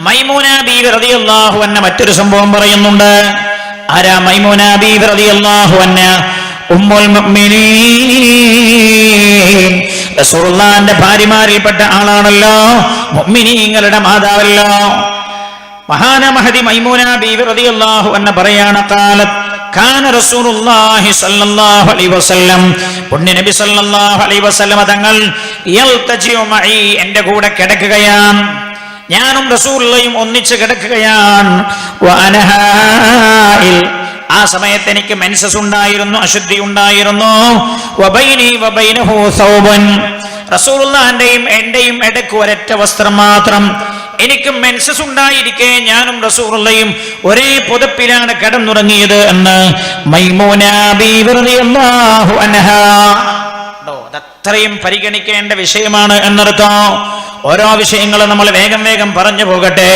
മൈമൂന ബീവി റളിയല്ലാഹു അൻഹ മറ്റൊരു സംഭവം പറയുന്നുണ്ട്. ആരാ മൈമൂന ബീവി റളിയല്ലാഹു അൻഹ? ഉമ്മുൽ മുഅ്മിനീൻ, റസൂലുള്ളാഹിന്റെ ഭാര്യമാരിൽപ്പെട്ട ആളാണല്ലോ, മുഅ്മിനീങ്ങളുടെ മാതാവല്ലോ. മഹാന മഹദി മൈമൂന ബീവി റളിയല്ലാഹു അൻഹ പറയാണ്, ഖാലത് കാന റസൂലുള്ളാഹി സ്വല്ലല്ലാഹു അലൈഹി വസല്ലം, പുണ്യ നബി സ്വല്ലല്ലാഹു അലൈഹി വസല്ലം തങ്ങൾ യൽതജിഉ മഈ, എൻ്റെ കൂടെ കിടക്കുകയാണ്, ഞാനും റസൂലുള്ളാഹിയും ഒന്നിച്ച് കിടക്കുകയാണ്. വഅന ഹായിൽ, ആ സമയത്ത് എനിക്ക് മെൻസസ് ഉണ്ടായിരുന്നു, അശുദ്ധി ഉണ്ടായിരുന്നു. വബൈനി വബൈനഹു സൗബൻ, റസൂലുള്ളാഹിന്റെയും എന്റെയും ഇടയ്ക്ക് ഒരൊറ്റ വസ്ത്രം മാത്രം. എനിക്ക് മെൻസസ് ഉണ്ടായിരിക്കെ ഞാനും റസൂലുള്ളാഹിയും ഒരേ പുതപ്പിലാണ് കിടന്നുറങ്ങിയത് എന്ന് മൈമൂന ബീവി റളിയല്ലാഹു അൻഹാ. അതത്രയും പരിഗണിക്കേണ്ട വിഷയമാണ് എന്നർത്ഥം. ഓരോ വിഷയങ്ങളും നമ്മൾ വേഗം വേഗം പറഞ്ഞു പോകട്ടെ,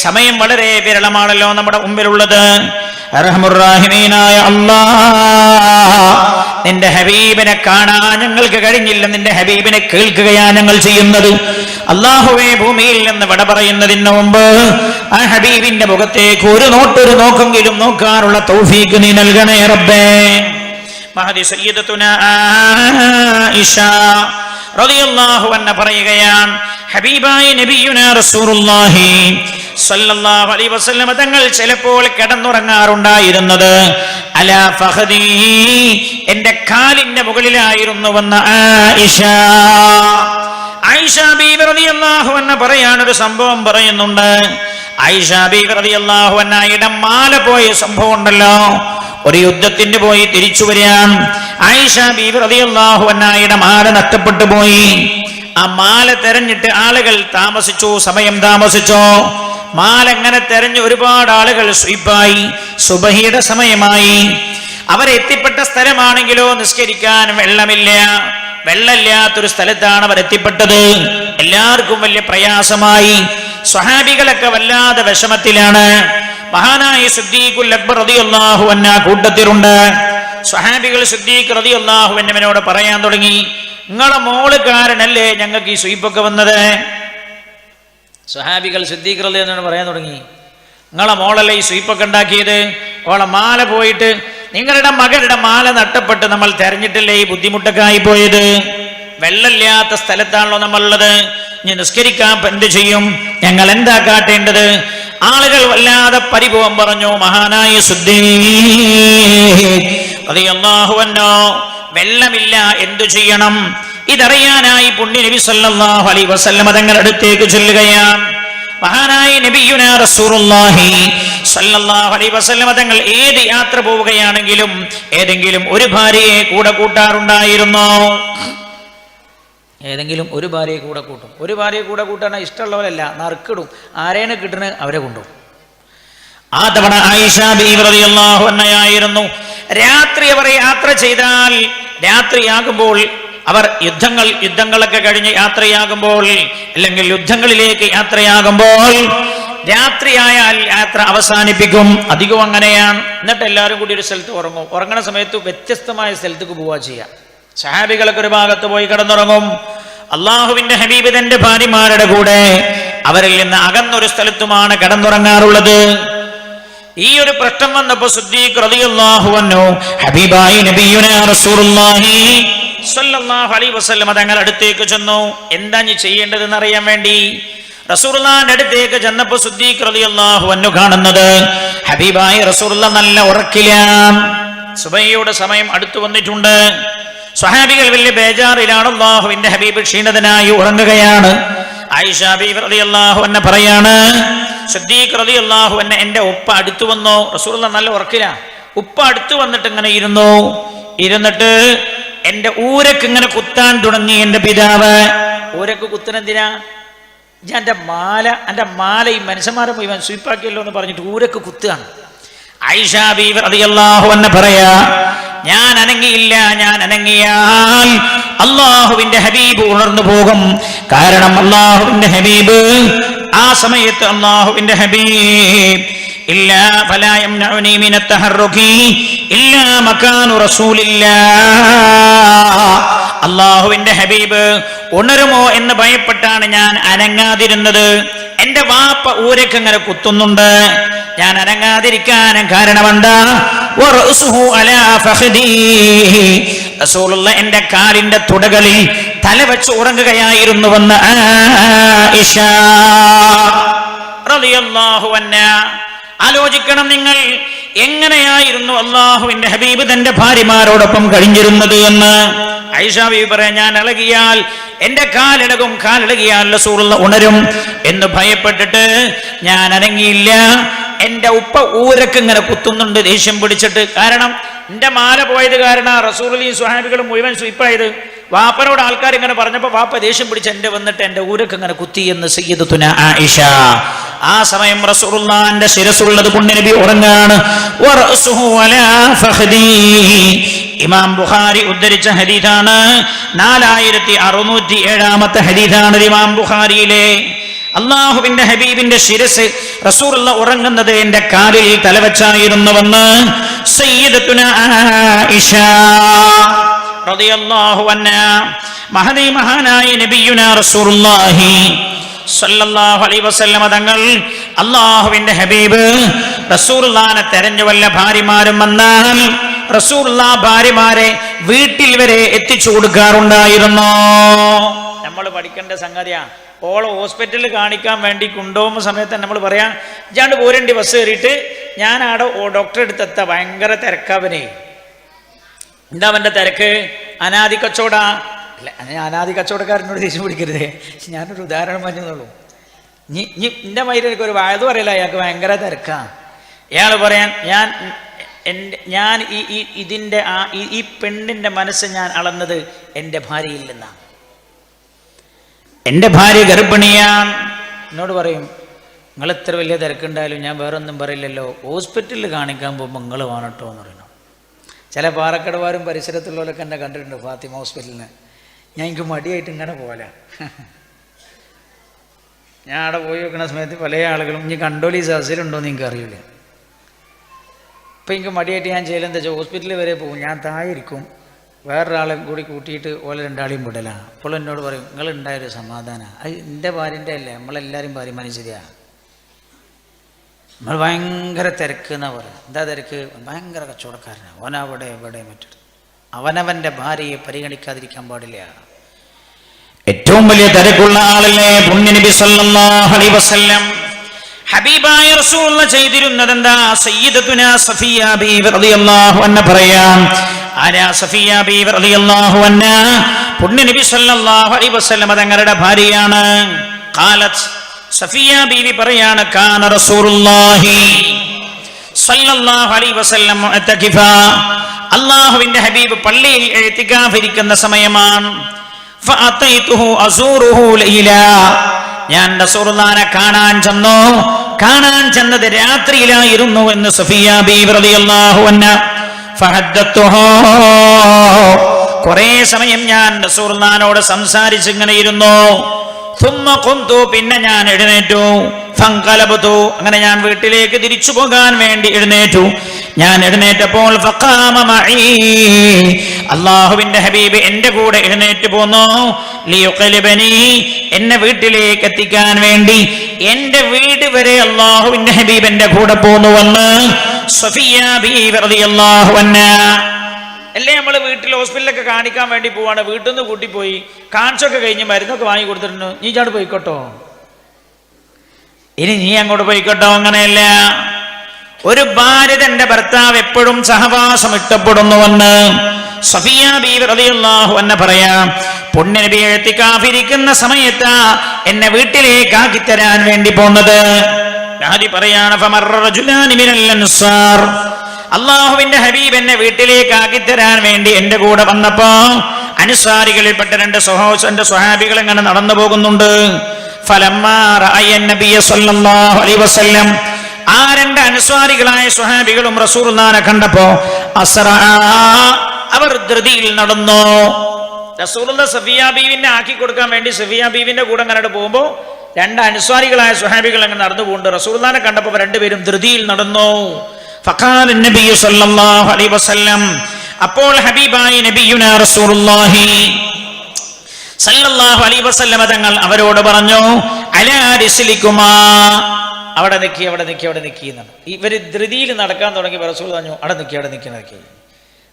സമയം വളരെ വിരളമാണല്ലോ നമ്മുടെ മുമ്പിലുള്ളത്. അർഹമുർറാഹിമീനായ അല്ലാഹ്, നിന്റെ ഹബീബിനെ കാണാൻ ഞങ്ങൾക്ക് കഴിഞ്ഞില്ല, നിന്റെ ഹബീബിനെ കേൾക്കുകയാണ് ഞങ്ങൾ ചെയ്യുന്നത്. അല്ലാഹുവേ, ഭൂമിയിൽ നിന്ന് വിട പറയുന്നതിന് മുമ്പ് ആ ഹബീബിന്റെ മുഖത്തേക്ക് ഒരു നോക്കെങ്കിലും നോക്കാനുള്ള തൗഫീഖ് നീ നൽകണേ റബ്ബേ. മഹദി സയ്യിദത്തുനാ ആയിഷ റളിയല്ലാഹു അൻഹ പറയുകയാണ്, ഹബീബായ നബിയുനാ റസൂലുള്ളാഹി സ്വല്ലല്ലാഹു അലൈഹി വസല്ലം തങ്ങൾ ചിലപ്പോൾ കിടന്നുറങ്ങാറുണ്ടായിരുന്നത് അലാ ഫഖദി, എൻ്റെ കാലിന്റെ മുകളിലായിരുന്നുവെന്ന് ആയിഷ ബീവി റളിയല്ലാഹു അൻഹ പറയാനൊരു സംഭവം പറയുന്നുണ്ട്. ആയിഷ ബീവി റളിയല്ലാഹു അൻഹയുടെ മാല പോയ സംഭവം ഉണ്ടല്ലോ, ഒരു യുദ്ധത്തിന് പോയി തിരിച്ചു വരികയാണ്. ആയിഷ ബീവി റളിയല്ലാഹു അൻഹയുടെ മാല നഷ്ടപ്പെട്ടു പോയി. ആ മാല തെരഞ്ഞിട്ട് ആളുകൾ സമയം താമസിച്ചോ. മാല എങ്ങനെ തെരഞ്ഞ് ഒരുപാട് ആളുകൾ സ്വീപ്പായി. സുബഹിയുടെ സമയമായി. അവരെത്തിപ്പെട്ട സ്ഥലമാണെങ്കിലോ നിസ്കരിക്കാൻ വെള്ളമില്ലാത്തൊരു സ്ഥലത്താണ് അവരെത്തിപ്പെട്ടത്. എല്ലാവർക്കും വലിയ പ്രയാസമായി. സ്വഹാബികളൊക്കെ വല്ലാതെ വിഷമത്തിലാണ്. മഹാനായ സിദ്ദീഖുൽ അക്ബർ റളിയല്ലാഹു അൻഹു കൂട്ടത്തിലുണ്ട്. സ്വഹാബികൾ സിദ്ദീഖ് റളിയല്ലാഹു അൻഹുവിനോട് പറയാൻ തുടങ്ങി, നിങ്ങളെ മോള് കാരണല്ലേ ഞങ്ങൾക്ക് ഈ സ്വീപ്പൊക്കെ വന്നത്. സ്വഹാബികൾ സിദ്ദീഖ് റളിയല്ലാഹു അൻഹു പറയാൻ തുടങ്ങി, നിങ്ങളെ മോളല്ലേ ഈ സ്വീപ്പൊക്കെ ഉണ്ടാക്കിയത്, ഓളെ മാല പോയിട്ട്, നിങ്ങളുടെ മകളുടെ മാല നഷ്ടപ്പെട്ട് നമ്മൾ തെരഞ്ഞിട്ടില്ലേ ഈ ബുദ്ധിമുട്ടൊക്കെ ആയി പോയത്. വെള്ളമില്ലാത്ത സ്ഥലത്താണല്ലോ നമ്മളുള്ളത്. ഇനി നിസ്കരിക്കാൻ എന്ത് ചെയ്യും, ഞങ്ങൾ എന്താ കാട്ടേണ്ടത്? ആളുകൾ വല്ലാതെ പരിഭവം പറഞ്ഞു. മഹാനായ സിദ്ദീഖ് റളിയല്ലാഹു അൻഹു, വെള്ളമില്ല, എന്തു ചെയ്യണം? ഇതറിയാനായി പുണ്യ നബി സല്ലല്ലാഹു അലൈഹി വസല്ലം തങ്ങളുടെ അടുത്തേക്ക് ചെല്ലുകയാണ്. മഹാനായ നബിയുനാ റസൂലുള്ളാഹി സല്ലല്ലാഹു അലൈഹി വസല്ലം തങ്ങൾ ഏത് യാത്ര പോവുകയാണെങ്കിലും ഏതെങ്കിലും ഒരു ഭാര്യയെ കൂടെ കൂട്ടാറുണ്ടായിരുന്നു. ഏതെങ്കിലും ഒരു ഭാര്യയെ കൂടെ കൂട്ടും. ഒരു ഭാര്യയെ കൂടെ കൂട്ടാൻ ഇഷ്ടമുള്ളവരല്ല, നറുക്കിടും. ആരെയാണ് കിട്ടുന്നത് അവരെ കൊണ്ടുപോകും. ആ തവണ ആയിഷ ബീവി റളിയല്ലാഹു അൻഹയായിരുന്നു. രാത്രി അവർ യാത്ര ചെയ്താൽ, രാത്രിയാകുമ്പോൾ അവർ യുദ്ധങ്ങളൊക്കെ കഴിഞ്ഞ് യാത്രയാകുമ്പോൾ, അല്ലെങ്കിൽ യുദ്ധങ്ങളിലേക്ക് യാത്രയാകുമ്പോൾ രാത്രിയായാൽ യാത്ര അവസാനിപ്പിക്കും. അധികവും അങ്ങനെയാണ്. എന്നിട്ട് എല്ലാവരും കൂടി ഒരു സ്ഥലത്ത് ഉറങ്ങും. ഉറങ്ങുന്ന സമയത്ത് വ്യത്യസ്തമായ സ്ഥലത്തേക്ക് പോവുക ചെയ്യുക. സഹാബികളൊക്കെ ഒരു ഭാഗത്ത് പോയി കിടന്നുറങ്ങും. അള്ളാഹുവിന്റെ ഹബീബ് തന്റെ ഭാര്യമാരുടെ കൂടെ അവരിൽ നിന്ന് അകന്നൊരു സ്ഥലത്തുമാണ് കിടന്നുറങ്ങാറുള്ളത്. ഈ ഒരു പ്രശ്നം വന്നപ്പോ സിദ്ദീഖ് റളിയല്ലാഹു അൻഹു ഹബീബായ നബിയുനാ റസൂലുള്ളാഹി സ്വല്ലല്ലാഹു അലൈഹി വസല്ലം തങ്ങളുടെ അടുത്തേക്ക് ചെന്നു. എന്താ നീ ചെയ്യേണ്ടതെന്ന് അറിയാൻ വേണ്ടി റസൂലുള്ളാഹിന്റെ അടുത്തേക്ക് ചെന്നപ്പോ സിദ്ദീഖ് റളിയല്ലാഹു അൻഹു കാണുന്നത് ഹബീബായ റസൂലുള്ളാഹി നല്ല ഉറക്കിലാണ്. സുബഹിയുടെ സമയം അടുത്തു വന്നിട്ടുണ്ട്. സ്വഹാബികൾ വലിയ ബേജാറിലാണ്. അല്ലാഹുവിന്റെ ഹബീബ് ക്ഷീണിതനായി ഉറങ്ങുകയാണ്. ആയിഷ ബീവി റളിയല്ലാഹു അൻഹ പറയാണ്, സിദ്ദീഖ് റളിയല്ലാഹു അൻഹു എന്റെ ഉപ്പ അടുത്തു വന്നു. റസൂലുള്ളാഹി നല്ല ഉറക്കിലാ. ഉപ്പ അടുത്തു വന്നിട്ട് ഇങ്ങനെ ഇരുന്നിട്ട് എന്റെ ഊരക്ക് ഇങ്ങനെ കുത്താൻ തുടങ്ങി. എന്റെ പിതാവ് ഊരക്ക് കുത്തനെന്തിനാ? എന്റെ മാല ഈ മനുഷ്യന്മാരെ പോയി സ്വീപ്പാക്കിയല്ലോ എന്ന് പറഞ്ഞിട്ട് ഊരക്ക് കുത്തുകയാണ്. ആയിഷ ബീവി റളിയല്ലാഹു അൻഹ പറയാ, ഞാൻ അനങ്ങിയാൽ അല്ലാഹുവിന്റെ ഹബീബ് ഉണർന്നു പോകും. കാരണം അല്ലാഹുവിന്റെ ഹബീബ് ആ സമയത്ത് അല്ലാഹുവിന്റെ ഹബീബ് ഇല്ലാ ഫലാ യംനഉനി മിനത് തഹർറുകി ഇല്ലാ മകാനു റസൂലില്ലാഹ്. അല്ലാഹുവിന്റെ ഹബീബ് ഉണരുമോ എന്ന് ഭയപ്പെട്ടാണ് ഞാൻ അനങ്ങാതിരുന്നത്. എന്റെ വാപ്പ ഊരക്ക് ഇങ്ങനെ കുത്തുന്നുണ്ട്, ഞാൻ അനങ്ങാതിരിക്കാൻ കാരണമെന്താ? റസൂലുള്ള എന്റെ കാലിന്റെ തുടകളിൽ തല വെച്ച് ഉറങ്ങുകയായിരുന്നുവെന്ന് ആയിഷ റളിയല്ലാഹു അൻഹാ. ആലോചിക്കണം നിങ്ങൾ, എങ്ങനെയായിരുന്നു അള്ളാഹുവിന്റെ ഹബീബ് തന്റെ ഭാര്യമാരോടൊപ്പം കഴിഞ്ഞിരുന്നത് എന്ന്. ആയിഷ ബീവി പറയാൻ, ഞാൻ ഇളകിയാൽ എന്റെ കാലിളകും, കാലിളകിയാൽ റസൂലുള്ള ഉണരും എന്ന് ഭയപ്പെട്ടിട്ട് ഞാൻ അനങ്ങിയില്ല. എന്റെ ഉപ്പ ഊരക്ക് ഇങ്ങനെ കുത്തുന്നുണ്ട് ദേഷ്യം പിടിച്ചിട്ട്. കാരണം എന്റെ മാല പോയത് കാരണം റസൂലുള്ളാഹിയും സ്വഹാബികളും മുഴുവൻ സ്വീപ്പായത്. വാപ്പനോട് ആൾക്കാർ ഇങ്ങനെ പറഞ്ഞപ്പോ വാപ്പ ദേഷ്യം പിടിച്ച് എന്റെ വന്നിട്ട് എന്റെ ഊരക്ക് ഇങ്ങനെ കുത്തി എന്ന് സയ്യിദത്തുന ആയിഷ. ആ സമയം റസൂലുള്ളാഹിന്റെ ശിരസുള്ളത് പുണ്യനബി ഉറങ്ങാണ്. ഇമാം ബുഖാരി ഉദ്ധരിച്ച ഹദീസാണ്. 4607 ഹദീസാണ് ഇമാം ബുഖാരിയിലെ. അള്ളാഹുവിന്റെ ഹബീബിന്റെ ശിരസ് റസൂലുള്ള ഉറങ്ങുന്നത് എന്റെ കാലിൽ തലവച്ചായിരുന്നുവെന്ന് സയ്യിദത്തുന ആയിഷ റളിയല്ലാഹു അൻഹാ. മഹദി മഹാനായ നബിയുനാ റസൂലുള്ളാഹി സല്ലല്ലാഹു അലൈഹി വസല്ലമ തങ്ങൾ അള്ളാഹുവിന്റെ ഹബീബ് റസൂലുള്ളാഹിനെ തെരഞ്ഞു വല്ല ഭാര്യമാരും വന്നാൽ റസൂലുള്ളാഹി ഭാര്യമാരെ വീട്ടിൽ വരെ എത്തിച്ചു കൊടുക്കാറുണ്ടായിരുന്നു. നമ്മൾ പഠിക്കേണ്ട സംഗതിയാ. ഓളെ ഹോസ്പിറ്റലിൽ കാണിക്കാൻ വേണ്ടി കൊണ്ടുപോകുന്ന സമയത്ത് നമ്മൾ പറയാം, ഇജാണ്ട് പോരണ്ടി ബസ് കയറിയിട്ട് ഞാൻ ആടെ ഡോക്ടറെ അടുത്തെത്താം, ഭയങ്കര തിരക്കാവനെ. എന്താ അവൻ്റെ തിരക്ക്? അനാദി കച്ചവടാ. അല്ല, അനാദി കച്ചവടക്കാരനോട് ദേഷ്യം പിടിക്കരുതേ, ഞാനൊരു ഉദാഹരണം പറഞ്ഞുള്ളൂ. എൻ്റെ മൈരക്ക് ഒരു വായതു പറയില്ല, അയാൾക്ക് ഭയങ്കര തിരക്കാ. ഇയാൾ പറയാൻ, ഞാൻ ഇതിൻ്റെ ഈ പെണ്ണിൻ്റെ മനസ്സ് ഞാൻ അളന്നത് എൻ്റെ ഭാര്യയിൽ നിന്നാണ്. എൻ്റെ ഭാര്യ ഗർഭിണിയാണ്. എന്നോട് പറയും, നിങ്ങൾ എത്ര വലിയ തിരക്കുണ്ടായാലും ഞാൻ വേറൊന്നും പറയില്ലല്ലോ, ഹോസ്പിറ്റലിൽ കാണിക്കാൻ പോകുമ്പോൾ നിങ്ങൾ വേണട്ടോ എന്ന് പറയുന്നു. ചില പാറക്കടവാരും പരിസരത്തുള്ളവരൊക്കെ എന്നെ കണ്ടിട്ടുണ്ട് ഫാത്തിമ ഹോസ്പിറ്റലിന്. ഞാൻ എനിക്ക് മടിയായിട്ട് ഇങ്ങനെ പോലെ ഞാൻ അവിടെ പോയി വെക്കുന്ന സമയത്ത് പല ആളുകളും ഇനി കണ്ടോലി സഹസിലുണ്ടോ എന്ന് എനിക്ക് അറിയില്ല. ഇപ്പം എനിക്ക് മടിയായിട്ട് ഞാൻ ചെയ്യലെന്താ വെച്ചാൽ ഹോസ്പിറ്റലിൽ വരെ പോകും, ഞാൻ തായിരിക്കും, വേറൊരാളെ കൂടി കൂട്ടിയിട്ട് ഓലെ രണ്ടാളെയും വിടലാണ്. അപ്പോൾ എന്നോട് പറയും, നിങ്ങളുണ്ടായൊരു സമാധാനമാണ്. അത് എൻ്റെ ഭാര്യൻ്റെ അല്ലേ, നമ്മളെല്ലാവരും ഭാര്യമാരും ശരിയാണ്. നമ്മൾ ഭയങ്കര തിരക്ക് എന്നാ പറയുക. എന്താ തിരക്ക്? ഭയങ്കര കച്ചവടക്കാരനാണ്, അവനവിടെ എവിടെ മറ്റൊരു. അവനവൻ്റെ ഭാര്യയെ പരിഗണിക്കാതിരിക്കാൻ പാടില്ല. ഏറ്റവും വലിയ തിരക്കുള്ള ആളല്ലേ പുണ്യനബി സല്ലല്ലാഹു അലൈഹി വസല്ലം. ഹബീബായ റസൂലുള്ള ചെയ്തിരുന്നത് എന്താ? സയ്യിദത്തുനാ സഫിയ ബീവി റളിയല്ലാഹു അൻഹ പറയാം. ആരാ സഫിയ ബീവി റളിയല്ലാഹു അൻഹ? പുണ്യനബി സല്ലല്ലാഹു അലൈഹി വസല്ലം തങ്ങളുടെ ഭാര്യയാണ്. ഖാലത്ത്, സഫിയ ബീവി പറയാണ്, കാന റസൂലുള്ളാഹി സല്ലല്ലാഹു അലൈഹി വസല്ലം മുഅ്തകിഫ. അല്ലാഹുവിന്റെ ഹബീബ് പള്ളിയിൽ ഇഅ്തികാഫ് ഇരിക്കുന്ന സമയമാണ്. ഫഅതൈതുഹു അസൂറുഹു ലൈല. ഞാൻ റസൂലുള്ളാഹിനെ കാണാൻ ചെന്നു. കാണാൻ ചെന്നത് രാത്രിയിലായിരുന്നു എന്ന് സഫിയ ബീവി റളിയല്ലാഹു അൻഹ. ഫഹദ്ദത്തുഹു. കുറേ സമയം ഞാൻ റസൂലുള്ളാഹിനോട് സംസാരിച്ചിങ്ങനെ ഇരുന്നു. ثم قمت. പിന്നെ ഞാൻ എഴുന്നേറ്റു. ഫൻഖലബതു. അങ്ങനെ ഞാൻ വീട്ടിലേക്ക് തിരിച്ചു പോകാൻ വേണ്ടി എഴുന്നേറ്റു. ഞാൻ എഴുന്നേറ്റപ്പോൾ ഫഖാമ മഈ. അല്ലാഹുവിന്റെ ഹബീബ് എൻ്റെ കൂടെ എഴുന്നേറ്റ് പോന്നു. ലിയുഖലിബനി. എന്നെ വീട്ടിലേക്ക് എത്തിക്കാൻ വേണ്ടി എൻ്റെ വീട് വരെ അല്ലാഹുവിന്റെ ഹബീബ് എൻ്റെ കൂടെ പോന്നുവെന്ന് സഫിയ ബീവി റളിയല്ലാഹു അൻഹ. അല്ലേ, നമ്മൾ വീട്ടിൽ ഹോസ്പിറ്റലിലൊക്കെ കാണിക്കാൻ വേണ്ടി പോവാണ്, വീട്ടിൽ നിന്ന് കൂട്ടിപ്പോയി കാണിച്ചൊക്കെ കഴിഞ്ഞ് മരുന്നൊക്കെ വാങ്ങി കൊടുത്തിട്ടുണ്ട്, നീ ഇങ്ങോട്ട് പോയിക്കോട്ടോ, ഇനി നീ അങ്ങോട്ട് പോയിക്കോട്ടോ. അങ്ങനെയല്ല. ഒരു ഭാര്യ തന്റെ ഭർത്താവ് എപ്പോഴും സഹവാസം ഇഷ്ടപ്പെടുന്നുവെന്ന് സഫിയ ബീവി റളിയല്ലാഹു അൻഹ പറയാം. പുണ്യനബി ഇഅ്തികാഫിരിക്കുന്ന സമയത്ത് എന്നെ വീട്ടിലേക്ക് ആക്കിത്തരാൻ വേണ്ടി പോന്നത്. പറയാണ്, ഫമർറ റജുലാനി മിനൽ അൻസാർ. അള്ളാഹുവിന്റെ ഹബീബ് എന്നെ വീട്ടിലേക്ക് ആക്കിത്തരാൻ വേണ്ടി എൻ്റെ കൂടെ വന്നപ്പോ അൻസാരികളിൽപ്പെട്ട രണ്ട് സ്വഹാബികൾ ഇങ്ങനെ നടന്നു പോകുന്നുണ്ട്. ഫലമ്മാ റഅയ നബിയ സല്ലല്ലാഹു അലൈഹി വസല്ലം. ആ രണ്ട് അൻസാരികളായ സ്വഹാബികളും റസൂലുള്ളാഹിനെ കണ്ടപ്പോ അസ്റാ. അവർ ധൃതിയിൽ നടന്നു. റസൂലുള്ളാഹി സഫിയ ബീവിനെ ആക്കി കൊടുക്കാൻ വേണ്ടി സഫിയ ബീവിന്റെ കൂടെ അങ്ങനെ പോകുമ്പോൾ രണ്ട് അൻസാരികളായ സ്വഹാബികൾ അങ്ങനെ നടന്നു പോകുന്നുണ്ട്. റസൂലുള്ളാഹിനെ കണ്ടപ്പോൾ രണ്ടുപേരും ധൃതിയിൽ നടന്നു. ഫഖാല നബി സല്ലല്ലാഹു അലൈഹി വസല്ലം. അപ്പോൾ ഹബീബായ നബിയുനാ റസൂലുള്ളാഹി സല്ലല്ലാഹു അലൈഹി വസല്ലമ തങ്ങൾ അവരോട് പറഞ്ഞു, അലാ റിസ്ലിക്കുമാ, അവിടെ നിൽക്കി എന്നാണ്. ഇവര് ധൃതിയിൽ നടക്കാൻ തുടങ്ങി. റസൂൽ പറഞ്ഞു, അവിടെ നിൽക്കി.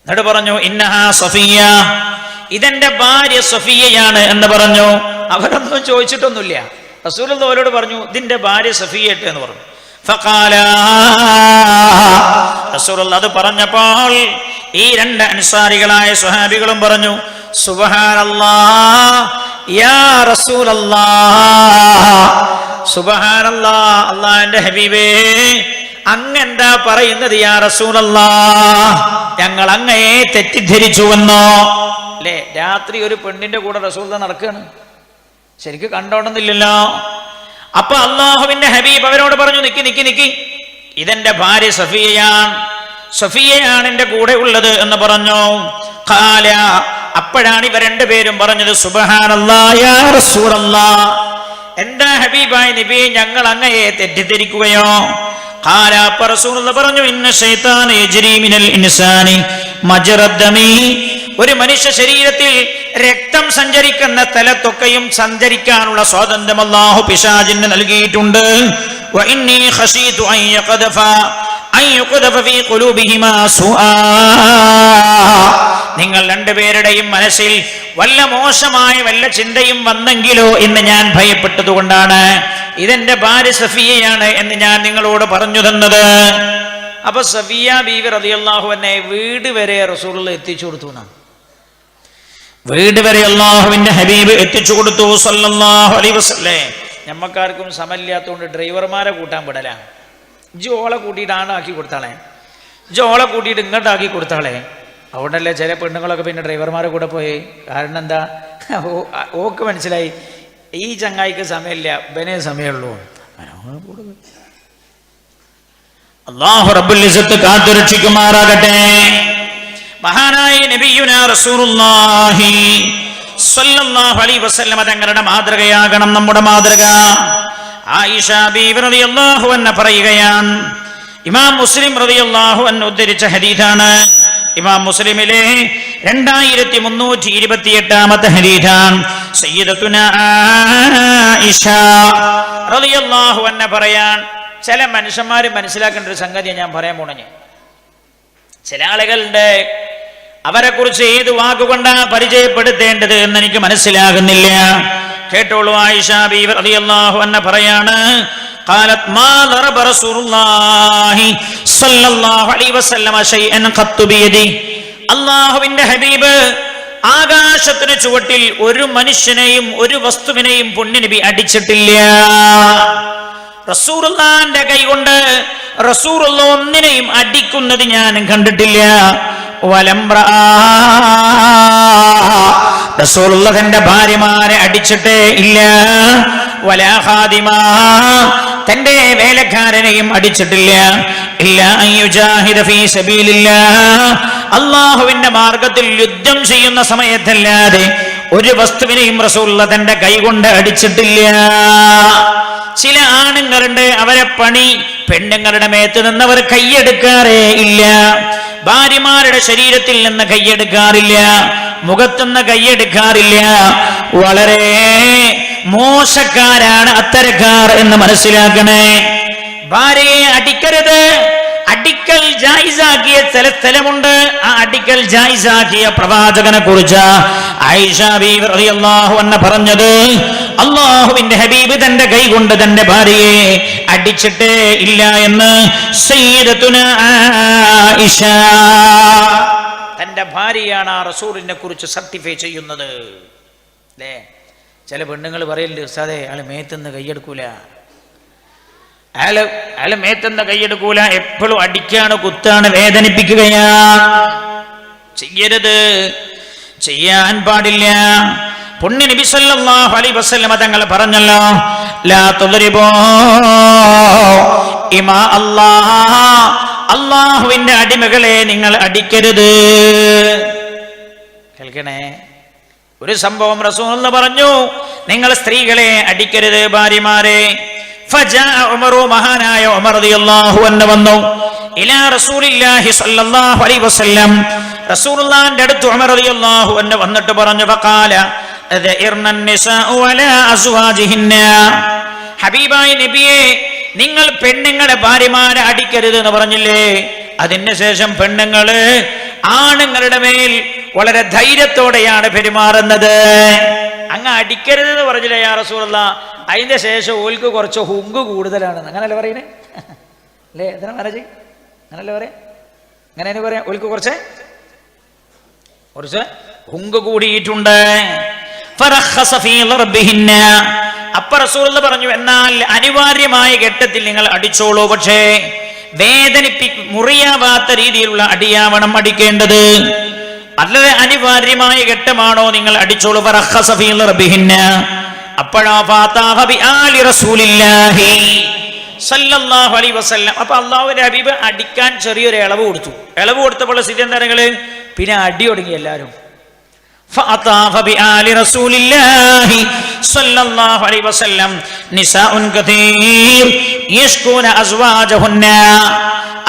എന്നിട്ട് പറഞ്ഞു, ഇന്നഹാ സഫിയ, ഇതെന്റെ ഭാര്യ സഫിയയാണ് എന്ന് പറഞ്ഞു. അവരൊന്നും ചോദിച്ചിട്ടൊന്നുമില്ല. റസൂൽ അവരോട് പറഞ്ഞു, ഇതിന്റെ ഭാര്യ സഫിയട്ട് എന്ന് പറഞ്ഞു. ഫഖാല, റസൂൽ അത് പറഞ്ഞപ്പോൾ ഈ രണ്ട് അൻസാരികളായ സ്വഹാബികളും പറഞ്ഞു, സുബ്ഹാനല്ലാഹ് യാ റസൂലല്ലാഹ്, സുബ്ഹാനല്ലാഹ്, അല്ലാഹുവിന്റെ ഹബീബേ, അങ്ങെന്താ പറയുന്നത് യാ റസൂലല്ലാഹ്, ഞങ്ങൾ അങ്ങയെ തെറ്റിദ്ധരിച്ചുവെന്നോ? അല്ലേ, രാത്രി ഒരു പെണ്ണിന്റെ കൂടെ റസൂൽ നടക്കുകയാണ്, ശരിക്കും കണ്ടോണമെന്നില്ലല്ലോ. അപ്പൊ അള്ളാഹുവിന്റെ ഹബീബ് അവരോട് പറഞ്ഞു, നിക്കി, ഇതെന്റെ ഭാര്യ സഫിയയാണ് എന്റെ കൂടെ ഉള്ളത് എന്ന് പറഞ്ഞു. ഖാല, അപ്പോഴാണ് ഇവർ രണ്ടുപേരും പറഞ്ഞത്, സുബ്ഹാനല്ലാഹ് യാ റസൂലല്ലാഹ്, എന്താ ഹബീബായ നബി, ഞങ്ങൾ അങ്ങയെ തെറ്റിദ്ധരിക്കുകയോ? ഖാല, അപ്പോൾ റസൂലുള്ളാഹി പറഞ്ഞു, ഇന്ന ശൈത്താന യജ്രി മിനൽ ഇൻസാനി മജ്റദ്ദമി, ഒരു മനുഷ്യ ശരീരത്തിൽ രക്തം സഞ്ചരിക്കുന്ന സ്ഥലത്തൊക്കെയും സഞ്ചരിക്കാനുള്ള സ്വാതന്ത്ര്യം അല്ലാഹു പിശാചിന് നൽകിയിട്ടുണ്ട്. വ ഇന്നി ഖശീതു അൻ യഖദഫ ഫീ ഖുലൂബിഹിമാ സുആ, നിങ്ങൾ രണ്ടുപേരുടെയും മനസ്സിൽ വല്ല മോശമായ വല്ല ചിന്തയും വന്നെങ്കിലോ എന്ന് ഞാൻ ഭയപ്പെട്ടതുകൊണ്ടാണ് ഇതെന്റെ ഭാര്യ സഫിയയാണ് എന്ന് ഞാൻ നിങ്ങളോട് പറഞ്ഞു തന്നത്. അപ്പൊ സഫിയ ബീവി റളിയല്ലാഹു അൻഹ വീട് വരെ റസൂലുള്ളാഹി എത്തിച്ചു കൊടുത്തു. വീട് വരെ അല്ലാഹുവിന്റെ ഹബീബ് എത്തിച്ചു കൊടുത്തു സല്ലല്ലാഹു അലൈഹി വസല്ലം. നമ്മക്കാർക്കും സമല്ലാത്തതുകൊണ്ട് ഡ്രൈവർമാരെ കൂട്ടാൻ വിടല. ജോളെ കൂട്ടിയിട്ട് ആണാക്കി കൊടുത്താളെ, ജോളെ കൂട്ടിയിട്ട് ഇങ്ങോട്ടാക്കി കൊടുത്താളെ. അതുകൊണ്ടല്ലേ ചില പെണ്ണുങ്ങളൊക്കെ പിന്നെ ഡ്രൈവർമാരെ കൂടെ പോയി. കാരണം എന്താ, ഓക്ക് മനസ്സിലായി ഈ ചങ്ങായിക്ക് സമയമില്ല, ഇവനേ സമയമുള്ളൂ. അല്ലാഹു റബ്ബുൽ ഇസ്സത്ത് കാത്തുരക്ഷിക്കുമാറാകട്ടെ. മഹാനായ നബിയുനാ റസൂലുള്ളാഹി സ്വല്ലല്ലാഹു അലൈഹി വസല്ലം തങ്ങളുടെ മാതൃകയാകണം നമ്മുടെ മാതൃക. ആയിഷ ബീവി റളിയല്ലാഹു അൻഹ പറയുകയാണ്, ഇമാം മുസ്ലിം റളിയല്ലാഹു അൻഹു ഉദ്ധരിച്ച ഹദീസാണ്. ഇമാം മുസ്ലിമിലെ 2328 ഹദീസാണ്. സയ്യിദത്തുനാ ആയിഷ റളിയല്ലാഹു അൻഹ പറയാൻ, ചില മനുഷ്യന്മാർ മനസ്സിലാക്കേണ്ട ഒരു സംഗതിയെ ഞാൻ പറയാൻ പോണേ. ചില ആളുകളുണ്ട്, അവരെ കുറിച്ച് ഏത് വാക്കുകൊണ്ടാണ് പരിചയപ്പെടുത്തേണ്ടത് എന്ന് എനിക്ക് മനസ്സിലാകുന്നില്ല. കേട്ടോളൂ. ആയിഷ ബീവി റളിയല്ലാഹു അൻഹ പറയാണ്, ഖാലത് മാ ദറബ റസൂലുള്ളാഹി സ്വല്ലല്ലാഹു അലൈഹി വസല്ലം ശൈഅൻ ഖത്തു ബിയദി, അല്ലാഹുവിന്റെ ഹബീബ് ആകാശത്തിന് ചുവട്ടിൽ ഒരു മനുഷ്യനെയും ഒരു വസ്തുവിനെയും പുണ്യനബി അടിച്ചിട്ടില്ല. റസൂലുള്ളാഹിന്റെ കൈകൊണ്ട് റസൂലുള്ളാഹി ഒന്നിനെയും അടിക്കുന്നത് ഞാൻ കണ്ടിട്ടില്ല. റസൂലുള്ളാഹി തന്റെ ഭാര്യമാരെ അടിച്ചിട്ടേ ഇല്ല. വലാ ഖാദിമ, തന്റെ വേലക്കാരനെയും അടിച്ചിട്ടില്ല. ഇല്ല അൻ യുജാഹിദ ഫീ സബീലില്ലാഹ്, അല്ലാഹുവിന്റെ മാർഗത്തിൽ യുദ്ധം ചെയ്യുന്ന സമയത്തല്ലാതെ ഒരു വസ്തുവിനെയും റസൂലുള്ളാഹി തന്റെ കൈകൊണ്ട് അടിച്ചിട്ടില്ല. ചില ആണുങ്ങളുണ്ട്, അവരെ പണി പെണ്ണുങ്ങളുടെ മേത്ത് നിന്നവർ കൈയെടുക്കാറേ ഇല്ല. ഭാര്യമാരുടെ ശരീരത്തിൽ നിന്ന് കൈയെടുക്കാറില്ല, മുഖത്തുനിന്ന് കൈയെടുക്കാറില്ല. വളരെ മോശക്കാരാണ് അത്തരക്കാർ എന്ന് മനസ്സിലാക്കണേ. ഭാര്യയെ അടിക്കരുത്. അടിക്കൽ ജായിസാക്കിയ ചില സ്ഥലമുണ്ട്. ആ അടിക്കൽ ജായിസാക്കിയ പ്രവാചകനെ കുറിച്ച് ആയിഷ ബീവി റളിയല്ലാഹു അൻഹ പറഞ്ഞത്, അല്ലാഹുവിന്റെ ഹബീബ് തന്റെ കൈ കൊണ്ട് തന്റെ ഭാര്യയെ അടിച്ചിട്ടേ ഇല്ല എന്ന് സയ്യിദത്തുനാ ആയിഷ, തന്റെ ഭാര്യയാണ് ആ റസൂലിനെ കുറിച്ച് സർട്ടിഫൈ ചെയ്യുന്നത്. അല്ലേ, ചില പെണ്ണുങ്ങൾ പറയലുണ്ട്, ഉസ്താദേ അയാൾ മേത്തുനിന്ന് കൈയെടുക്കൂല, അയാള് മേത്തുനിന്ന് കൈയെടുക്കൂല, എപ്പോഴും അടിക്കാണ്, കുത്താണ്, വേദനിപ്പിക്കുകയാണ്. ചെയ്യരുത്, ചെയ്യാൻ പാടില്ല. പുണ്യ നബി സല്ലല്ലാഹു അലൈഹി വസല്ലം തങ്ങൾ പറഞ്ഞല്ലോ, ലാ തുദ്രിബൂ ഇമാ അല്ലാഹ്, അല്ലാഹുവിന്റെ അടിമകളെ നിങ്ങൾ അടിക്കരുത്. കേൾക്കണേ, ഒരു സംഭവം റസൂലുള്ളാഹി പറഞ്ഞു, നിങ്ങൾ സ്ത്രീകളെ അടിക്കരുത്, ഭാര്യമാരെ. ഫജാഅ ഉമറു, മഹാനായ ഉമർ റളിയല്ലാഹു അൻഹു വന്നു ഇലാ റസൂലില്ലാഹി സ്വല്ലല്ലാഹു അലൈഹി വസല്ലം, റസൂലുള്ളാഹിന്റെ അടുത്ത് ഉമർ റളിയല്ലാഹു അൻഹു വന്നിട്ട് പറഞ്ഞു, ഫഖാല, ഹബീബായ നബിയെ, നിങ്ങൾ പെണ്ണുങ്ങളെ ഭാര്യമാരെ അടിക്കരുത് എന്ന് പറഞ്ഞില്ലേ? അതിന് ശേഷം പെണ്ണുങ്ങള് ആണുങ്ങളുടെ മേൽ വളരെ ധൈര്യത്തോടെയാണ് പെരുമാറുന്നത്. അങ്ങ് അടിക്കരുത് എന്ന് പറഞ്ഞില്ലേ യാ റസൂലല്ലാഹ്? അതിന്റെ ശേഷം ഓൽക്ക് കുറച്ച് ഹുങ്ക് കൂടുതലാണ്. അങ്ങനല്ലേ പറയുന്നേ? അല്ലേ എന്തിനാ മഹാരാജ്? അങ്ങനല്ലേ പറയാ? അങ്ങനെ പറയാം, ഓൽക്ക് കുറച്ച് ഹുങ്ക് കൂടിയിട്ടുണ്ട്. അപ്പൊ റസൂലുള്ളാഹി പറഞ്ഞു, എന്നാൽ അനിവാര്യമായ ഘട്ടത്തിൽ നിങ്ങൾ അടിച്ചോളൂ, പക്ഷേ മുറിയാവാത്ത രീതിയിലുള്ള അടിയാവണം അടിക്കേണ്ടത്. വളരെ അനിവാര്യമായ ഘട്ടമാണോ നിങ്ങൾ അടിച്ചോളൂ. അപ്പൊ അള്ളാഹുവിന്റെ ഹബീബ് അടിക്കാൻ ചെറിയൊരു ഇളവ് കൊടുത്തു. ഇളവ് കൊടുത്തപ്പോൾ സ്ഥിതി എന്താ? പിന്നെ അടി തുടങ്ങി എല്ലാവരും. فأطاف بآل رسول الله صلى الله عليه وسلم نساء كثير يشكون أزواجهن.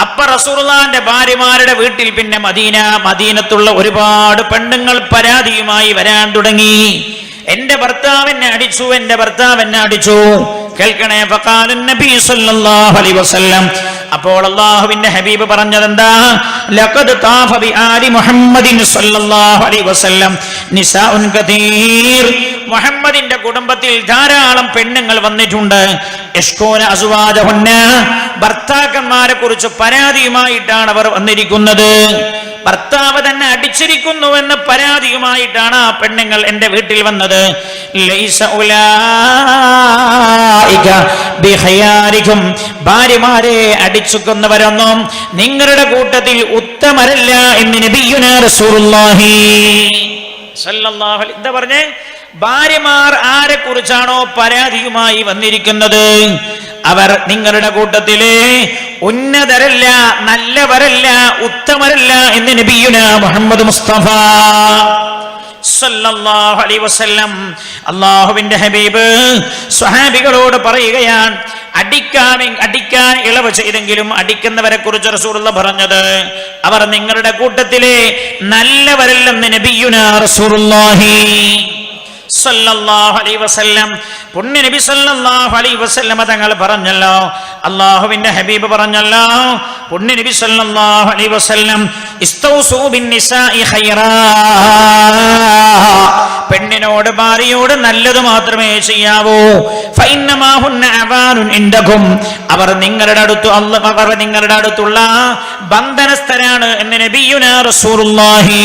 അപ്പ റസൂലുള്ളാഹിന്റെ ഭാര്യമാരുടെ വീട്ടിൽ പിന്നെ മദീനത്തുള്ള ഒരുപാട് പെണ്ണുങ്ങൾ പരാതിയുമായി വരാൻ തുടങ്ങി. എന്റെ ഭർത്താവ് എന്നെ അടിച്ചു, എന്റെ ഭർത്താവ് എന്നെ അടിച്ചു. കേൾക്കണേ, ഫഖാല നബി സല്ലല്ലാഹു അലൈഹി വസല്ലം, അപ്പോൾ അല്ലാഹുവിന്റെ ഹബീബ് പറഞ്ഞതെന്താ? ലഖദ് താഫ ബി ആലി മുഹമ്മദിൻ സല്ലല്ലാഹു അലൈഹി വസല്ലം നിസാഉൻ കതീർ. മുഹമ്മദിന്റെ കുടുംബത്തിൽ ധാരാളം പെണ്ണുങ്ങൾ വന്നിട്ടുണ്ട്. യഷ്കൂന അസ്വാജഹുന്ന, ഭർത്താക്കന്മാരെ കുറിച്ച് പരാതിയുമായിട്ടാണ് അവർ വന്നിരിക്കുന്നത്. ഭർത്താവ് തന്നെ അടിച്ചിരിക്കുന്നുവെന്ന് പരാതിയുമായിട്ടാണ് ആ പെണ്ണുങ്ങൾ എന്റെ വീട്ടിൽ വന്നത്. ലൈസ ഉലൈക ബിഖയാരികും, ഭാര്യമാരെ അടിച്ചുകൊന്നവരൊന്നും നിങ്ങളുടെ കൂട്ടത്തിൽ ഉത്തമരല്ല എന്ന് നബിയുനാ റസൂലുള്ളാഹി സല്ലല്ലാഹു അലൈഹി. എന്താ പറഞ്ഞേ? ഭാര്യമാർ ആരെ കുറിച്ചാണോ പരാതിയുമായി വന്നിരിക്കുന്നത് അവർ നിങ്ങളുടെ കൂട്ടത്തിലെ ഉന്നതരല്ല, നല്ലവരല്ല, ഉത്തമരല്ല എന്ന് നബിയുനാ മുഹമ്മദ് മുസ്തഫ സല്ലല്ലാഹു അലൈഹി വസല്ലം അല്ലാഹുവിന്റെ ഹബീബ് സ്വഹാബികളോട് പറയുകയാണ്, അടിക്കാൻ ഇളവ് ചെയ്തെങ്കിലും അടിക്കുന്നവരെ കുറിച്ച് റസൂലുള്ളാഹി പറഞ്ഞത് അവർ നിങ്ങളുടെ കൂട്ടത്തിലെ നല്ലവരല്ലെന്ന് നബിയുനാ റസൂലുള്ളാഹി സല്ലല്ലാഹു അലൈഹി വസല്ലം. പുണ്യ നബി സല്ലല്ലാഹു അലൈഹി വസല്ലം തങ്ങൾ പറഞ്ഞല്ലോ, അല്ലാഹുവിന്റെ ഹബീബ് പറഞ്ഞല്ലോ, പുണ്യ നബി സല്ലല്ലാഹു അലൈഹി വസല്ലം ഇസ്തൗസൂ ബിന്നിസാഇ ഖൈറാ, പെണ്ണിനോട് ഭാര്യയോട് നല്ലത് മാത്രമേ ചെയ്യാവൂ. ഫഇന്നമാ ഹുന്ന അവാനുൻ ഇൻദകും, അവർ നിങ്ങളുടെ അടുത്തുള്ള ബന്ധനസ്ഥരാണ് എന്ന് നബിയുനാ റസൂലുള്ളാഹി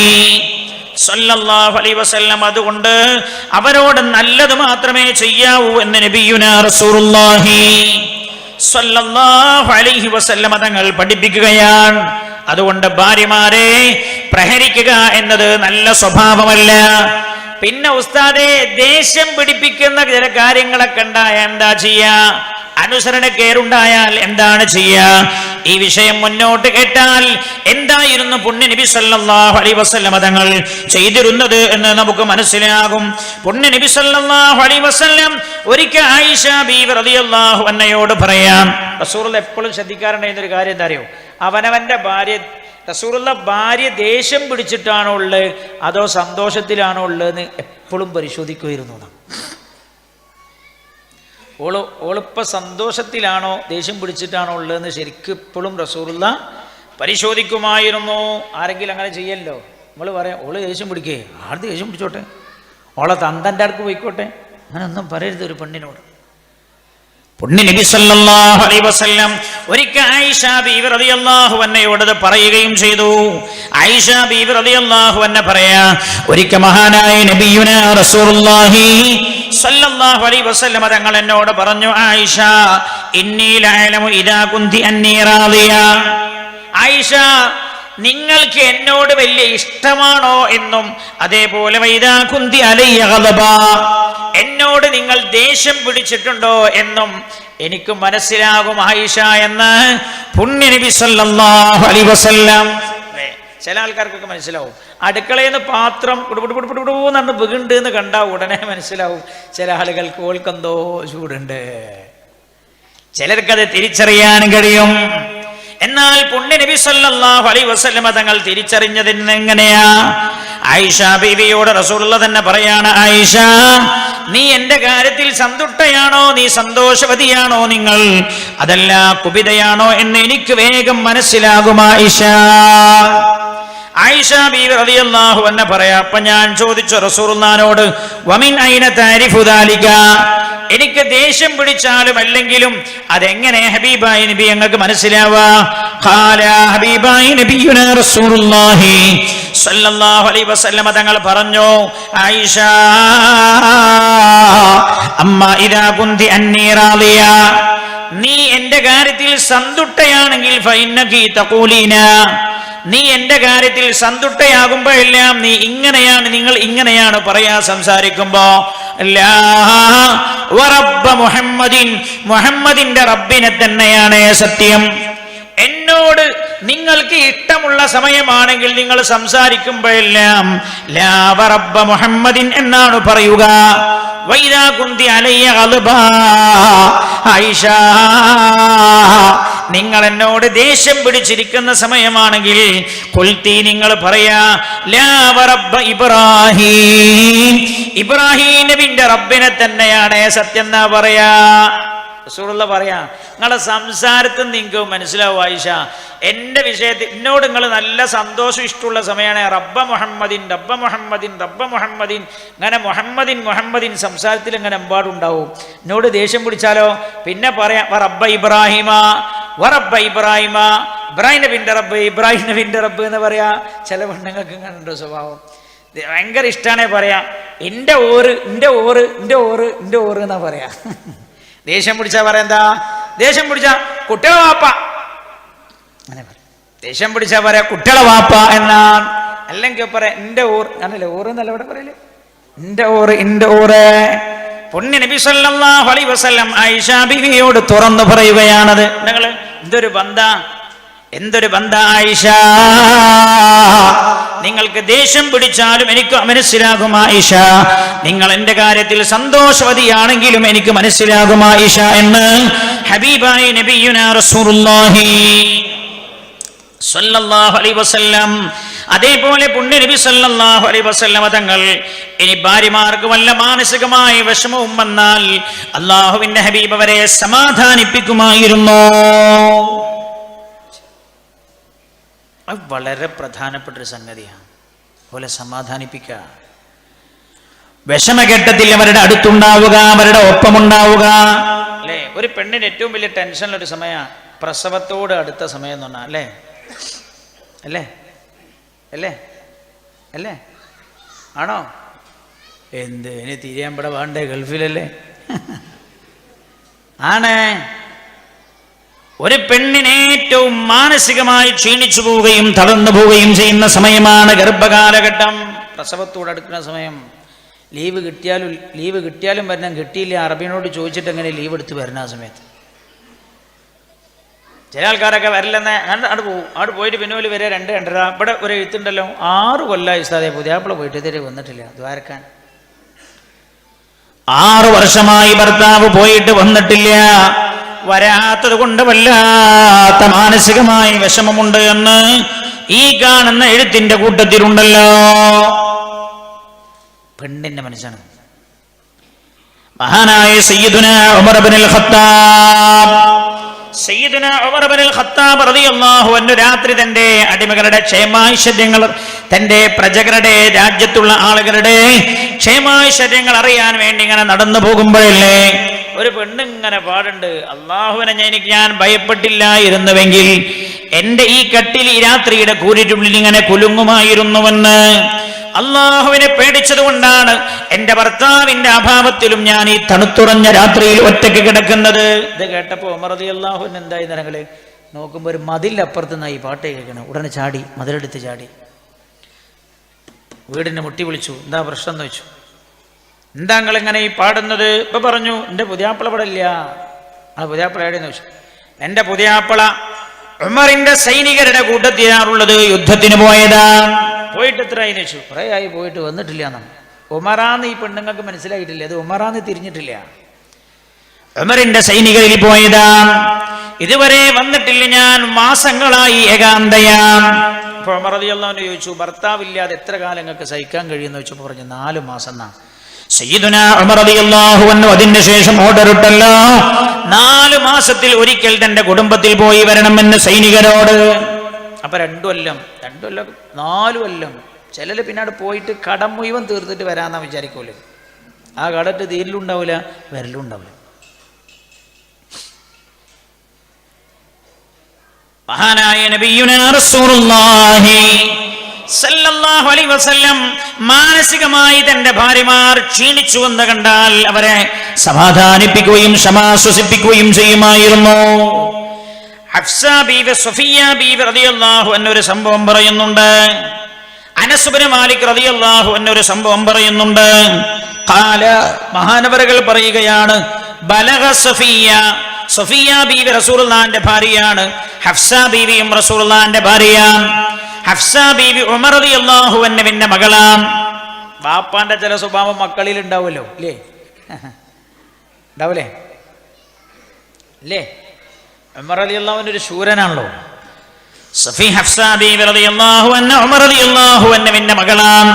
സല്ലല്ലാഹു അലൈഹി വസല്ലം. അതുകൊണ്ട് അവരോട് നല്ലത് മാത്രമേ ചെയ്യാവൂ എന്ന് നബിയുനാ റസൂലുള്ളാഹി സല്ലല്ലാഹു അലൈഹി വസല്ലം തങ്ങൾ പഠിപ്പിക്കുകയാണ്. അതുകൊണ്ട് ഭാര്യമാരെ പ്രഹരിക്കുക എന്നത് നല്ല സ്വഭാവമല്ല. പിന്നെ ഉസ്താദേ, ദേഷ്യം പിടിപ്പിക്കുന്ന ചില കാര്യങ്ങളൊക്കെ ഉണ്ടായ എന്താ ചെയ്യാ? അനുസരണക്കേടുണ്ടായാൽ എന്താണ് ചെയ്യാ? ഈ വിഷയം മുന്നോട്ട് കേട്ടാൽ എന്തായിരുന്നു പുണ്യ നബി സല്ലല്ലാഹു അലൈഹി വസല്ലം തങ്ങൾ ചെയ്തിരുന്നത് എന്ന് നമുക്ക് മനസ്സിലാകും. പുണ്യ നബി സല്ലല്ലാഹു അലൈഹി വസല്ലം ഒരിക്കൽ ആയിഷ ബീവി റളിയല്ലാഹു അൻഹയോട് പറയാം, റസൂലുള്ളാഹി എപ്പോഴും ശ്രദ്ധിക്കാറുണ്ടായിരുന്ന ഒരു കാര്യം എന്താ അറിയോ? അവനവന്റെ ഭാര്യ ദേഷ്യം പിടിച്ചിട്ടാണോ ഉള്ളത് അതോ സന്തോഷത്തിലാണോ ഉള്ളതെന്ന് എപ്പോഴും പരിശോധിക്കുമായിരുന്നു. ഓളിപ്പ സന്തോഷത്തിലാണോ ദേഷ്യം പിടിച്ചിട്ടാണോ ഉള്ളതെന്ന് ശരിക്കും ഇപ്പോഴും റസൂലുള്ളാഹി പരിശോധിക്കുമായിരുന്നു. ആരെങ്കിലും അങ്ങനെ ചെയ്യല്ലോ, നമ്മൾ പറയാം ഓള് ദേഷ്യം പിടിക്കേ, ആർക്ക് ദേഷ്യം പിടിച്ചോട്ടെ, ഓളെ തന്തൻ്റെ അടുക്ക് പോയിക്കോട്ടെ, അങ്ങനെ ഒന്നും പറയരുത് ഒരു പെണ്ണിനോട്. പുണ്യ നബി സല്ലല്ലാഹു അലൈഹി വസല്ലം ഒരിക്കൽ ആയിഷ ബീവി റളിയല്ലാഹു അൻഹയോട് പറയുകയും ചെയ്തു. ആയിഷ ബീവി റളിയല്ലാഹു അൻഹ പറയാ, ഒരിക്കൽ മഹാനായ നബിയുനാ റസൂലുള്ളാഹി സല്ലല്ലാഹു അലൈഹി വസല്ലം തങ്ങൾ എന്നോട് പറഞ്ഞു, ആയിഷ ഇന്നി ലഅലമു ഇദാ കുന്തി അന്നി റാദിയ, ആയിഷ നിങ്ങൾക്ക് എന്നോട് വലിയ ഇഷ്ടമാണോ എന്നും അതേപോലെ വൈദാ കുന്തി അലയ്യ ഗളബാ, എന്നോട് നിങ്ങൾ ദേഷ്യം പിടിച്ചിട്ടുണ്ടോ എന്നും എനിക്ക് മനസ്സിലാകും ആയിഷ എന്ന് പുണ്യ നബി സല്ലല്ലാഹു അലൈഹി വസല്ലം. ചില ആൾക്കാർക്കൊക്കെ മനസ്സിലാവും, അടുക്കളയിൽ നിന്ന് പാത്രം കുടുകുടുകുടുകുടുന്ന് ബുഗുണ്ട് എന്ന് കണ്ടാ ഉടനെ മനസ്സിലാവും ചില ആളുകൾക്ക് ഓൾക്കെന്തോ ചൂടുണ്ട്, ചിലർക്കത് തിരിച്ചറിയാൻ കഴിയും. എന്നാൽ പുണ്യ നബി സല്ലല്ലാഹു അലൈഹി വസല്ലം തങ്ങൾ തിരിച്ചറിഞ്ഞത് എങ്ങനെയാ? ആയിഷ ബീവിയോട് റസൂലുള്ളാഹി തന്നെ പറയാണ്, ആയിഷ, നീ എന്റെ കാര്യത്തിൽ സന്തുഷ്ടയാണോ, നീ സന്തോഷവതിയാണോ നിങ്ങൾ, അതല്ല കുപിതയാണോ എന്ന് എനിക്ക് വേഗം മനസ്സിലാകും ആയിഷ. ആയിഷ ബീവി റളിയല്ലാഹു അൻഹ പറയാ, അപ്പൊ ഞാൻ ചോദിച്ചു റസൂലുള്ളാഹിനോട്, വമിൻ ഐന തഅരിഫു ദാലിക, എനിക്ക് ദേഷ്യം പിടിച്ചാലും അല്ലെങ്കിലും അതെങ്ങനെ ഹബീബായ നബി ഞങ്ങൾക്ക് മനസ്സിലാവാ? ഖാല ഹബീബായ നബിയുനാ റസൂലുള്ളാഹി സ്വല്ലല്ലാഹു അലൈഹി വസല്ലം തങ്ങൾ പറഞ്ഞു, ആയിഷ, അമ്മ ഇദാ കുന്തി അന്നി റാളിയ, നീ എന്റെ കാര്യത്തിൽ സന്തുഷ്ടയാണെങ്കിൽ ഫഇന്നകി തഖൂലീന, നീ എന്റെ കാര്യത്തിൽ സന്തുഷ്ടയാകുമ്പോഴെല്ലാം നീ ഇങ്ങനെയാണ്, നിങ്ങൾ ഇങ്ങനെയാണ് പറയാ സംസാരിക്കുമ്പോ, മുഹമ്മദിന്റെ റബ്ബിനെ തന്നെയാണ് സത്യം. എന്നോട് നിങ്ങൾക്ക് ഇഷ്ടമുള്ള സമയമാണെങ്കിൽ നിങ്ങൾ സംസാരിക്കുമ്പോഴെല്ലാം ലാ വറബ്ബ മുഹമ്മദിൻ എന്നാണ് പറയുക. വൈദാ കുന്തി അലയ്യ ഗളബാ ആയിഷ, നിങ്ങൾ എന്നോട് ദേഷ്യം പിടിച്ചിരിക്കുന്ന സമയമാണെങ്കിൽ ഖുൽതി, നിങ്ങൾ പറയാ ലാ വറബ്ബ ഇബ്രാഹീം, ഇബ്രാഹീം നബിന്റെ റബ്ബിനെ തന്നെയാണ് സത്യം എന്നാ പറയാ. റസൂലുള്ളാഹി പറയാ, നിങ്ങളെ സംസാരത്തിൽ നിങ്ങൾക്ക് മനസ്സിലാവും ആയിഷ, എന്റെ വിഷയത്തിൽ എന്നോട് നിങ്ങൾ നല്ല സന്തോഷം ഇഷ്ടമുള്ള സമയമാണ് റബ്ബ മുഹമ്മദിൻ റബ്ബ മുഹമ്മദിൻ റബ്ബ മുഹമ്മദിൻ, അങ്ങനെ മുഹമ്മദിൻ മുഹമ്മദിൻ സംസാരത്തിൽ ഇങ്ങനെ എമ്പാടുണ്ടാവും. എന്നോട് ദേഷ്യം പിടിച്ചാലോ പിന്നെ പറയാം റബ്ബ ഇബ്രാഹിമ വറബ്ബ ഇബ്രാഹിമ, ഇബ്രാഹിം നബിന്റെ റബ്ബ് ഇബ്രാഹിം നബിന്റെ റബ്ബ് എന്ന് പറയാ. ചില പെണ്ണുങ്ങൾക്ക് ഇങ്ങനെ ഉണ്ടോ സ്വഭാവം? ഭയങ്കര ഇഷ്ടമാണേ പറയാ എൻ്റെ ഓറ് എൻ്റെ ഓറ് എൻ്റെ ഓറ് എൻ്റെ ഓറ് എന്നാ പറയാ. ദേഷ്യം പിടിച്ചാ പറയാ എന്താ? ദേഷ്യം പിടിച്ചാ കുട്ടികളെ വാപ്പ അങ്ങനെ പറയാം. ദേഷ്യം പിടിച്ചാ പറയാ കുട്ടികളെ വാപ്പ എന്നാണ്. അല്ലെങ്കിൽ പറയാ എൻ്റെ ഓർ, അങ്ങനല്ലേ ഓറ് എന്നല്ല ഇവിടെ പറയല്, എൻ്റെ ഓറ് എൻ്റെ ഓറ്. പുണ്യ നബി സല്ലല്ലാഹു അലൈഹി വസല്ലം ആയിഷ ബീവിയോട് തുറന്നു പറയുകയാണത്. നിങ്ങൾ എന്തൊരു ബന്ധാ, എന്തൊരു ബന്ധാ ആയിഷ, നിങ്ങൾക്ക് ദേഷ്യം പിടിച്ചാലും എനിക്ക് മനസ്സിലാകും ആയിഷ, നിങ്ങൾ എന്റെ കാര്യത്തിൽ സന്തോഷവതിയാണെങ്കിലും എനിക്ക് മനസ്സിലാകും ആയിഷ എന്ന് ഹബീബായ നബിയുനാ റസൂലുള്ളാഹി സ്വല്ലല്ലാഹു അലൈഹി വസല്ലം. അതേപോലെ പുണ്യ നബി സല്ലല്ലാഹു അലൈഹി വസല്ലം തങ്ങൾ ഇനി ഭാര്യമാർക്ക് വല്ല മാനസികമായ വിഷമവും വന്നാൽ അല്ലാഹുവിന്റെ ഹബീബ് അവരെ സമാധാനിപ്പിക്കുമായിരുന്നു. അത് വളരെ പ്രധാനപ്പെട്ടൊരു സംഗതിയാണ്. പോലെ സമാധാനിപ്പിക്കുക, വിഷമഘട്ടത്തിൽ അവരുടെ അടുത്തുണ്ടാവുക, അവരുടെ ഒപ്പമുണ്ടാവുക അല്ലേ. ഒരു പെണ്ണിന് ഏറ്റവും വലിയ ടെൻഷനുള്ളൊരു സമയമാണ് പ്രസവത്തോട് അടുത്ത സമയം എന്ന് പറഞ്ഞാൽ അല്ലേ, അല്ലേ അല്ലേ അല്ലേ ആണോ? എന്ത് ഇനി തിരിയാൻ ഇവിടെ വേണ്ടേ, ഗൾഫിലല്ലേ ആണ്. ഒരു പെണ്ണിന് ഏറ്റവും മാനസികമായി ക്ഷീണിച്ചു പോവുകയും തളർന്നു പോവുകയും ചെയ്യുന്ന സമയമാണ് ഗർഭകാലഘട്ടം, പ്രസവത്തോടടുക്കുന്ന സമയം. ലീവ് കിട്ടിയാലും വരണം, കിട്ടിയില്ല അറബിനോട് ചോദിച്ചിട്ട് എങ്ങനെ ലീവ് എടുത്ത് വരണം ആ സമയത്ത്. ചില ആൾക്കാരൊക്കെ വരില്ലെന്ന് അവിടെ പോകും, അവിടെ പോയിട്ട് പിന്നെ ഒരു വരെ 2-2.5. ഇവിടെ ഒരു എഴുത്തുണ്ടല്ലോ, 6 കൊല്ലമായി ഉസ്താദേ പുതിയാപ്പിള പോയിട്ട് ഇതുവരെ വന്നിട്ടില്ല ദ്വാരക്കാൻ. 6 വർഷമായി ഭർത്താവ് പോയിട്ട് വന്നിട്ടില്ല. വരാത്തത് കൊണ്ട് വല്ലാത്ത മാനസികമായ വിഷമമുണ്ട് എന്ന് ഈ കാണുന്ന എഴുത്തിന്റെ കൂട്ടത്തിലുണ്ടല്ലോ. പെണ്ണിന്റെ മനസ്സാണ്. മഹാനായ സയ്യിദുനാ ഉമർ ഇബ്നുൽ ഖത്താബ്, സയ്യിദുനാ ഉമർ ഇബ്നുൽ ഖത്താബ് റളിയല്ലാഹു അൻഹു രാത്രി തന്റെ അടിമകളുടെ ക്ഷേമാഐശ്വര്യങ്ങൾ, തന്റെ പ്രജകളുടെ രാജ്യത്തുള്ള ആളുകളുടെ ക്ഷേമാഐശ്വര്യങ്ങൾ അറിയാൻ വേണ്ടി ഇങ്ങനെ നടന്നു പോകുമ്പോഴല്ലേ ഒരു പെണ്ണിങ്ങനെ പാടുണ്ട്, അള്ളാഹുവിനെ ഞാൻ ഭയപ്പെട്ടില്ലായിരുന്നുവെങ്കിൽ എന്റെ ഈ കട്ടിൽ ഈ രാത്രിയുടെ കൂരിട്ടുള്ളിൽ ഇങ്ങനെ കുലുങ്ങുമായിരുന്നുവെന്ന്. അള്ളാഹുവിനെ പേടിച്ചതുകൊണ്ടാണ് എന്റെ ഭർത്താവിന്റെ അഭാവത്തിലും ഞാൻ ഈ തണുത്തുറഞ്ഞ രാത്രിയിൽ ഒറ്റയ്ക്ക് കിടക്കുന്നത്. ഇത് കേട്ടപ്പോ ഉമർ റളിയല്ലാഹു അൻഹു എന്തായി നിറങ്ങള് നോക്കുമ്പോ ഒരു മതിലപ്പുറത്ത് നിന്നായി പാട്ട് കേൾക്കണം. ഉടനെ ചാടി, മതിലെടുത്ത് ചാടി വീടിനെ മുട്ടി വിളിച്ചു. എന്താ പ്രശ്നം എന്ന് വെച്ചു. എന്താ നിങ്ങൾ ഇങ്ങനെ ഈ പാടുന്നത്? ഇപ്പൊ പറഞ്ഞു എന്റെ പുതിയാപ്പിള ഇവിടെ ഇല്ല. ആ പുതിയാപ്പിള എവിടെയെന്ന് വെച്ചു. എന്റെ പുതിയാപ്പിള ഉമറിന്റെ സൈനികരുടെ കൂട്ടത്തിലാണുള്ളത്, യുദ്ധത്തിന് പോയതാ. പോയിട്ട് എത്രയായി വെച്ചു. കുറേ ആയി പോയിട്ട് വന്നിട്ടില്ല എന്നാണ്. ഉമറാന്ന് ഈ പെണ്ണുങ്ങൾക്ക് മനസ്സിലായിട്ടില്ല, അത് ഉമറാന്ന് തിരിഞ്ഞിട്ടില്ല. ഉമറിന്റെ സൈനികരിൽ പോയതാ, ഇതുവരെ വന്നിട്ടില്ല, ഞാൻ മാസങ്ങളായി ഏകാന്തയാ. ഉമർ റളിയല്ലാഹു അൻഹു ചോദിച്ചു, ഭർത്താവില്ലാതെ എത്ര കാലം നിങ്ങൾക്ക് സഹിക്കാൻ കഴിയുമെന്ന് ചോദിച്ചപ്പോൾ പറഞ്ഞു 4 മാസം എന്നാണ്. സയ്യിദുനാ ഉമർ റളിയല്ലാഹു അൻഹു അതിന്റെ ശേഷം ഓർഡർ ഇട്ടല്ലോ, 4 മാസത്തിൽ ഒരിക്കൽ തന്റെ കുടുംബത്തിൽ പോയി വരണമെന്ന് സൈനികരോട്. അപ്പൊ 2 കൊല്ലം 4 കൊല്ലം. ചിലര് പിന്നാട് പോയിട്ട് കടം മുഴുവൻ തീർത്തിട്ട് വരാന്നാ വിചാരിക്കൂലേ. ആ കടത്ത് തീരലുണ്ടാവില്ല, വരലും ഉണ്ടാവില്ല. മഹാനായ നബിയുനാ റസൂലുള്ളാഹി സല്ലല്ലാഹു അലൈഹി വസല്ലം മാനസികമായി തന്റെ ഭാര്യമാർ ക്ഷീണിച്ചു എന്ന് കണ്ടാൽ അവരെ സമാധാനിപ്പിക്കുകയും സമാശ്വസിപ്പിക്കുകയും ചെയ്യുമായിരുന്നു. ഹഫ്സ ബീവി സഫിയ ബീവി റളിയല്ലാഹു അൻഹ ഒരു സംഭവം പറയുന്നുണ്ട്. അനസ് ഇബ്നു മാലിക് റളിയല്ലാഹു അൻഹു ഒരു സംഭവം പറയുന്നുണ്ട്. ഖാല മഹാനവറുകൾ പറയുകയാണ്, ബലഗ സഫിയ ബീവി റസൂലുള്ളാഹിന്റെ ഭാര്യയാണ്, ഹഫ്സ ബീവിയും റസൂലുള്ളാഹിന്റെ ഭാര്യയാണ്. ഹഫ്സ ബീവി ഉമർ റളിയല്ലാഹു അൻഹുവിന്റെ മകളാണ്. ബാപ്പാന്റെ ചില സ്വഭാവം മക്കളിൽ ഉണ്ടാവുമല്ലോ, ഇല്ലേ? ഉണ്ടാവൂലേ? ഇല്ലേ? ഉമർ റളിയല്ലാഹു അൻഹു ഒരു ശൂരനാണല്ലോ. ഹഫ്സ ബീവി റളിയല്ലാഹു അൻഹ ഉമർ റളിയല്ലാഹു അൻഹുവിന്റെ മകളാണ്.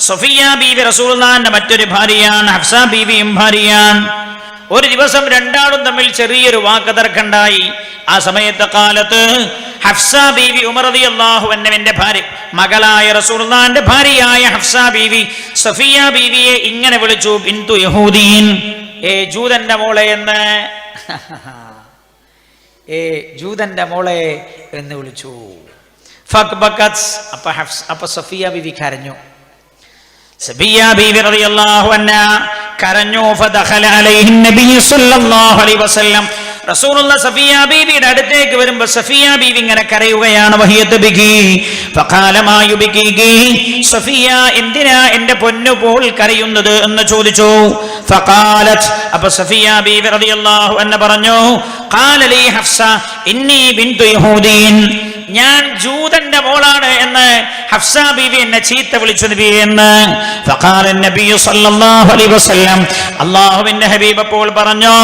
സഫിയ ബീവി റസൂലുള്ളാഹിന്റെ മറ്റൊരു ഭാര്യയാണ്. ഹഫ്സ ബീവിയും ഭാര്യയാണ്. ഒരു ദിവസം രണ്ടാളും തമ്മിൽ ചെറിയൊരു വാക്കുതർക്കമുണ്ടായി. ആ സമയത്തെ കാലത്ത് ഹഫ്സ ബീവി ഉമർ റളിയല്ലാഹു അൻഹുവിന്റെ ഭാര്യ, മകളായ റസൂലുള്ളാഹിന്റെ ഭാര്യയായ ഹഫ്സ ബീവി സഫിയ ബീവിയെ ഇങ്ങനെ വിളിച്ചു, ബിന്തു യഹൂദീൻ, ജൂതന്റെ മോളെ എന്ന്. ജൂതന്റെ മോളെ എന്ന് വിളിച്ചു. അപ്പൊ സഫിയ ബീവി കരഞ്ഞു. സഫിയ ബീവി റളിയല്ലാഹു അൻഹ കരഞ്ഞു. ഫദഖല അലൈഹി നബി സല്ലല്ലാഹു അലൈഹി വസല്ലം, റസൂലുള്ളാഹി സഫിയ ബീവിയുടെ അടുത്തേക്ക് വരുമ്പോൾ സഫിയ ബീവി ഇങ്ങനെ കരയുകയാണ്. വഹിയത്ത് ബികി ഫഖാല മാ യുബികികി, സഫിയ എന്തിനാ എന്റെ പൊന്നു പോൾ കരയുന്നത് എന്ന് ചോദിച്ചു. ഫഖാലത്, അപ്പോൾ സഫിയ ബീവി റളിയല്ലാഹു അൻഹ പറഞ്ഞു, ഖാല ലി ഹഫ്സ ഇന്നി ബിന്തു യഹൂദീൻ, ഞാൻ ജൂതന്റെ മോളാണ് എന്ന് ഹഫ്സ ബീവി എന്നെ ചീത്ത വിളിച്ചു നബിയെ എന്ന്. ഫഖാല നബി സല്ലല്ലാഹു അലൈഹി വസല്ലം, അല്ലാഹുവിന്റെ ഹബീബ് അപ്പോൾ പറഞ്ഞു,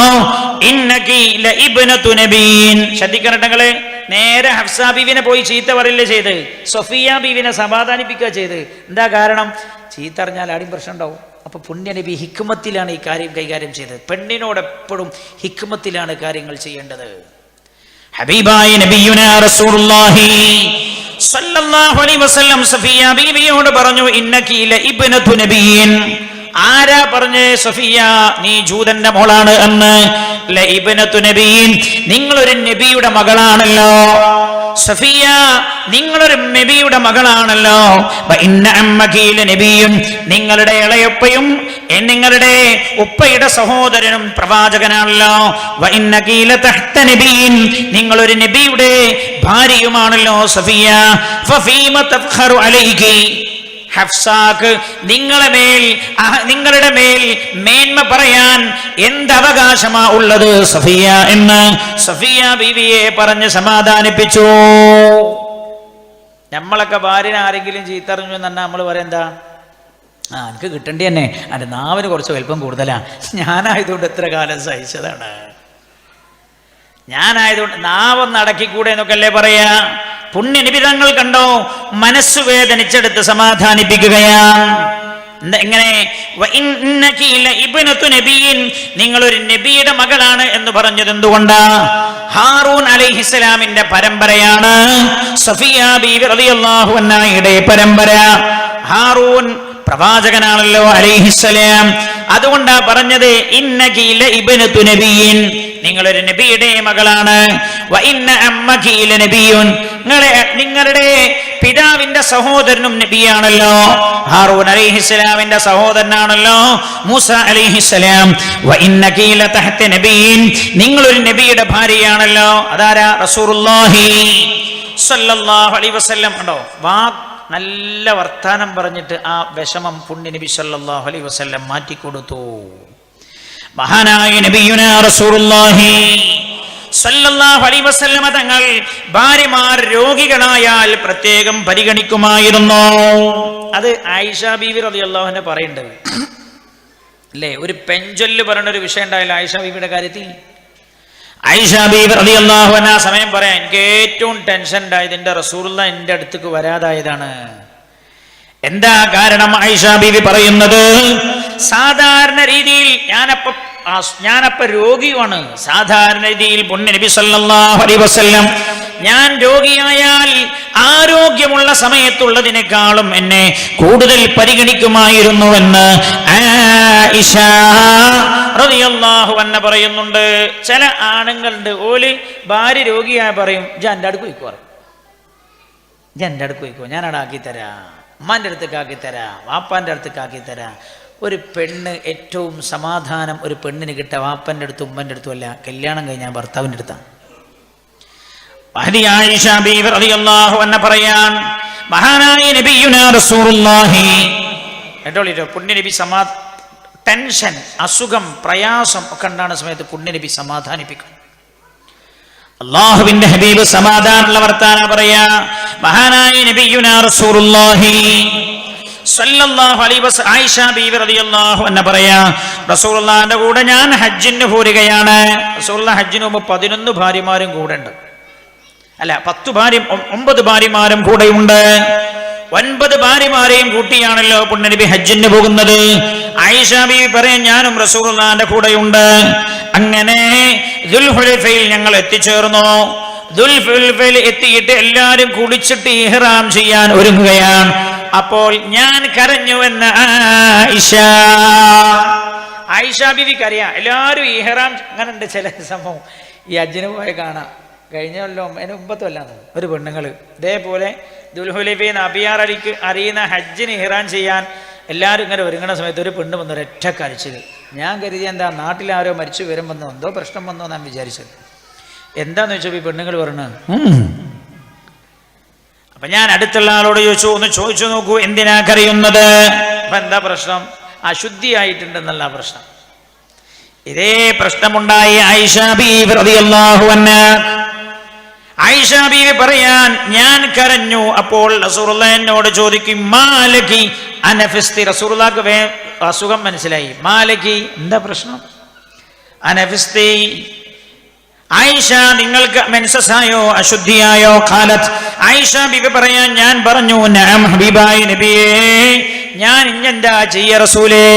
ഇന്നകി ലഇബ്നതു നബിയിൻ. ശ്രദ്ധിക്കണങ്ങളെ, നേരെ ഹഫ്സ ബീവിനെ പോയി ചീത്ത പറയില്ലേ ചെയ്ത്, സഫിയ ബീവിനെ സമാധാനിപ്പിക്കുക ചെയ്ത്. എന്താ കാരണം? ചീത്ത അറിഞ്ഞാൽ ആദ്യം പ്രശ്നം ഉണ്ടാവും. അപ്പൊ പുണ്യ നബി ഹിക്മത്തിലാണ് ഈ കാര്യം കൈകാര്യം ചെയ്തത്. പെണ്ണിനോട് എപ്പോഴും ഹിക്മത്തിലാണ് കാര്യങ്ങൾ ചെയ്യേണ്ടത്. ഹബീബായ നബിയുനാ റസൂലുള്ളാഹി സല്ലല്ലാഹു അലൈഹി വസല്ലം സഫിയ ബീവിയോട് പറഞ്ഞു, ഇന്നകി ലഇബ്നതു നബിയിൻ. ആരാ പറഞ്ഞേ സഫിയ നീ ജൂതന്റെ മോളാണ് എന്ന്? ലഇബ്നതു നബിയിൻ, നിങ്ങളൊരു നബിയുടെ മകളാണല്ലോ. സഫിയ നിങ്ങളൊരു നബിയുടെ മകളാണല്ലോ. വഇന്ന അമ്മകി ലനബിയുൻ, നിങ്ങളുടെ ഇളയപ്പയും നിങ്ങളുടെ ഉപ്പയുടെ സഹോദരനും പ്രവാചകനാണല്ലോ. വഇന്നകി ലതഹ്ത നബിയിൻ, നിങ്ങളൊരു നബിയുടെ ഭാര്യയുമാണല്ലോ സഫിയ. ഫഫീമ തഫ്ഖറു അലൈകി, ഹഫ്സാക്ക് നിങ്ങളുടെ മേൽ മേന്മ പറയാൻ എന്തവകാശമാ ഉള്ളത് സഫിയ എന്ന് സഫിയ ബീവിയെ പറഞ്ഞ് സമാധാനിപ്പിച്ചു. നമ്മളൊക്കെ ഭാര്യനെ ആരെങ്കിലും ചീത്തറിഞ്ഞു എന്ന് പറഞ്ഞാൽ നമ്മൾ പറയാം എന്താ, എനിക്ക് കിട്ടേണ്ടി തന്നെ, എൻ്റെ നാവിന് കുറച്ച് വലിപ്പം കൂടുതലാ, ഞാനായതുകൊണ്ട് എത്ര കാലം സഹിച്ചതാണ്, ഞാനായതുകൊണ്ട് നാവൊന്ന് അടക്കിക്കൂടെ എന്നൊക്കെ അല്ലേ പറയാ. പുണ്യനിബിധങ്ങൾ കണ്ടോ, മനസ്സ് വേദനിച്ചെടുത്ത് സമാധാനിപ്പിക്കുകയാണ്. എങ്ങനെ? നിങ്ങളൊരു നബിയുടെ മകളാണ് എന്ന് പറഞ്ഞത് എന്തുകൊണ്ടാ? ഹാറൂൻ അലൈഹിസ്സലാമിന്റെ പരമ്പരയാണ് സഫിയ ബീവി റളിയല്ലാഹു അൻഹയുടെ പരമ്പര. ഹാറൂൻ പ്രവാചകനാണല്ലോ അലൈഹിസ്സലാം. അതുകൊണ്ടാ പറഞ്ഞത് ഇന്നകി ലഇബ്നതു നബിയിൻ, നിങ്ങളൊരു നബിയുടെ മകളാണ്. വഇന്ന അമ്മകി ലനബിയുൻ, നിങ്ങളുടെ പിതാവിന്റെ സഹോദരനും നബിയാണല്ലോ. ഹാറൂൻ അലൈഹിസ്സലാമിന്റെ സഹോദരനാണല്ലോ മൂസ അലൈഹിസ്സലാം. വഇന്നകി ലതഹ്ത നബിയിൻ, നിങ്ങളൊരു നബിയുടെ ഭാര്യയാണല്ലോ. അതാരാ? റസൂലുള്ളാഹി സ്വല്ലല്ലാഹു അലൈഹി വസല്ലം. കണ്ടോ, നല്ല വർത്താനം പറഞ്ഞിട്ട് ആ വിഷമം പുണ്യ നബി സല്ലല്ലാഹു അലൈഹി വസല്ലം മാറ്റിക്കൊടുത്തു. മഹാനായ നബിയുനാ റസൂലുള്ളാഹി സല്ലല്ലാഹു അലൈഹി വസല്ലം തങ്ങൾ ഭാര്യമാർ രോഗികളായാൽ പ്രത്യേകം പരിഗണിക്കുമായിരുന്നു. അത് ആയിഷ ബീവി റളിയല്ലാഹു അൻഹ പറയുന്നുണ്ട് അല്ലേ. ഒരു പെഞ്ചൊല്ല് പറഞ്ഞൊരു വിഷയം ഉണ്ടായില്ല ആയിഷ ബീവിയുടെ കാര്യത്തിൽ. ആയിഷ ബീവി റളിയല്ലാഹു അൻഹ സമയം പറയാം, എനിക്ക് ഏറ്റവും ടെൻഷൻ ഉണ്ടായത് എൻ്റെ റസൂലുള്ളാഹി എൻ്റെ അടുത്തേക്ക് വരാതായതാണ്. എന്താ കാരണം? ആയിഷ ബീവി പറയുന്നത്, സാധാരണ രീതിയിൽ ഞാനപ്പ രോഗിയാണ്. സാധാരണ രീതിയിൽ നബി സല്ലല്ലാഹു അലൈഹി വസല്ലം ഞാൻ രോഗിയായാൽ ആരോഗ്യമുള്ള സമയത്തുള്ളതിനേക്കാളും എന്നെ കൂടുതൽ പരിഗണിക്കുമായിരുന്നുവെന്ന് ആയിഷ റളിയല്ലാഹു അൻഹ പറയുന്നുണ്ട്. ചില ആണുങ്ങളുണ്ട്, ഓല് ഭാര്യ രോഗിയായ പറയും, ഇജ്ജ് എൻ്റെ അടുക്ക് പോയിക്കോ പറയും, ഇജ്ജ് എൻ്റെ അടുക്ക് പോയിക്കോ, ഞാൻ അവിടെ ആക്കിത്തരാം, ഉമ്മാൻ്റെ അടുത്തേക്ക് ആക്കിത്തരാം, വാപ്പാൻ്റെ അടുത്തേക്ക് ആക്കിത്തരാം. ഒരു പെണ്ണ് ഏറ്റവും സമാധാനം ഒരു പെണ്ണിന് കിട്ടുക വാപ്പൻ്റെ അടുത്തും ഉമ്മൻ്റെ അടുത്തും അല്ല, കല്യാണം കഴിഞ്ഞാൽ ഭർത്താവിൻ്റെ അടുത്താണ്. ആയിഷ ബീവി റളിയല്ലാഹു അൻഹ പറയാൻ, മഹാനായ നബിയുനാ റസൂലുള്ളാഹി കേട്ടോളിട്ടോ, പുണ്യനബി ടെൻഷൻ, അസുഖം, പ്രയാസം ഒക്കെ ഉണ്ടാകുന്ന സമയത്ത് പുണ്യനബി സമാധാനിപ്പിക്കും. അല്ലാഹുവിന്റെ ഹബീബ് സമാധാനമുള്ള വർത്താനം പറയാ. മഹാനായ നബിയുനാ റസൂലുള്ളാഹി സല്ലല്ലാഹു അലൈഹി വസല്ലം ആയിഷ ബീവി റളിയല്ലാഹു അൻഹ പറയാ, റസൂലുള്ളാഹിന്റെ കൂടെ ഞാൻ ഹജ്ജിന് പോരുകയാണ്. റസൂലുള്ളാഹി ഹജ്ജിന് മുമ്പ് 11 ഭാര്യമാരും കൂടെ ഉണ്ട്, അല്ല 9 ഭാര്യമാരും കൂടെയുണ്ട്. 9 ഭാര്യമാരെയും കൂട്ടിയാണല്ലോ പുണ്യനബി ഹജ്ജിന് പോകുന്നത്. ആയിഷ ബീവി പറയാൻ, ഞാനും റസൂലുള്ളാഹിന്റെ കൂടെയുണ്ട്. അങ്ങനെ ദുൽഹുലൈഫയിൽ ഞങ്ങൾ എത്തിച്ചേർന്നു. ദുൽഹുലൈഫയിൽ എത്തിയിട്ട് എല്ലാവരും കുളിച്ചിട്ട് ഇഹ്റാം ചെയ്യാൻ ഒരുങ്ങുകയാണ്. അപ്പോൾ ഞാൻ കരഞ്ഞു എന്ന് ആയിഷ ബീവിക്ക് അറിയാം. എല്ലാവരും ഇഹ്റാം, അങ്ങനെ ഉണ്ട് ചില സംഭവം ഈ ഹജ്ജിന് പോയ കാണാം. കഴിഞ്ഞ കൊല്ലം അതിന് മുമ്പത്തും അല്ലാതെ ഒരു പെണ്ണുങ്ങൾ ഇതേപോലെ ദുൽഹുലൈഫയിൽ നിന്ന് അബിയാർ അലിക്ക് അറിയുന്ന ഹജ്ജിന് ഇഹ്റാം ചെയ്യാൻ എല്ലാവരും ഇങ്ങനെ ഒരുങ്ങുന്ന സമയത്ത് ഒരു പെണ്ണ് വന്നു ഒരൊറ്റ കരച്ചിൽ. ഞാൻ കരുതി എന്താ നാട്ടിലാരോ മരിച്ചു വരുമെന്നോ എന്തോ പ്രശ്നം വന്നോ ഞാൻ വിചാരിച്ചത്. എന്താന്ന് ചോദിച്ചപ്പോൾ ഈ പെണ്ണുങ്ങൾ പറഞ്ഞു. അപ്പൊ ഞാൻ അടുത്തുള്ള ആളോട് ചോദിച്ചു, ഒന്ന് ചോദിച്ചു നോക്കൂ, എന്തിനാ കരയുന്നത്? അപ്പൊ എന്താ പ്രശ്നം? അശുദ്ധിയായിട്ടുണ്ടെന്നല്ല പ്രശ്നം. ഇതേ പ്രശ്നമുണ്ടായി ആയിഷ ബീവി റളിയല്ലാഹു അൻഹ. ആയിഷ ബീവി പറയാൻ, ഞാൻ കരഞ്ഞു. അപ്പോൾ റസൂലുള്ളാഹി എന്നോട് ചോദിക്കും, മാലകി അനഫിസ്തി. റസൂലുള്ളാഹിക്ക് അസുഖം മനസ്സിലായി. മാലകി, എന്താ പ്രശ്നം? അനഫിസ്തി, ആയിഷ നിങ്ങൾക്ക് മെൻസസായോ അശുദ്ധിയായോ? ഖാലത്ത്, ആയിഷ ബീവി പറയാൻ, ഞാൻ പറഞ്ഞു, നഅം ഹബീബായ നബിയേ, ഞാൻ ഇഞ്ഞെന്താ ചെയ്യ റസൂലേ,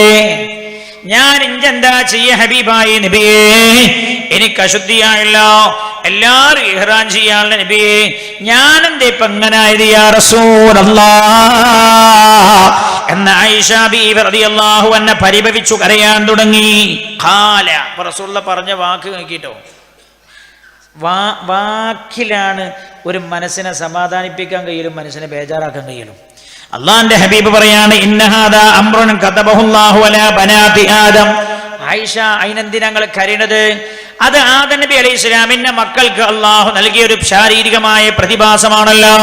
ഞാൻ ഇഞ്ചെന്താ ചെയ്യ ഹബീബായ നബിയേ, എനിക്ക് അശുദ്ധിയായല്ലോ, എല്ലാവരും ഇഹ്റാം ചെയ്യാനുള്ള നബിയേ, ഞാനെന്തേ ഇപ്പൊ എങ്ങനായത് യാ റസൂലല്ലാഹ് എന്ന് ആയിഷ ബീവി റളിയല്ലാഹു അൻഹ പരിഭവിച്ചു കരയാൻ തുടങ്ങി. ഖാല, റസൂലുള്ളാഹി പറഞ്ഞ വാക്ക് നോക്കിട്ടോ, വാക്കിലാണ് ഒരു മനസ്സിനെ സമാധാനിപ്പിക്കാൻ കഴിയലും മനസ്സിനെ ബേജാറാക്കാൻ കഴിയലും. അള്ളാന്റെ ഹബീബ് പറയാണ്, ഇന്നഹാദാ അംറുൻ കതബഹുല്ലാഹു അലാ ബനാതി ആദം. ആയിഷ, അതിനെന്തിനാ ഞങ്ങൾ കരയുന്നത്? അത് ആദം നബി അലൈഹി സ്വലാമിന്റെ മക്കൾക്ക് അള്ളാഹു നൽകിയ ഒരു ശാരീരികമായ പ്രതിഭാസമാണല്ലോ.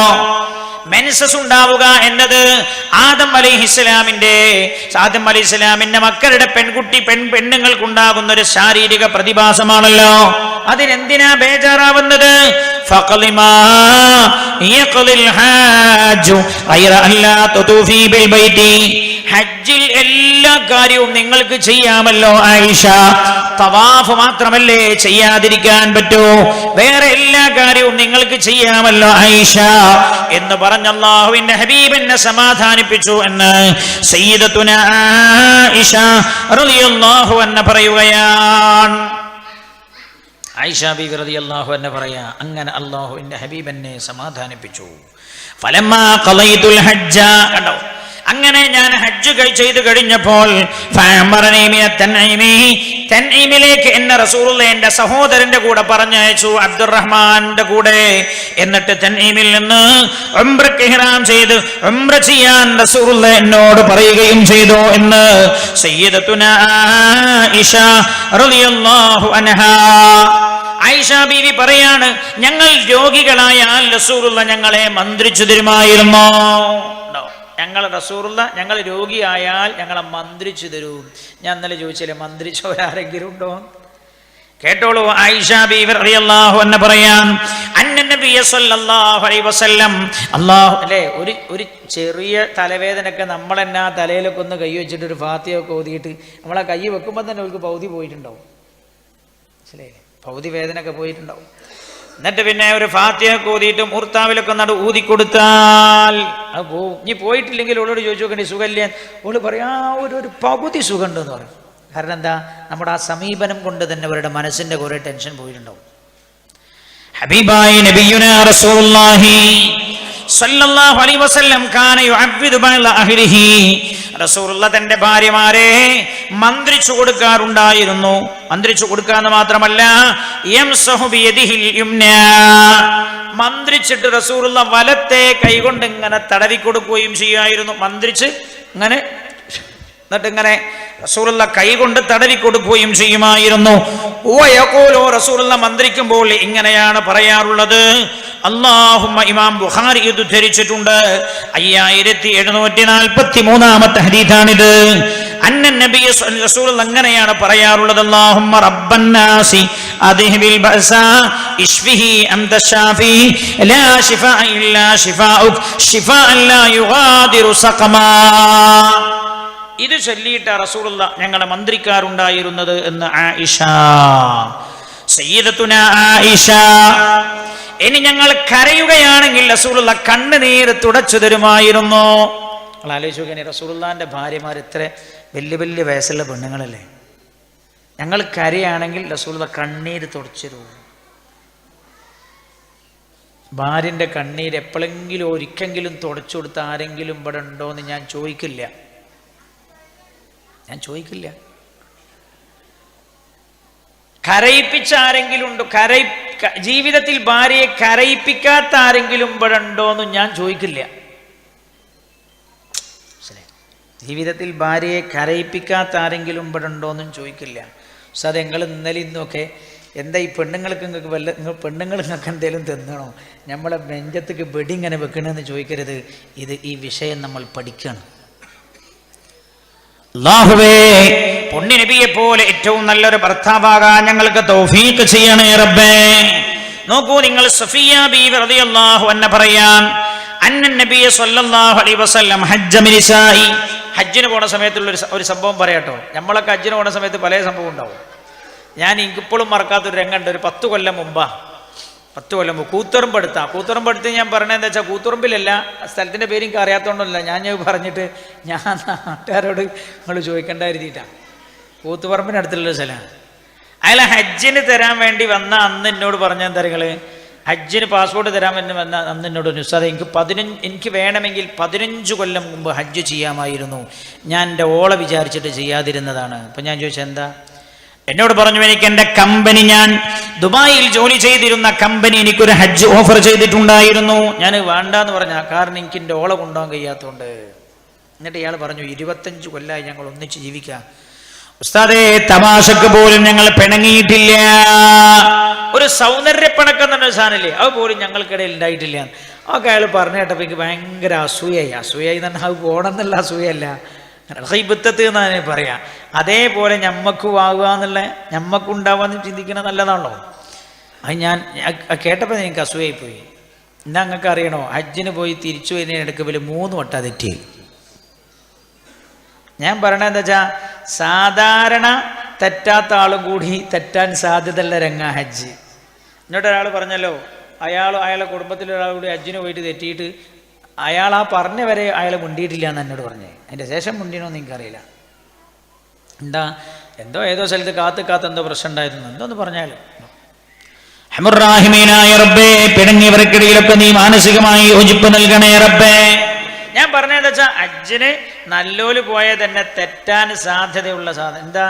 മെൻസസ് ഉണ്ടാവുക എന്നത് ആദം അലൈഹിസ്സലാമിന്റെ മക്കളുടെ പെണ്ണുങ്ങൾക്കുണ്ടാകുന്ന ഒരു ശാരീരിക പ്രതിഭാസമാണല്ലോ. അതിനെന്തിനാ ബേജാറാവുന്നത്? ഹജ്ജിൽ എല്ലാ കാര്യവും നിങ്ങൾക്ക് ചെയ്യാമല്ലോ ആയിഷ, തവാഫ് മാത്രമല്ലേ ചെയ്യാതിരിക്കാൻ പറ്റൂ, വേറെ എല്ലാ കാര്യവും നിങ്ങൾക്ക് ചെയ്യാമല്ലോ ആയിഷ എന്ന് പറഞ്ഞ അല്ലാഹുവിന്റെ ഹബീബ് എന്നെ സമാധാനിപ്പിച്ചു എന്ന് സയ്യിദത്തുനാ ആയിഷ റളിയല്ലാഹു അൻഹ പറയുകയാണ്. ആയിഷ ബീവി റളിയല്ലാഹു അൻഹ പറയാ, അങ്ങനെ അല്ലാഹുവിന്റെ ഹബീബ് എന്നെ സമാധാനിപ്പിച്ചു. ഫലമ്മാ ഖളൈതുൽ ഹജ്ജ, കണ്ടോ, അങ്ങനെ ഞാൻ ഹജ്ജ് ചെയ്ത് കഴിഞ്ഞപ്പോൾ തൻഈമിലേക്ക് എന്നെ റസൂലുള്ളാഹി എന്റെ സഹോദരന്റെ കൂടെ പറഞ്ഞയച്ചു, അബ്ദുറഹ്മാന്റെ കൂടെ. എന്നിട്ട് തൻഈമിൽ നിന്ന് ഉംറക്ക് ഇഹ്റാം ചെയ്ത് ഉംറ ചെയ്യാൻ റസൂലുള്ളാഹി എന്നോട് പറയുകയും ചെയ്തു എന്ന് സയ്യിദത്തുനാ ആയിഷ റളിയല്ലാഹു അൻഹാ. ആയിഷ ബീവി പറയാണ്, ഞങ്ങൾ രോഗികളായാൽ റസൂലുള്ളാഹി ഞങ്ങളെ മന്ത്രിച്ചു തരുമായിരുന്നു. ഞങ്ങൾ രോഗിയായാൽ ഞങ്ങളെ മന്ത്രിച്ചു തരും. ഞാൻ ഇന്നലെ ചോദിച്ചില്ലേ, മന്ത്രിച്ചവരാരെങ്കിലും ഉണ്ടോ? കേട്ടോളൂ, ആയിഷ ബീവി റളിയല്ലാഹു അൻഹ പറയാം, അന്നനബി സല്ലല്ലാഹു അലൈഹി വസല്ലം, അല്ലാഹു അല്ലേ, ഒരു ചെറിയ തലവേദനയൊക്കെ നമ്മളെന്നാ തലയിലൊക്കെ ഒന്ന് കൈ വെച്ചിട്ട് ഒരു ഫാത്തിഹയൊക്കെ ഓതിയിട്ട് നമ്മളെ കൈ വെക്കുമ്പോൾ തന്നെ അവർക്ക് പൗതി പോയിട്ടുണ്ടാവും. മനസ്സിലായില്ലേ? പകുതി വേദനയൊക്കെ പോയിട്ടുണ്ടാവും. എന്നിട്ട് പിന്നെ ഒരു ഫാത്തിഹ ഓതിയിട്ട് മൂർത്താവിലൊക്കെ ഊതിക്കൊടുത്താൽ അത് പോവും. ഇനി പോയിട്ടില്ലെങ്കിൽ ഓളോട് ചോദിച്ചു നോക്കണ്ടേ സുഖമില്ല, ഓള് പറയാ ഒരു പകുതി സുഖമുണ്ടെന്ന് പറയും. കാരണം എന്താ, നമ്മുടെ ആ സമീപനം കൊണ്ട് തന്നെ അവരുടെ മനസ്സിന്റെ കുറെ ടെൻഷൻ പോയിട്ടുണ്ടാവും. ഹബീബായി നബിയുനാ റസൂലുള്ളാഹി സല്ലല്ലാഹു അലൈഹി വസല്ലം കാന യുഅബ്ബിദു ബഅദ അഹ്ലിഹി, റസൂലുള്ളാഹി തന്റെ ഭാര്യമാരെ മന്ത്രിച്ചു കൊടുക്കാറുണ്ടായിരുന്നു. മന്ത്രിച്ചു കൊടുക്കാന്ന് മാത്രമല്ല, യംസഹു ബിയദിഹിൽ യുംനാ, മന്ത്രിച്ചിട്ട് റസൂലുള്ളാഹി വലത്തെ കൈകൊണ്ട് ഇങ്ങനെ തടവി കൊടുക്കുകയും ചെയ്യായിരുന്നു. മന്ത്രിച്ച് ഇങ്ങനെ എന്നിട്ട് ഇങ്ങനെ റസൂലുള്ളാഹി കൈകൊണ്ട് തടവി കൊടുക്കുകയും ചെയ്യുമായിരുന്നു. റസൂലുള്ളാഹി മന്ത്രിക്കുമ്പോൾ ഇങ്ങനെയാണ് പറയാറുള്ളത്. അല്ലാഹുമ്മ, ഇമാം ബുഖാരി ഇത് ഉദ്ധരിച്ചിട്ടുണ്ട്. 5743 ഹദീസാണിത്. അന്നൻ നബി റസൂലുള്ളാഹി അങ്ങനെയാണ് പറയാറുള്ളത്. അല്ലാഹുമ്മ റബ്ബന്നാസി അദ്ഹിബിൽ ബഅസാ ഇശ്ഫിഹി അൻത ശാഫി ലാ ശിഫാ ഇല്ലാ ശിഫാഉക ശിഫാഅൻ ലാ യുഗാദിറു സഖമാ. ഇത് ചൊല്ലിയിട്ട് റസൂലുള്ളാഹി ഞങ്ങളെ മന്ത്രിക്കാറുണ്ടായിരുന്നത് എന്ന് ആയിഷ, സയ്യിദത്തുന ആയിഷ. ഇനി ഞങ്ങൾ കരയുകയാണെങ്കിൽ റസൂലുള്ളാഹി കണ്ണുനീര് തുടച്ചു തരുമായിരുന്നു. നിങ്ങൾ ആലോചിച്ച് നോക്കിയാൽ റസൂലുള്ളാഹിന്റെ ഭാര്യമാർ ഇത്ര വലിയ വലിയ വയസ്സുള്ള പെണ്ണുങ്ങളല്ലേ. ഞങ്ങൾ കരയാണെങ്കിൽ റസൂലുള്ളാഹി കണ്ണീര് തുടച്ചു തരും. ഭാര്യന്റെ കണ്ണീര് എപ്പോഴെങ്കിലും ഒരിക്കെങ്കിലും തുടച്ചു കൊടുത്ത ആരെങ്കിലും ഇവിടെ ഉണ്ടോ എന്ന് ഞാൻ ചോദിക്കില്ല. കരയിപ്പിച്ച ആരെങ്കിലും ഉണ്ടോ? ജീവിതത്തിൽ ഭാര്യയെ കരയിപ്പിക്കാത്ത ആരെങ്കിലും ഇവിടെ ഉണ്ടോയെന്ന് ഞാൻ ചോദിക്കില്ല. ജീവിതത്തിൽ ഭാര്യയെ കരയിപ്പിക്കാത്ത ആരെങ്കിലും ഇവിടെ ഉണ്ടോയെന്നും ചോദിക്കില്ല. പക്ഷെ അത് നിങ്ങൾ ഇന്നലെ ഇന്നൊക്കെ എന്താ ഈ പെണ്ണുങ്ങൾക്ക് പെണ്ണുങ്ങൾ നിങ്ങൾക്ക് എന്തെങ്കിലും തിന്നണോ, നമ്മളെ നെഞ്ചത്തേക്ക് വെടി ഇങ്ങനെ വെക്കണമെന്ന് ചോദിക്കരുത്. ഈ വിഷയം നമ്മൾ പഠിക്കണം. അല്ലാഹുവേ, പൊന്നു നബിയെ പോലെ ഏറ്റവും നല്ലൊരു ഭർത്താവാകാൻ ഞങ്ങൾക്ക് തൗഫീഖ് ചെയ്യണേ റബ്ബേ. നോക്കൂ നിങ്ങൾ, സഫിയ ബീവി റളിയല്ലാഹു അൻഹ പറയാൻ, അന്നൻ നബിയ സ്വല്ലല്ലാഹു അലൈഹി വസല്ലം ഹജ്ജ മിനിസായി, ഹജ്ജിന് പോണ സമയത്തുള്ള ഒരു സംഭവം പറയാട്ടോ. നമ്മളൊക്കെ ഹജ്ജിന് പോണ സമയത്ത് പല സംഭവം ഉണ്ടാവും. ഞാൻ എനിക്കിപ്പോഴും മറക്കാത്തൊരു രംഗമുണ്ട്. ഒരു 10 കൊല്ലം മുമ്പ് കൂത്തുറമ്പെടുത്ത് ഞാൻ പറഞ്ഞതെന്താ വെച്ചാൽ, കൂത്തുറമ്പിലല്ല, സ്ഥലത്തിൻ്റെ പേര് എനിക്ക് അറിയാത്തതുകൊണ്ടല്ല ഞാൻ പറഞ്ഞിട്ട് ഞാൻ നാട്ടുകാരോട് നിങ്ങൾ ചോദിക്കേണ്ട കരുതിയിട്ടാണ്. കൂത്തുപറമ്പിനടുത്തുള്ള സ്ഥലമാണ്. അയാൾ ഹജ്ജിന് തരാൻ വേണ്ടി വന്ന അന്ന് എന്നോട് പറഞ്ഞ എന്താ നിങ്ങൾ, ഹജ്ജിന് പാസ്പോർട്ട് തരാൻ വേണ്ടി വന്ന അന്ന് എന്നോട് ഉസ്താദേ എനിക്ക് വേണമെങ്കിൽ 15 കൊല്ലം മുമ്പ് ഹജ്ജ് ചെയ്യാമായിരുന്നു, ഞാൻ എൻ്റെ ഓളെ വിചാരിച്ചിട്ട് ചെയ്യാതിരുന്നതാണ്. അപ്പം ഞാൻ ചോദിച്ചത് എന്താ? എന്നോട് പറഞ്ഞു, എനിക്ക് എൻ്റെ കമ്പനി, ഞാൻ ദുബായിൽ ജോലി ചെയ്തിരുന്ന കമ്പനി എനിക്കൊരു ഹജ്ജ് ഓഫർ ചെയ്തിട്ടുണ്ടായിരുന്നു. ഞാൻ വേണ്ടാന്ന് പറഞ്ഞ, കാരണം എനിക്ക് എൻ്റെ ഓളെ കൊണ്ടുപോകാൻ കഴിയാത്തതുകൊണ്ട്. എന്നിട്ട് ഇയാൾ പറഞ്ഞു, 25 കൊല്ലമായി ഞങ്ങൾ ഒന്നിച്ച് ജീവിക്കാം ഉസ്താദേ, തമാശക്ക് പോലും ഞങ്ങൾ പിണങ്ങിയിട്ടില്ല. ഒരു സൗന്ദര്യപ്പിണക്കം തന്നെ സാധനമില്ലേ, അത് പോലും ഞങ്ങൾക്കിടയിൽ ഉണ്ടായിട്ടില്ല. ഒക്കെ അയാൾ പറഞ്ഞു കേട്ടപ്പോൾ എനിക്ക് ഭയങ്കര അസൂയായി എന്ന് പറഞ്ഞാൽ അത് പോകണമെന്നുള്ള അസൂയല്ല, ഹൈബത്തത്ത് എന്നാണ് പറയാം. അതേപോലെ ഞമ്മക്കും ആവുക എന്നുള്ള, ഞമ്മക്കുണ്ടാവാന്ന് ചിന്തിക്കുന്നത് നല്ലതാണല്ലോ. അത് ഞാൻ കേട്ടപ്പോൾ എനിക്ക് അസൂയായിപ്പോയി. എന്താ നിങ്ങൾക്ക് അറിയണോ, ഹജ്ജിന് പോയി തിരിച്ചു വരുന്നതിനിടയ്ക്ക് വലിയ 3 വട്ടം തെറ്റി. ഞാൻ പറയണത് എന്താ വെച്ചാൽ, സാധാരണ തെറ്റാത്ത ആളും കൂടി തെറ്റാൻ സാധ്യതയുള്ള രംഗ ഹജ്ജ്. എന്നിട്ട് ഒരാൾ പറഞ്ഞല്ലോ, അയാളെ കുടുംബത്തിലൊരാൾ കൂടി ഹജ്ജിന് പോയിട്ട് തെറ്റിയിട്ട് അയാൾ ആ പറഞ്ഞ വരെ അയാൾ മുണ്ടിയിട്ടില്ല എന്ന് എന്നോട് പറഞ്ഞേ. അതിൻ്റെ ശേഷം മുണ്ടിനോന്ന് എനിക്കറിയില്ല. ഏതോ സ്ഥലത്ത് കാത്ത് എന്തോ പ്രശ്നം ഉണ്ടായിരുന്നു, എന്തോന്ന് പറഞ്ഞാലും. ഹമുറാഹിമീനായ റബ്ബേ, പിണങ്ങിയവർക്കിടയിലൊക്കെ നീ മാനസികമായി യോജിപ്പ് നൽകണേ റബ്ബേ. ഞാൻ പറഞ്ഞതെന്ന് വെച്ചാൽ, ഹജ്ജിന് നല്ലോല് പോയാൽ തന്നെ തെറ്റാൻ സാധ്യതയുള്ള സാധനം എന്താ.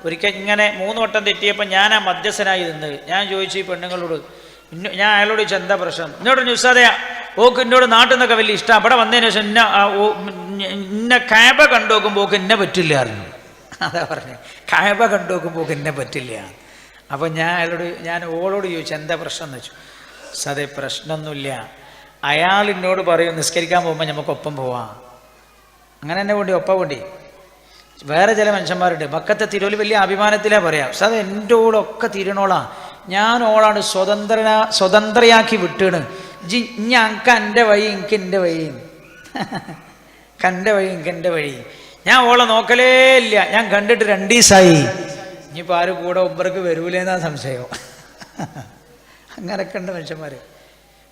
ഒരിക്കൽ ഇങ്ങനെ 3 വട്ടം തെറ്റിയപ്പോൾ ഞാൻ ആ മധ്യസ്ഥനായി നിന്ന് ഞാൻ ചോദിച്ചു ഈ പെണ്ണുങ്ങളോട്, ഞാൻ അയാളോട് ചോദിച്ചു എന്താ പ്രശ്നം. എന്നോട് ഉസ്താദേ, ഓക്ക് എന്നോട് നാട്ടിൽ നിന്നൊക്കെ വലിയ ഇഷ്ടമാണ്, അവിടെ വന്നതിന് ശേഷം ഇന്നെ കഅബ കണ്ടു നോക്കുമ്പോൾ ഓക്ക് എന്നെ പറ്റില്ല അറിഞ്ഞു. അതാ പറഞ്ഞേ, കഅബ കണ്ടു നോക്കുമ്പോൾ ഓക്ക് എന്നെ പറ്റില്ല. അപ്പം ഞാൻ ഓളോട് ചോദിച്ചു എന്താ പ്രശ്നം എന്ന് വെച്ചു. ഉസ്താദേ, പ്രശ്നമൊന്നുമില്ല, അയാൾ എന്നോട് പറയും നിസ്കരിക്കാൻ പോകുമ്പോൾ നമുക്കൊപ്പം പോവാം. അങ്ങനെ തന്നെ വേണ്ടി ഒപ്പം വേണ്ടി. വേറെ ചില മനുഷ്യന്മാരുണ്ട്, മക്കത്തെ തിരുവല്ല വലിയ അഭിമാനത്തിലാ പറയാം, ഉസ്താദേ എൻ്റെ ഓളൊക്കെ തിരുണോളാ, ഞാൻ ഓളാണ് സ്വതന്ത്രയാക്കി വിട്ടാണ്. ഞങ്ങൾക്ക് എൻ്റെ വഴി എനിക്ക് എൻ്റെ വഴി, എൻ്റെ വഴി എനിക്ക് എൻ്റെ വഴി. ഞാൻ ഓളെ നോക്കലേ ഇല്ല, ഞാൻ കണ്ടിട്ട് 2 ദിവസമായി. ഇനിയിപ്പോൾ ആരും കൂടെ ഉംറക്ക് വരൂലെന്നാ സംശയം. അങ്ങനൊക്കെ ഉണ്ട് മനുഷ്യന്മാർ.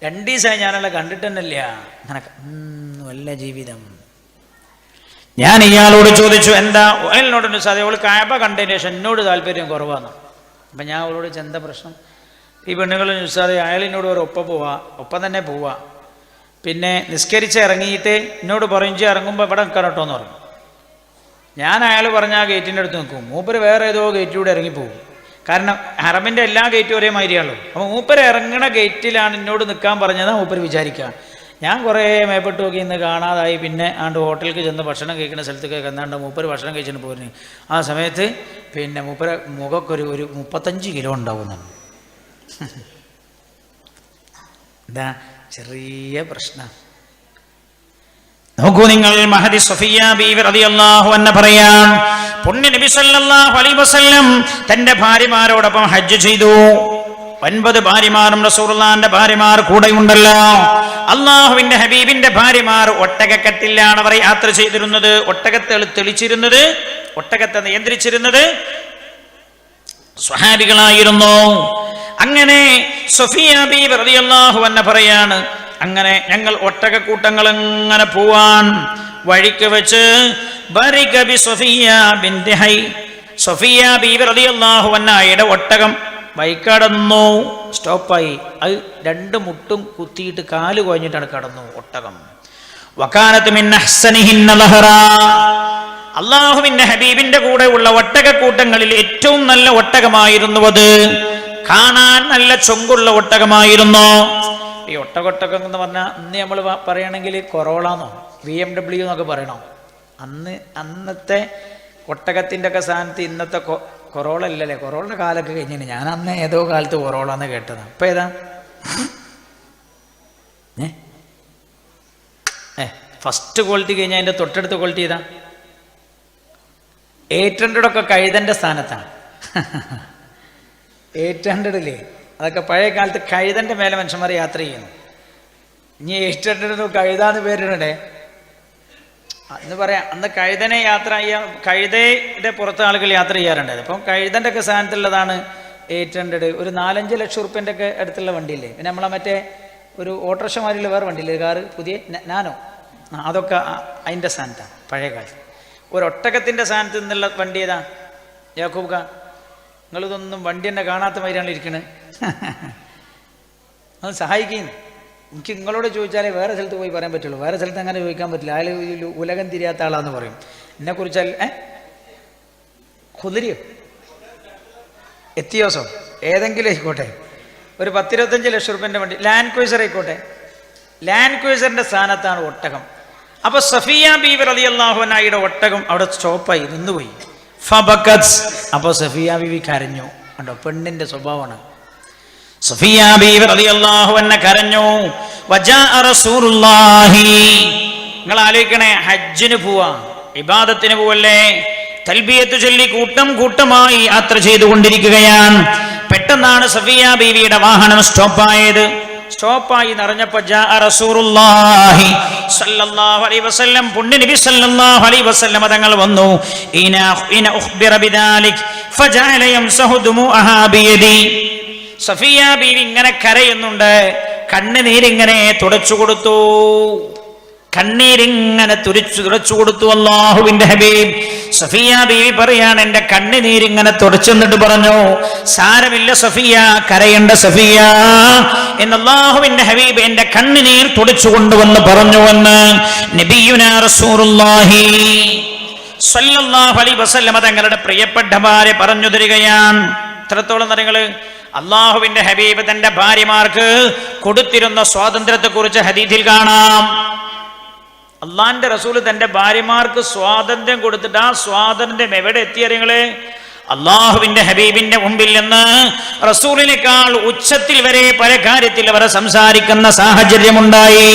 2 ദിവസമായി ഞാനുള്ള കണ്ടിട്ട് തന്നെയില്ല. അങ്ങനൊക്കെ വല്ല ജീവിതം. ഞാൻ ഇയാളോട് ചോദിച്ചു, എന്താ എന്നോട് സാധേ അവൾ കാബ കണ്ടതിന് ശേഷം എന്നോട് താല്പര്യം കുറവാണ്. അപ്പം ഞാൻ അവളോട് എന്താ പ്രശ്നം? ഈ പെണ്ണുങ്ങൾ സാധേ അയാളിനോട് ഒരു ഒപ്പം തന്നെ പോവാ. പിന്നെ നിസ്കരിച്ച് ഇറങ്ങിയിട്ട് എന്നോട് പറയും ഇറങ്ങുമ്പോൾ ഇവിടെ നിൽക്കണം കേട്ടോ എന്ന് പറഞ്ഞു. ഞാൻ അയാൾ പറഞ്ഞ ആ ഗേറ്റിൻ്റെ അടുത്ത് നിൽക്കും. മൂപ്പര് വേറെ ഏതോ ഗേറ്റിലൂടെ ഇറങ്ങിപ്പോകും. കാരണം ഹറമിൻ്റെ എല്ലാ ഗേറ്റും ഒരേ മാതിരിയാണല്ലോ. അപ്പോൾ മൂപ്പര് ഇറങ്ങണ ഗേറ്റിലാണ് എന്നോട് നിൽക്കാൻ പറഞ്ഞതാണ് മൂപ്പര് വിചാരിക്കുക. ഞാൻ കുറേ മേപ്പെട്ട് നോക്കി ഇന്ന് കാണാതായി. പിന്നെ ഹോട്ടലിലേക്ക് ചെന്ന് ഭക്ഷണം കഴിക്കുന്ന സ്ഥലത്തേക്ക് എന്നാണ്ട് മൂപ്പര് ഭക്ഷണം കഴിച്ചിട്ട് പോരുന്നു. ആ സമയത്ത് പിന്നെ മൂപ്പര് മുഖമൊക്കെ ഒരു 35 കിലോ ഉണ്ടാവുന്നുണ്ട്. എന്താ ചെറിയ പ്രശ്നം. നോക്കൂ നിങ്ങൾ, മഹദി സഫിയ ബീവി റളിയല്ലാഹു അൻഹ പറയാൻ, പുണ്യ നബി സല്ലല്ലാഹു അലൈഹി വസല്ലം തന്റെ ഭാര്യമാരോടൊപ്പം ഹജ്ജ് ചെയ്തു. 9 ഭാര്യമാരും റസൂലുള്ളാഹിന്റെ ഭാര്യമാർ കൂടെയുണ്ടല്ലോ. അള്ളാഹുവിന്റെ ഹബീബിന്റെ ഭാര്യമാർ ഒട്ടകക്കട്ടിലാണ് അവർ യാത്ര ചെയ്തിരുന്നത്. ഒട്ടകത്തെ തെളിച്ചിരുന്നത്, ഒട്ടകത്തെ നിയന്ത്രിച്ചിരുന്നത് സ്വഹാബികളായിരുന്നു. അങ്ങനെ സഫിയ ബീവി റളിയല്ലാഹു അൻഹ പറയാണ്, അങ്ങനെ ഞങ്ങൾ ഒട്ടകക്കൂട്ടങ്ങൾ ഇങ്ങനെ പോവാൻ വഴിക്ക് വെച്ച് സഫിയ ബീവി റളിയല്ലാഹു അൻഹയുടെ ഒട്ടകം വൈക്കടന്നു, സ്റ്റോപ്പായി. അത് 2 മുട്ടും കുത്തിയിട്ട് കാല് കുഴഞ്ഞിട്ടാണ് കടന്നു ഒട്ടകം. വകാനത്ത് മിൻ അഹ്സനിഹിന്ന ലഹറാ, അല്ലാഹുവിന്റെ ഹബീബിന്റെ കൂടെ ഉള്ള ഒട്ടകക്കൂട്ടങ്ങളിൽ ഏറ്റവും നല്ല ഒട്ടകമായിരുന്നു അത്. കാണാൻ നല്ല ചൊങ്കുള്ള ഒട്ടകമായിരുന്നു. ഈ ഒട്ടകം എന്ന് പറഞ്ഞാൽ ഇന്ന് നമ്മൾ പറയുകയാണെങ്കിൽ കൊറോളാന്നോ BMW എന്നൊക്കെ പറയണോ. അന്നത്തെ ഒട്ടകത്തിൻ്റെ ഒക്കെ സ്ഥാനത്ത് ഇന്നത്തെ കൊറോള ഇല്ലല്ലേ. കൊറോളയുടെ കാലമൊക്കെ കഴിഞ്ഞിട്ട് ഞാൻ അന്ന് ഏതോ കാലത്ത് കൊറോള എന്ന് കേട്ടതാണ്. ഇപ്പം ഏതാ ഫസ്റ്റ് ക്വാളിറ്റി കഴിഞ്ഞാൽ അതിൻ്റെ തൊട്ടടുത്ത ക്വാളിറ്റി ഏതാ? 800 ഒക്കെ കഴുതൻ്റെ സ്ഥാനത്താണ്. 800 അതൊക്കെ പഴയ കാലത്ത് കഴുതൻ്റെ മേലെ മനുഷ്യന്മാർ യാത്ര ചെയ്യുന്നു. ഇനി 800 കഴുതാന്ന് പേരിടണ്ടേ എന്ന് പറയാം. അന്ന് കഴുതനെ യാത്ര ചെയ്യാൻ, കഴുതയുടെ പുറത്ത് ആളുകൾ യാത്ര ചെയ്യാറുണ്ടായത്. അപ്പം കഴുതൻ്റെ ഒക്കെ സ്ഥാനത്തുള്ളതാണ് 800. ഒരു 4-5 ലക്ഷം റുപ്യൻ്റെ ഒക്കെ അടുത്തുള്ള വണ്ടിയില്ലേ. പിന്നെ നമ്മളെ മറ്റേ ഒരു ഓട്ടോറിക്ഷ മാതിരിയുള്ള വേറെ വണ്ടിയില്ലേ, കാറ് പുതിയ നാനോ, അതൊക്കെ അതിൻ്റെ സ്ഥാനത്താണ് പഴയ കാലത്ത്. ഒരു ഒട്ടകത്തിൻ്റെ സ്ഥാനത്ത് നിന്നുള്ള വണ്ടി ഏതാ യാക്കൂബ് ഖാൻ? നിങ്ങളിതൊന്നും വണ്ടി തന്നെ കാണാത്ത മാതിരിയാണ് ഇരിക്കണത്. അത് സഹായിക്കുന്നു. എനിക്ക് നിങ്ങളോട് ചോദിച്ചാലേ വേറെ സ്ഥലത്ത് പോയി പറയാൻ പറ്റുള്ളൂ. വേറെ സ്ഥലത്ത് അങ്ങനെ ചോദിക്കാൻ പറ്റില്ല. അയാൾ ഉലകം തിരിയാത്ത ആളാന്ന് പറയും. എന്നെക്കുറിച്ചാൽ ഖുദരിയോ എത്തിയോസോ ഏതെങ്കിലും ആയിക്കോട്ടെ, ഒരു 10-25 ലക്ഷം റുപ്യൻ്റെ വണ്ടി, ലാൻഡ് ക്രൂസർ ആയിക്കോട്ടെ, ലാൻഡ് ക്രൂസറിൻ്റെ സ്ഥാനത്താണ് ഒട്ടകം. അപ്പോൾ സഫിയ ബീവി റളിയല്ലാഹു അൻഹയുടെ ഒട്ടകം അവിടെ സ്റ്റോപ്പായി, നിന്നുപോയി. അപ്പോൾ സഫിയ ബീവി കരഞ്ഞു. കണ്ടോ, പെണ്ണിന്റെ സ്വഭാവമാണ്. സഫിയ ബീവി റളിയല്ലാഹു അൻഹ കരഞ്ഞു. വജാഅ റസൂലുള്ളാഹി, നിങ്ങൾ ആലോചിക്കണേ, ഹജ്ജിന് പോവാ, ഇബാദത്തിന് പോവല്ലേ, തൽബിയത്ത് ചൊല്ലി കൂട്ടം കൂട്ടമായി യാത്ര ചെയ്തുകൊണ്ടിരിക്കുകയാണ്. പെട്ടെന്നാണ് സഫിയ ബീവിയുടെ വാഹനം സ്റ്റോപ്പായത്. സ്റ്റോപ്പായി നിറഞ്ഞപ്പോൾ ജാഅ റസൂലുള്ളാഹി സ്വല്ലല്ലാഹു അലൈഹി വസല്ലം, പുണ്യ നബി സ്വല്ലല്ലാഹു അലൈഹി വസല്ലം തങ്ങൾ വന്നു. ഇന ഉഖ്ബിറ ബിദാലിക് ഫജഅല യംസഹു ദുമുഅഹാ ബിയദി. സഫിയ ബീവി ഇങ്ങനെ കരയുന്നുണ്ട്, കണ്ണുനീരിങ്ങനെ തുടച്ചു കൊടുത്തു, കണ്ണീരിങ്ങനെ തുടച്ചു കൊടുത്തു അല്ലാഹുവിന്റെ ഹബീബ്. സഫിയ ബീവി പറയാണ്, എന്റെ കണ്ണുനീരിങ്ങനെ തുടച്ചെന്നിട്ട് പറഞ്ഞു, സാരമില്ല സഫിയ, കരയണ്ട സഫിയ എന്ന് അല്ലാഹുവിന്റെ ഹബീബ് എന്റെ കണ്ണുനീർ തുടച്ചു കൊണ്ടുവന്ന് പറഞ്ഞുവെന്ന് നബിയുനാ റസൂലുള്ളാഹി സ്വല്ലല്ലാഹു അലൈഹി വസല്ലം തങ്ങളുടെ പ്രിയപ്പെട്ട ഭാര്യ പറഞ്ഞു തരികയാണ്. എത്രത്തോളം നിങ്ങള് അള്ളാഹുവിന്റെ ഹബീബ് തന്റെ ഭാര്യമാർക്ക് കൊടുത്തിരുന്ന സ്വാതന്ത്ര്യത്തെ കുറിച്ച് ഹദീസിൽ കാണാം. അള്ളാന്റെ റസൂൽ തന്റെ ഭാര്യമാർക്ക് സ്വാതന്ത്ര്യം കൊടുത്തിട്ട് ആ സ്വാതന്ത്ര്യം എവിടെ എത്തിയറിയങ്ങള്? അള്ളാഹുവിന്റെ ഹബീബിന്റെ മുമ്പിൽ നിന്ന് റസൂലിനേക്കാൾ ഉച്ചത്തിൽ വരെ പല കാര്യത്തിൽ അവർ സംസാരിക്കുന്ന സാഹചര്യമുണ്ടായി.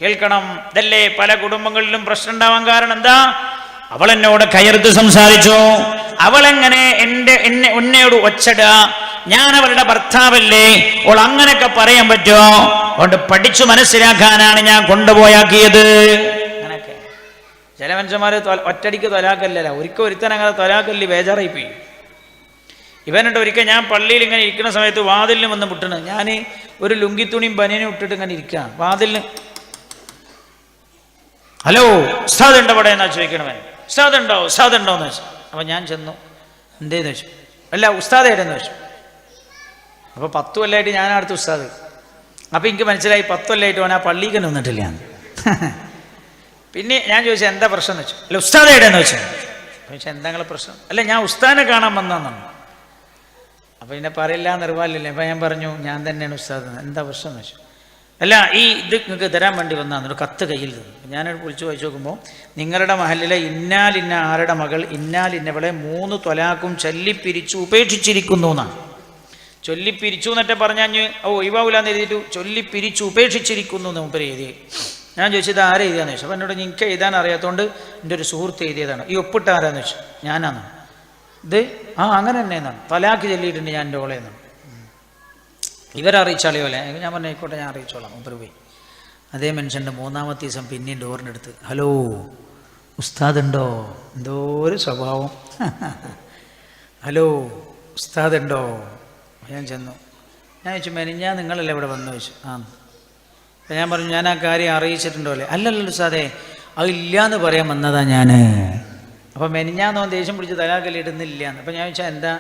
കേൾക്കണം, ഇതല്ലേ പല കുടുംബങ്ങളിലും പ്രശ്നം ഉണ്ടാവാൻ കാരണം എന്താ? അവൾ എന്നോട് കയർത്ത് സംസാരിച്ചു, അവളെങ്ങനെ എന്നോട് ഒച്ചടുക, ഞാൻ അവളുടെ ഭർത്താവല്ലേ, അവൾ അങ്ങനെയൊക്കെ പറയാൻ പറ്റുമോ? അതുകൊണ്ട് പഠിച്ചു മനസ്സിലാക്കാനാണ് ഞാൻ കൊണ്ടുപോയാക്കിയത്. അങ്ങനെയൊക്കെ ചില മനുഷ്യന്മാര് ഒറ്റടിക്ക് തൊലാക്കല്ല, ഒരിക്കൽ ഒരുത്തൻ അങ്ങനെ തൊലാക്കല്ലി ബേജാറായി പോയി. ഇവനുണ്ട് ഒരിക്കൽ ഞാൻ പള്ളിയിൽ ഇങ്ങനെ ഇരിക്കുന്ന സമയത്ത് വാതിലിന് വന്ന് മുട്ടണ്. ഞാൻ ഒരു ലുങ്കിത്തുണിയും ബനിയനും ഇട്ടിട്ട് ഇങ്ങനെ ഇരിക്കുക. വാതിലിന് ഹലോ ഉസ്താദ് ഉണ്ടോ ഇവിടെ എന്നാ ചോദിക്കണവൻ. ഉസ്താദ് ഉണ്ടോ എന്ന് വെച്ചു. അപ്പം ഞാൻ ചെന്നു. എന്തേന്ന് വെച്ചു. അല്ല ഉസ്താദ് എവിടെയെന്ന് വെച്ചു. അപ്പോൾ 10 കൊല്ലമായിട്ട് ഞാൻ അടുത്ത ഉസ്താദ്. അപ്പം എനിക്ക് മനസ്സിലായി 10 കൊല്ലമായിട്ട് ഓൻ ആ പള്ളിക്ക് തന്നെ വന്നിട്ടില്ല. പിന്നെ ഞാൻ ചോദിച്ചു എന്താ പ്രശ്നം എന്ന് വെച്ചു. അല്ല ഉസ്താദ് എവിടെയെന്ന് വെച്ചു. ചോദിച്ചാൽ എന്താ നിങ്ങളെ പ്രശ്നം. അല്ല ഞാൻ ഉസ്താദിനെ കാണാൻ വന്നാന്നാണ്. അപ്പം പിന്നെ പറയില്ല നിർവാഹമില്ല. അപ്പം ഞാൻ പറഞ്ഞു ഞാൻ തന്നെയാണ് ഉസ്താദ്. എന്താ പ്രശ്നം എന്ന് വെച്ചു. അല്ല ഈ ഇത് നിങ്ങൾക്ക് തരാൻ വേണ്ടി വന്നാന്ന് ഒരു കത്ത് കയ്യിൽ തന്നു. ഞാനത് വിളിച്ചു വായിച്ചു നോക്കുമ്പോൾ നിങ്ങളുടെ മഹലിലെ ഇന്നാലിന്ന ആരുടെ മകൾ ഇന്നാലിന്നവളെ 3 ത്വലാഖും ചൊല്ലിപ്പിരിച്ചു ഉപേക്ഷിച്ചിരിക്കുന്നു എന്നാണ്. ചൊല്ലിപ്പിരിച്ചു എന്നിട്ട് പറഞ്ഞാൽ ഒഴിവാവില്ലാന്ന് എഴുതിയിട്ടു ചൊല്ലിപ്പിരിച്ചു ഉപേക്ഷിച്ചിരിക്കുന്നു എന്ന് മുമ്പ് എഴുതി. ഞാൻ ചോദിച്ചത് ആരെ എഴുതിയാന്ന് ചോദിച്ചു. അപ്പം എന്നോട് എനിക്ക് എഴുതാൻ അറിയാത്തതുകൊണ്ട് എൻ്റെ ഒരു സുഹൃത്ത് എഴുതിയതാണ്. ഈ ഒപ്പിട്ട ആരാന്ന് വെച്ചു. ഞാനാണ്. ഇത് അങ്ങനെ തന്നെ എന്നാണ്. തലാഖ് ചൊല്ലിയിട്ടുണ്ട് ഞാൻ എൻ്റെ ഓളെ എന്നാണ്. ഇവരറിയിച്ചാളിയോ അല്ലേ. ഞാൻ പറഞ്ഞു ആയിക്കോട്ടെ ഞാൻ അറിയിച്ചോളാം. മുമ്പ് പോയി. അതേ മനുഷ്യൻ്റെ 3ാമത്തെ ദിവസം പിന്നെയും ഡോറിൻ്റെ അടുത്ത് ഹലോ ഉസ്താദ് ഉണ്ടോ. എന്തോ ഒരു സ്വഭാവം. ഹലോ ഉസ്താദ് ഉണ്ടോ. ഞാൻ ചെന്നു. ഞാൻ ചോദിച്ചു മെനിഞ്ഞാ നിങ്ങളല്ലേ ഇവിടെ വന്നു ചോദിച്ചു. അപ്പം ഞാൻ പറഞ്ഞു ഞാൻ ആ കാര്യം അറിയിച്ചിട്ടുണ്ടോ അല്ലേ. അല്ലല്ലോ ഉസ്താദേ അതില്ലാന്ന് പറയാൻ വന്നതാ ഞാൻ. അപ്പം മെനിഞ്ഞാന്ന് ദേഷ്യം പിടിച്ച് തലാക്കല്ലിടുന്നില്ലാന്ന്. അപ്പം ഞാൻ ചോദിച്ചാൽ എന്താ.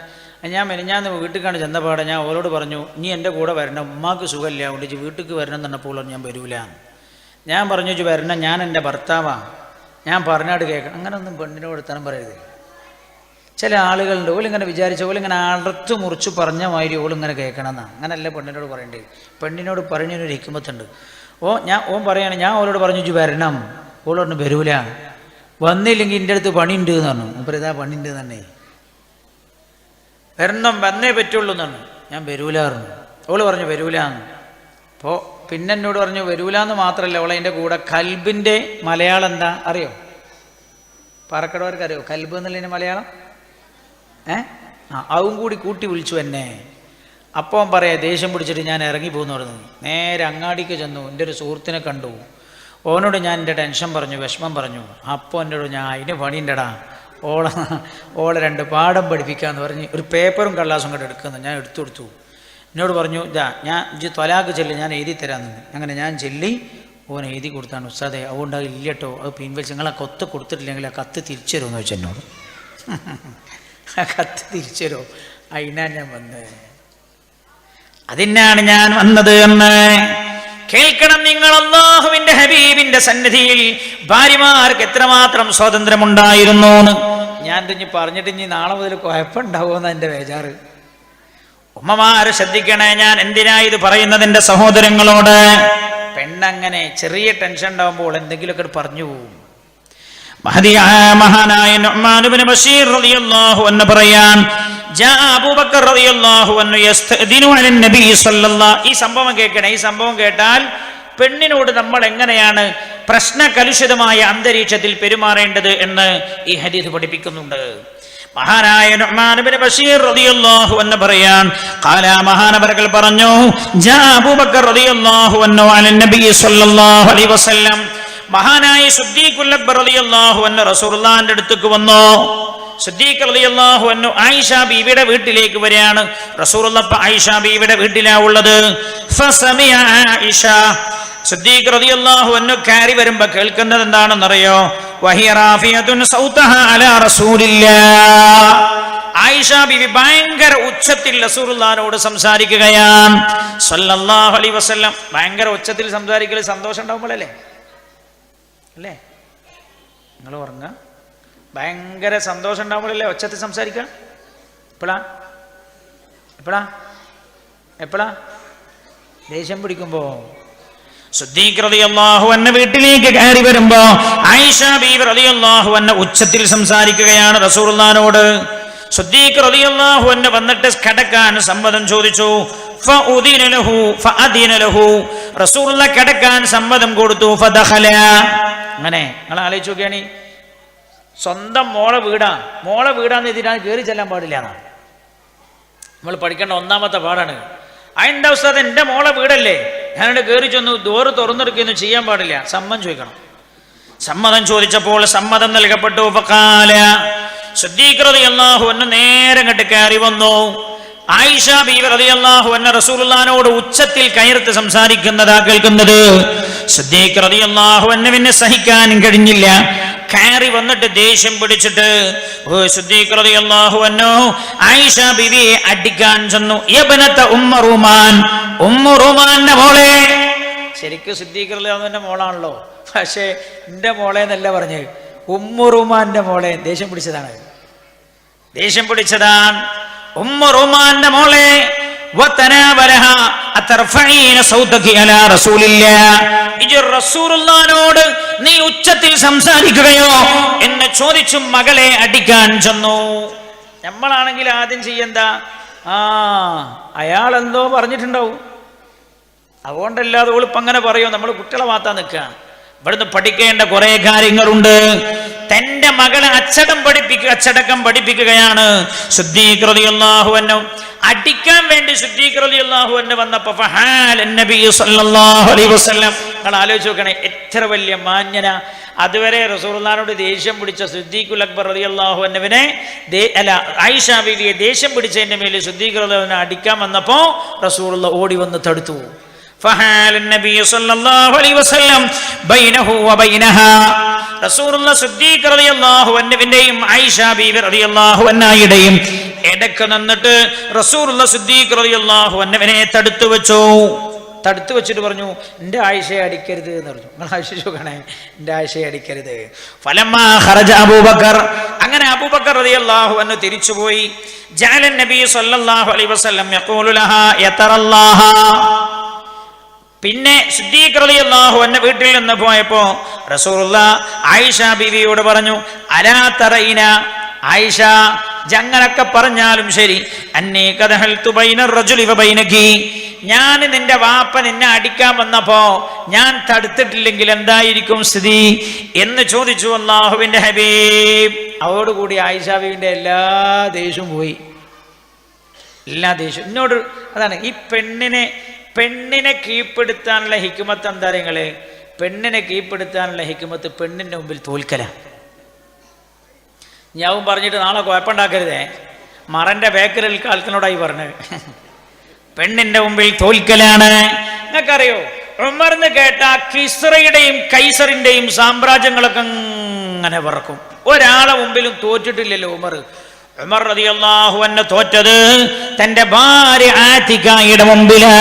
ഞാൻ മെനിഞ്ഞാന്ന് വീട്ടിൽ കണ്ട് ചെന്നപാടെ ഞാൻ ഓരോട് പറഞ്ഞു നീ എൻ്റെ കൂടെ വരണം, ഉമ്മാക്ക് സുഖമില്ല അതുകൊണ്ട് വീട്ടിലേക്ക് വരണം എന്ന് പറഞ്ഞപ്പോൾ ഞാൻ വരൂല. ഞാൻ പറഞ്ഞു വെച്ച് വരണം, ഞാൻ എൻ്റെ ഭർത്താവാണ്, ഞാൻ പറഞ്ഞാട് കേൾക്കണം. അങ്ങനെ ഒന്നും പെണ്ണിനോട് തരം പറയരുത്. ചില ആളുകളുണ്ട് ഓലിങ്ങനെ വിചാരിച്ച ഓലിങ്ങനെ അടർത്ത് മുറിച്ച് പറഞ്ഞ മാതിരി ഓളിങ്ങനെ കേൾക്കണം എന്നാണ്. അങ്ങനല്ല പെണ്ണിനോട് പറയേണ്ടത്. പെണ്ണിനോട് പറഞ്ഞൊരു ഹിക്മത്തുണ്ട്. ഓൻ പറയാണ് ഞാൻ ഓരോട് പറഞ്ഞു വെച്ച് വരണം, ഓളൊന്നും വരൂല, വന്നില്ലെങ്കിൽ എൻ്റെ അടുത്ത് പണിയുണ്ട് എന്ന് പറഞ്ഞു. അപ്പോൾ ഇതാ പണിയുണ്ട് തന്നെ, വരണം വന്നേ പറ്റുള്ളൂ എന്നാണ്. ഞാൻ വരൂലായിരുന്നു. ഓള് പറഞ്ഞു വരൂലാന്ന്. അപ്പോൾ പിന്നെ എന്നോട് പറഞ്ഞു വരൂലാന്ന് മാത്രമല്ല ഓളെ എൻ്റെ കൂടെ കൽബിൻ്റെ മലയാളം എന്താ അറിയോ. പാറക്കടവർക്ക് അറിയോ കൽബ് എന്നുള്ളതിൻ്റെ മലയാളം. അതും കൂടി കൂട്ടി വിളിച്ചു എന്നെ. അപ്പം പറയാം ദേഷ്യം പിടിച്ചിട്ട് ഞാൻ ഇറങ്ങിപ്പോകുന്നു പറഞ്ഞു. നേരെ അങ്ങാടിക്ക് ചെന്നു. എൻ്റെ ഒരു സുഹൃത്തിനെ കണ്ടു. ഓനോട് ഞാൻ എൻ്റെ ടെൻഷൻ പറഞ്ഞു, വിഷമം പറഞ്ഞു. അപ്പോൾ എന്നോട് ഞാൻ അതിന് പണിയുണ്ടടാ, ഓളെ 2 പാഠം പഠിപ്പിക്കാമെന്ന് പറഞ്ഞ് ഒരു പേപ്പറും കള്ളാസും കൂടെ എടുക്കുന്നു. ഞാൻ എടുത്തു കൊടുത്തു. എന്നോട് പറഞ്ഞു ഇതാ ഞാൻ ത്വലാഖ് ചെല്ലി ഞാൻ എഴുതി തരാമെന്ന്. അങ്ങനെ ഞാൻ ചെല്ലി ഓൻ എഴുതി കൊടുത്താണ്. ഉസ്താദേ അതുകൊണ്ട് അത് ഇല്ല കേട്ടോ, അത് പിൻവലിച്ച് നിങ്ങൾ ആ കത്ത് കൊടുത്തിട്ടില്ലെങ്കിൽ ആ കത്ത് തിരിച്ചു തരുമെന്ന് വെച്ചാൽ എന്നോട്. ആ കത്ത് തിരിച്ചു തരുമോ. അതിനാണ് ഞാൻ വന്നത്, അതിനാണ് ഞാൻ വന്നത് എന്ന് കേൾക്കണം നിങ്ങൾ. അല്ലാഹുവിന്റെ ഹബീബിന്റെ സന്നിധിയിൽ ഭാര്യമാർക്ക് എത്രമാത്രം സ്വാതന്ത്ര്യമുണ്ടായിരുന്നു എന്ന് ഞാൻ ഇനി പറഞ്ഞിട്ട് ഇനി നാളെ മുതൽ കുഴപ്പമുണ്ടാവുമെന്ന് എൻ്റെ ബേജാറ്. ഉമ്മമാരെ ശ്രദ്ധിക്കണേ. ഞാൻ എന്തിനാ ഇത് പറയുന്നത് എൻ്റെ സഹോദരങ്ങളോട്. പെണ്ണങ്ങനെ ചെറിയ ടെൻഷൻ ഉണ്ടാവുമ്പോൾ എന്തെങ്കിലുമൊക്കെ പറഞ്ഞു പോകും. മഹാനായ നുഅ്മാൻ ഇബ്നു ബശീർ റളിയല്ലാഹു അൻഹു പറയാൻ അബൂബക്കർ റളിയല്ലാഹു അൻഹു യസ്തദിനു അലൻ നബി സല്ലല്ലാഹു. ഈ സംഭവം കേൾക്കണം. ഈ സംഭവം കേട്ടാൽ പെണ്ണിനോട് നമ്മൾ എങ്ങനെയാണ് പ്രശ്നകലുഷിതമായ അന്തരീക്ഷത്തിൽ പെരുമാറേണ്ടത് എന്ന് ഈ ഹദീസ് പഠിപ്പിക്കുന്നുണ്ട്. മഹാനായ നുഅ്മാൻ ഇബ്നു ബശീർ റളിയല്ലാഹു അൻഹു പറയാൻ ഖാല മഹാനവറുകൾ പറഞ്ഞു അബൂബക്കർ റളിയല്ലാഹു അൻഹു അലൻ നബി സല്ലല്ലാഹു അലൈഹി വസല്ലം. മഹാനായ സിദ്ദീഖുൽ അക്ബർ റളിയല്ലാഹു അൻഹു റസൂലുള്ളാഹിന്റെ അടുത്തേക്ക് വന്നു. സിദ്ദീഖ് റളിയല്ലാഹു അൻഹു ആയിഷ ബീവിയുടെ വീട്ടിലേക്ക് വരികയാണ്. റസൂലുള്ളാഹി ആയിഷ ബീവിയുടെ വീട്ടിലാ ഉള്ളത്. ഫസമിഅ ആയിഷ, സിദ്ദീഖ് റളിയല്ലാഹു അൻഹു കയറി വരുമ്പോൾ കേൾക്കുന്നത് എന്താണെന്നറിയോ. വഹിയ റാഫിയത്തുൻ സൗതഹാ അലാ റസൂലില്ലാഹ്. ആയിഷ ബീവി ഭയങ്കര ഉച്ചത്തിൽ റസൂലുള്ളാഹിനോട് സംസാരിക്കുകയാണ് സല്ലല്ലാഹു അലൈഹി വസല്ലം. ഭയങ്കര ഉച്ചത്തിൽ സംസാരിക്കൽ സന്തോഷം ഉണ്ടാവുമ്പോഴല്ലേ അല്ലേ. നിങ്ങൾ ഉറങ്ങുക. ഭയങ്കര സന്തോഷം ഉണ്ടാവുമ്പോഴല്ലേ ഒച്ചത്തിൽ സംസാരിക്കുക. എപ്പോഴാ ദേഷ്യം പിടിക്കുമ്പോ. സിദ്ദീഖ് റളിയല്ലാഹു അൻഹു വീട്ടിലേക്ക് കയറി വരുമ്പോ ആയിഷ ബീവി റളിയല്ലാഹു അൻഹ ഉച്ചത്തിൽ സംസാരിക്കുകയാണ് റസൂലുള്ളാഹിനോട്. സിദ്ദീഖ് റളിയല്ലാഹു അൻഹു വന്നിട്ട് കിടക്കാൻ സമ്മതം ചോദിച്ചു. റസൂലുള്ളാഹി കിടക്കാൻ സമ്മതം കൊടുത്തു. ഫദഖല. അങ്ങനെ നിങ്ങൾ ആലോചിച്ച് നോക്കിയാണ്, സ്വന്തം മോളെ വീടാന്ന് എതിരാണ് കയറി ചെല്ലാൻ പാടില്ല എന്നാണ് നമ്മൾ പഠിക്കേണ്ട 1ാമത്തെ പാടാണ്. അതിൻ്റെ ഉസ്താദ് എൻ്റെ മോളെ വീടല്ലേ, ഞാനോട് കയറി ചെന്നു ഡോറ് തുറന്നെടുക്കുകയൊന്നും ചെയ്യാൻ പാടില്ല, സമ്മതം ചോദിക്കണം. സമ്മതം ചോദിച്ചപ്പോൾ സമ്മതം നൽകപ്പെട്ടു. ഫഖാല, സിദ്ദീഖ് റളിയല്ലാഹു അൻഹു നേരെ അങ്ങോട്ട് കയറി വന്നു. ആയിഷ ബീവി റളിയല്ലാഹു അൻഹ റസൂലുള്ളാഹിനോട് ഉച്ചത്തിൽ കയർത്ത് സംസാരിക്കുന്നതാ കേൾക്കുന്നത്. സിദ്ദീഖ് റളിയല്ലാഹു അൻഹുവിനെ സഹിക്കാൻ കഴിഞ്ഞില്ല. കയറി വന്നിട്ട് ദേഷ്യം പിടിച്ചിട്ട് സിദ്ദീഖ് റളിയല്ലാഹു അൻഹു ആയിഷ ബീവിയെ അടിക്കാൻ ചെന്നു. യബ്നത ഉമ്മ റൂമാൻ, ഉമ്മ റൂമാന്റെ മോളെ. ശരിക്കും സിദ്ദീഖ് റളിയല്ലാഹു അൻഹുവിന്റെ മോളാണല്ലോ, പക്ഷേ എന്റെ മോളെ എന്നല്ല പറഞ്ഞത്, ഉമ്മു റൂമാന്റെ മോളെ. ദേഷ്യം പിടിച്ചതാണ്, ദേഷ്യം പിടിച്ചതാണ്. ഉമ്മു റൂമാന്റെ മോളെ റസൂലുള്ളാഹിനോട് നീ ഉച്ചത്തിൽ സംസാരിക്കുകയോ എന്ന് ചോദിച്ചു മകളെ അടിക്കാൻ ചെന്നു. നമ്മളാണെങ്കിൽ ആദ്യം ചെയ്യണ്ട, അയാൾ എന്തോ പറഞ്ഞിട്ടുണ്ടാവും, അതുകൊണ്ടല്ലാതെ ഓളിപ്പം അങ്ങനെ പറയോ, നമ്മൾ കുട്ടികളെ മാത്താൻ നിൽക്കുക. ഇവിടുന്ന് പഠിക്കേണ്ട കുറെ കാര്യങ്ങളുണ്ട്. തന്റെ മകളെ അച്ചടക്കം പഠിപ്പിക്കുകയാണ് സിദ്ദീഖ് റളിയല്ലാഹു അൻഹു. അടിക്കാൻ വേണ്ടി സിദ്ദീഖ് റളിയല്ലാഹു അൻഹു വന്നപ്പോ നബി സല്ലല്ലാഹു അലൈഹി വസല്ലം, നിങ്ങൾ ആലോചിച്ച് നോക്കണേ, എത്ര വലിയ മാന്യന. അതുവരെ റസൂലുള്ളാഹിനോട് ദേഷ്യം പിടിച്ച സിദ്ദീഖുൽ അക്ബർ റളിയല്ലാഹു അൻഹുവിനെ ആയിഷ ബീവിയെ ദേഷ്യം പിടിച്ചതിന്റെ മേലെ സിദ്ദീഖ് റളിയല്ലാഹു അൻഹു അടിക്കാൻ വന്നപ്പോ റസൂലുള്ളാഹി ഓടി വന്ന് തടുത്തു. فحال النبي صلى الله عليه وسلم بينه وبينها. റസൂലുള്ളാഹി സിദ്ദീഖ് റളിയല്ലാഹു അൻഹുവിന്റെയും ആയിഷ ബീവി റളിയല്ലാഹു അൻഹയുടെയും ഇടയ്ക്ക് നിന്നിട്ട് റസൂലുള്ളാഹി സിദ്ദീഖ് റളിയല്ലാഹു അൻഹുവിനെ തടുത്തു വെച്ചിട്ട് പറഞ്ഞു, എന്റെ ആയിഷയെ അടിക്കരുത് എന്ന് പറഞ്ഞു. നിങ്ങൾ ആയിഷണേ, എന്റെ ആയിഷയെ അടിക്കരുത്. ഫലമ്മാ ഖറജ അബൂബക്കർ, അങ്ങനെ അബൂബക്കർ റളിയല്ലാഹു അൻഹു തിരിച്ചുപോയി. ജഅല നബി സല്ലല്ലാഹു അലൈഹി വസല്ലം യഖൂലു ലഹാ യതറല്ലാഹ. പിന്നെ സിദ്ദീഖ് റളിയല്ലാഹു അൻഹു വീട്ടിൽ നിന്ന് പോയപ്പോ റസൂലുള്ളാഹി ആയിഷ ബീവിയോട് പറഞ്ഞു, അലാ തറൈന, ആയിഷ ജങ്ങനൊക്കെ പറഞ്ഞാലും ശരി, അന്നീ ഖദഹൽതു ബൈനർ റജുലി വബൈനകി, ഞാൻ നിന്റെ വാപ്പ നിന്നെ അടിക്കാൻ വന്നപ്പോ ഞാൻ തടുത്തിട്ടില്ലെങ്കിൽ എന്തായിരിക്കും സ്ഥിതി എന്ന് ചോദിച്ചു അല്ലാഹുവിന്റെ ഹബീബ്. അതോടുകൂടി ആയിഷ ബീവിന്റെ എല്ലാ ദേഷ്യവും പോയി, എല്ലാ ദേഷ്യവും. എന്നോട് അതാണ് ഈ പെണ്ണിനെ കീഴ്പ്പെടുത്താനുള്ള ഹിക്മത്ത്. എന്താ നിങ്ങള്, പെണ്ണിനെ കീഴ്പ്പെടുത്താനുള്ള ഹിക്മത്ത് പെണ്ണിന്റെ മുമ്പിൽ തോൽക്കല. ഞാവും പറഞ്ഞിട്ട് നാളെ കുഴപ്പമുണ്ടാക്കരുതേ, മറന്റെ ബേക്കറിൽ കാലത്തിനോടായി പറഞ്ഞത്. പെണ്ണിന്റെ മുമ്പിൽ തോൽക്കലാണ്. നിങ്ങൾക്കറിയോ, ഉമർന്ന് കേട്ട കിസ്റയുടെയും കൈസറിന്റെയും സാമ്രാജ്യങ്ങളൊക്കെ അങ്ങനെ പറക്കും. ഒരാളെ മുമ്പിലും തോറ്റിട്ടില്ലല്ലോ ഉമർ. ഉമർ റളിയല്ലാഹു അൻഹു തോറ്റത് തന്റെ ഭാര്യ ആതിഖയുടെ മുമ്പിലാ.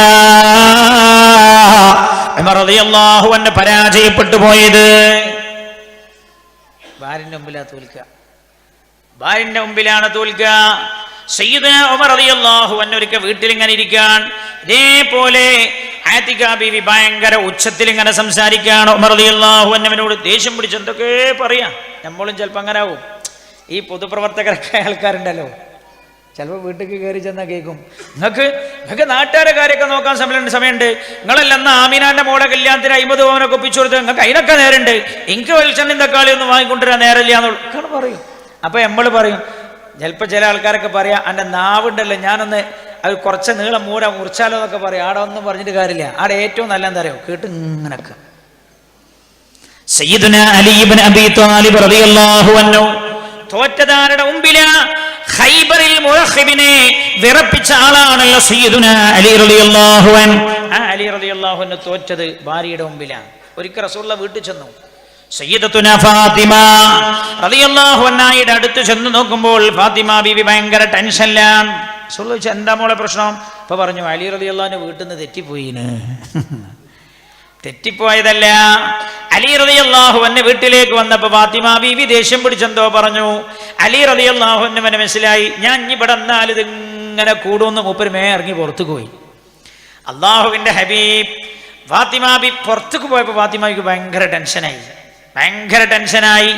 ഉമർ റളിയല്ലാഹു അൻഹു പരാജയപ്പെട്ടു പോയത് ഭാര്യന്റെ മുമ്പിലാ തോൽക്കുക, ഭാര്യന്റെ മുമ്പിലാണ് തോൽക്കുക. സയ്യിദുനാ ഉമർ റളിയല്ലാഹു അൻഹു ഒരിക്കൽ വീട്ടിൽ ഇങ്ങനെ ഇരിക്കാൻ, ഇതേപോലെ ആതിഖ ബീവി ഭയങ്കര ഉച്ചത്തിൽ ഇങ്ങനെ സംസാരിക്കുകയാണ്. ഉമർ റളിയല്ലാഹു അൻഹുവിനോട് ദേഷ്യം പിടിച്ച് എന്തൊക്കെ പറയാ. നമ്മളും ചിലപ്പോൾ അങ്ങനെ ആവും. ഈ പൊതുപ്രവർത്തകരൊക്കെ ആൾക്കാരുണ്ടല്ലോ, ചിലപ്പോൾ വീട്ടിലേക്ക് കയറി ചെന്നാൽ കേൾക്കും, നിങ്ങൾക്ക് നാട്ടുകാരെ കാര്യമൊക്കെ നോക്കാൻ സമയമുണ്ട്, നിങ്ങളെല്ലാം ആമീനാന്റെ മോളെ കല്യാണത്തിന് 50 പവനൊക്കെ ഒപ്പിച്ചു കൊടുത്ത് നിങ്ങൾക്ക് അതിനൊക്കെ നേരമുണ്ട്, എനിക്ക് വെളിച്ചെണ്ണയും തക്കാളി ഒന്നും വാങ്ങിക്കൊണ്ടുവരാൻ നേരമില്ല എന്നുള്ള പറയും. അപ്പൊ നമ്മൾ പറയും, ചിലപ്പോൾ ചില ആൾക്കാരൊക്കെ പറയാം, എൻ്റെ നാവുണ്ടല്ലോ ഞാനൊന്ന് അത് കുറച്ച് നീളം മുറിച്ചാലോ എന്നൊക്കെ പറയും. ആടെ ഒന്നും പറഞ്ഞിട്ട് കാര്യമില്ല. ആടെ ഏറ്റവും നല്ല എന്താ അറിയോ, കേട്ട് ഇങ്ങനൊക്കെ. സയ്യിദുനാ അലി ഇബ്നു അബീ ത്വാലിബ് റളിയല്ലാഹു അൻഹു തോറ്റതാരുടെ മുമ്പിലാ, ഖൈബറിൽ മുറഹിബിനെ വിറപ്പിച്ച ആളാണല്ലോ സയ്യിദുനാ അലി റളിയല്ലാഹു അൻഹു. ആ അലി റളിയല്ലാഹു അൻഹു തോറ്റത് ഭാര്യയുടെ മുമ്പിലാണ്. ഒരിക്കൽ റസൂലുള്ളാഹി വീട്ടിൽ ചെന്നു. സയ്യിദത്തുനാ ഫാത്തിമ റളിയല്ലാഹു അൻഹയുടെ അടുത്ത് ചെന്ന് നോക്കുമ്പോൾ ഫാത്തിമ ബീവി ഭയങ്കര ടെൻഷനിലാണ്. റസൂലുള്ളാഹി ചോദിച്ചു, എന്താ മോളെ പ്രശ്നം? അപ്പൊ പറഞ്ഞു, അലി റളിയല്ലാഹു അൻഹു വീട്ടിൽ നിന്ന് തെറ്റിപ്പോയിന്. തെറ്റിപ്പോയതല്ല, അലി റളിയല്ലാഹു അൻഹു വീട്ടിലേക്ക് വന്നപ്പോ ഫാത്തിമ ബീവി ദേഷ്യം പിടിച്ചെന്തോ പറഞ്ഞു. അലി റളിയല്ലാഹു അൻഹുവിന് മനസ്സിലായി, ഞാൻ ഇവിടെ വന്നാൽ ഇതിങ്ങനെ കൂടുമെന്ന്. മൂപ്പര് ഇറങ്ങി പുറത്തു പോയി. അള്ളാഹുവിന്റെ ഹബീബ് ഫാത്തിമ ബീവി പുറത്തേക്ക് പോയപ്പോ ഫാത്തിമയ്ക്ക് ഭയങ്കര ടെൻഷനായി.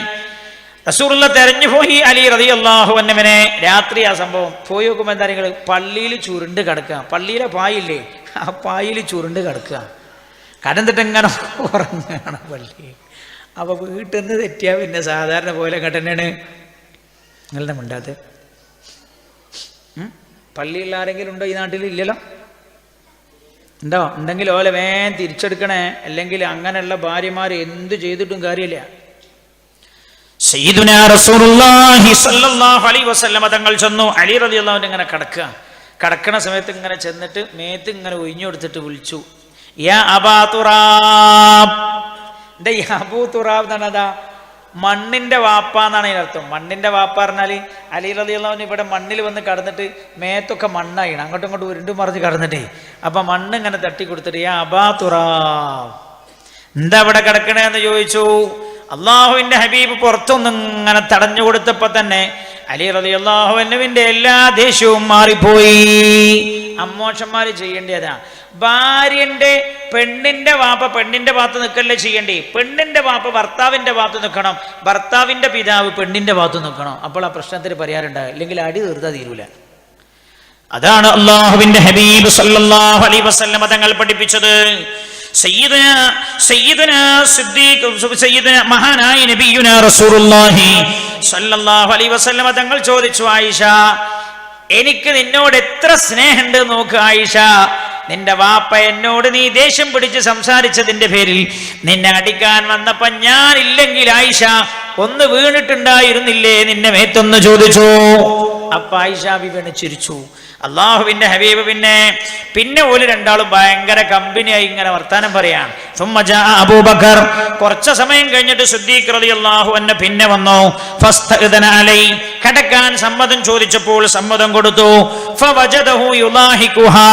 റസൂലുള്ളാഹി തെരഞ്ഞു പോയി അലി റളിയല്ലാഹു അൻഹുവിനെ. രാത്രി ആ സംഭവം പോയി നോക്കുമ്പോൾ എന്താ, നിങ്ങൾ പള്ളിയിൽ ചുരുണ്ട് കിടക്കുക, പള്ളിയിലെ പായില്ലേ, ആ പായിൽ ചുരുണ്ട് കിടക്കുക, കടന്നിട്ട് എങ്ങനെ ഉറങ്ങുകയാണ് പള്ളി. അപ്പൊ വീട്ടിൽ നിന്ന് തെറ്റിയാ പിന്നെ സാധാരണ പോലെ കടനാണ്. നിങ്ങളുടെ മിണ്ടാത്ത പള്ളിയിൽ ആരെങ്കിലും ഉണ്ടോ ഈ നാട്ടിൽ? ഇല്ലല്ലോ. ഉണ്ടോ? ഉണ്ടെങ്കിൽ ഓലെ വേഗം തിരിച്ചെടുക്കണേ, അല്ലെങ്കിൽ അങ്ങനെയുള്ള ഭാര്യമാർ എന്ത് ചെയ്തിട്ടും കാര്യമില്ല. സയ്യിദുനാ റസൂലുള്ളാഹി സ്വല്ലല്ലാഹു അലൈഹി വസല്ലം തങ്ങൾ ചെന്നു. അലി റളിയല്ലാഹു അൻഹു ഇങ്ങനെ കിടക്കണ സമയത്ത് ഇങ്ങനെ ചെന്നിട്ട് മേത്ത് ഇങ്ങനെ ഒഴിഞ്ഞു കൊടുത്തിട്ട് വിളിച്ചു, യാ അബാ തുറാബ്. എന്താ ഈ അബൂ തുറാബ് എന്നാണ്? അതാ മണ്ണിന്റെ വാപ്പ എന്നാണ് അതിനർത്ഥം. മണ്ണിന്റെ വാപ്പ പറഞ്ഞാല് അലി റളിയല്ലാഹു അൻഹു ഇവിടെ മണ്ണിൽ വന്ന് കടന്നിട്ട് മേത്തൊക്കെ മണ്ണായിണ്, അങ്ങോട്ടും ഇങ്ങോട്ടും ഉരുണ്ടും മറിഞ്ഞ് കടന്നിട്ടേ. അപ്പൊ മണ്ണ് ഇങ്ങനെ തട്ടി കൊടുത്തിട്ട് യാ അബാ തുറാബ്, എന്താ ഇവിടെ കിടക്കണേന്ന് ചോദിച്ചു. അള്ളാഹുവിന്റെ ഹബീബ് പുറത്തൊന്നും ഇങ്ങനെ തടഞ്ഞു കൊടുത്തപ്പോ തന്നെ അലി റളിയല്ലാഹു അൻഹുവിന്റെ എല്ലാ ദേഷ്യവും മാറിപ്പോയി. അമ്മോഷന്മാര് ചെയ്യേണ്ടതാ. പെണ്ണിന്റെ വാപ്പ പെണ്ണിന്റെ ഭാഗത്ത് നിൽക്കല്ലേ ചെയ്യേണ്ടി. പെണ്ണിന്റെ വാപ്പ ഭർത്താവിന്റെ ഭാഗത്ത് നിൽക്കണം, ഭർത്താവിന്റെ പിതാവ് പെണ്ണിന്റെ ഭാഗത്ത് നിൽക്കണം. അപ്പോൾ ആ പ്രശ്നത്തിന് പരിഹാരം ഉണ്ടാകും, അല്ലെങ്കിൽ അടി തീർത്താ തീരൂല. അതാണ് അള്ളാഹുവിന്റെ ഹബീബ് സല്ലല്ലാഹു അലൈഹി വസല്ലം തങ്ങൾ പഠിപ്പിച്ചത്. മഹാനായ നബിയുനാ റസൂലുള്ളാഹി സ്വല്ലല്ലാഹു അലൈഹി വസല്ലം തങ്ങൾ ചോദിച്ചു, ആയിഷ, എനിക്ക് നിന്നോട് എത്ര സ്നേഹമുണ്ട് നോക്ക് ആയിഷ. നിന്റെ വാപ്പ എന്നോട് നീ ദേഷ്യം പിടിച്ച് സംസാരിച്ചതിന്റെ പേരിൽ നിന്നെ അടിക്കാൻ വന്നപ്പോ ഞാൻ ഇല്ലെങ്കിൽ ആയിഷ ഒന്ന് വീണിട്ടുണ്ടായിരുന്നില്ലേ നിന്നെ മേത്തൊന്ന് ചോദിച്ചു. അപ്പൊ ആയിഷ ബിബി ചിരിച്ചു. അള്ളാഹുവിന്റെ ഹബീബ് പിന്നെ ഓല് രണ്ടാളും ഭയങ്കര കമ്പനിയായി ഇങ്ങനെ വർത്താനം പറയാൻ. അബൂബക്കർ കുറച്ച സമയം കഴിഞ്ഞിട്ട് സിദ്ദീഖ് റളിയല്ലാഹു അൻഹു പിന്നെ വന്നു. ഫസ്തഅദന അലൈ, കടക്കാൻ സമ്മതം ചോദിച്ചപ്പോൾ സമ്മതം കൊടുത്തു. ഫവജദഹു യുലാഹികുഹാ,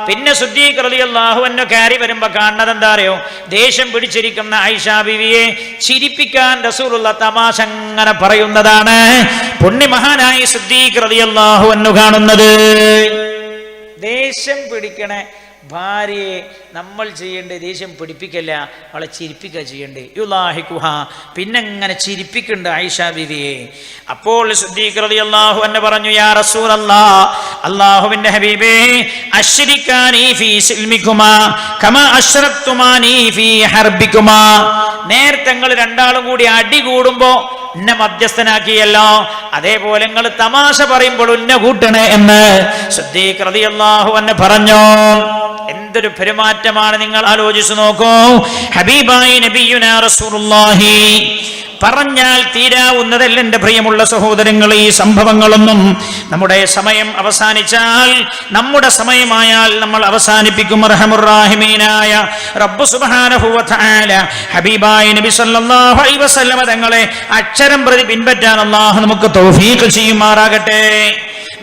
പിന്നെ സിദ്ദീഖ് റളിയല്ലാഹു അൻഹു കയറി വരുമ്പോ കാണുന്നത് എന്താ അറിയോ? ദേഷ്യം പിടിച്ചിരിക്കുന്ന ആയിഷ ബീവിയെ ചിരിപ്പിക്കാൻ റസൂലുള്ള തമാശ അങ്ങനെ പറയുന്നതാണ് പുണ്യമഹാനായ സിദ്ദീഖ് റളിയല്ലാഹു അൻഹു കാണുന്നത്. ദേഷ്യം പിടിക്കണ ഭാര്യയെ നമ്മൾ ചെയ്യേണ്ടേ ദേഷ്യം പിടിപ്പിക്കല്ല, അവളെ ചിരിപ്പിക്കുക ചെയ്യണ്ടേ. യുലാഹികുഹ, പിന്നെ ഇങ്ങനെ ചിരിപ്പിക്കുന്നുണ്ട് ആയിഷ ബീവിയെ. അപ്പോൾ സിദ്ദീഖ് റളിയല്ലാഹു അൻഹു പറഞ്ഞു, യാ റസൂലല്ലാഹ്, അല്ലാഹുവിന്റെ ഹബീബേ, അശ്രികാനി ഫീ സിൽമികുമാ കമാ അശ്റക്തുമാനി ഫീ ഹർബികുമാ. നേരത്തെ നിങ്ങൾ രണ്ടാളും കൂടി അടി കൂടുമ്പോ എന്നെ മധ്യസ്ഥനാക്കിയല്ലോ, അതേപോലെ നിങ്ങൾ തമാശ പറയുമ്പോൾ ഉന്നെ കൂട്ടണേ എന്ന് സിദ്ദീഖ് റളിയല്ലാഹു അൻഹു പറഞ്ഞു. എന്തൊരു പെരുമാറ്റമാണ്, നിങ്ങൾ ആലോചിച്ചു നോക്കൂ. ഹബീബായി നബിയുനാ റസൂലുള്ളാഹി പറഞ്ഞാൽ തീരാവുന്നതല്ല എൻ്റെ പ്രിയമുള്ള സഹോദരങ്ങൾ. ഈ സംഭവങ്ങളൊന്നും നമ്മുടെ സമയം അവസാനിച്ചാൽ, നമ്മുടെ സമയമായാൽ നമ്മൾ അവസാനിപ്പിക്കും. അർഹമുർറാഹിമീനായ റബ്ബ് സുബ്ഹാനഹു വ തആല ഹബീബായ നബി സല്ലല്ലാഹു അലൈഹി വസല്ലം തങ്ങളെ അക്ഷരം പ്രതി പിൻപറ്റാൻ അല്ലാഹു നമുക്ക് തൗഫീഖ് ചെയ്യുമാറാകട്ടെ.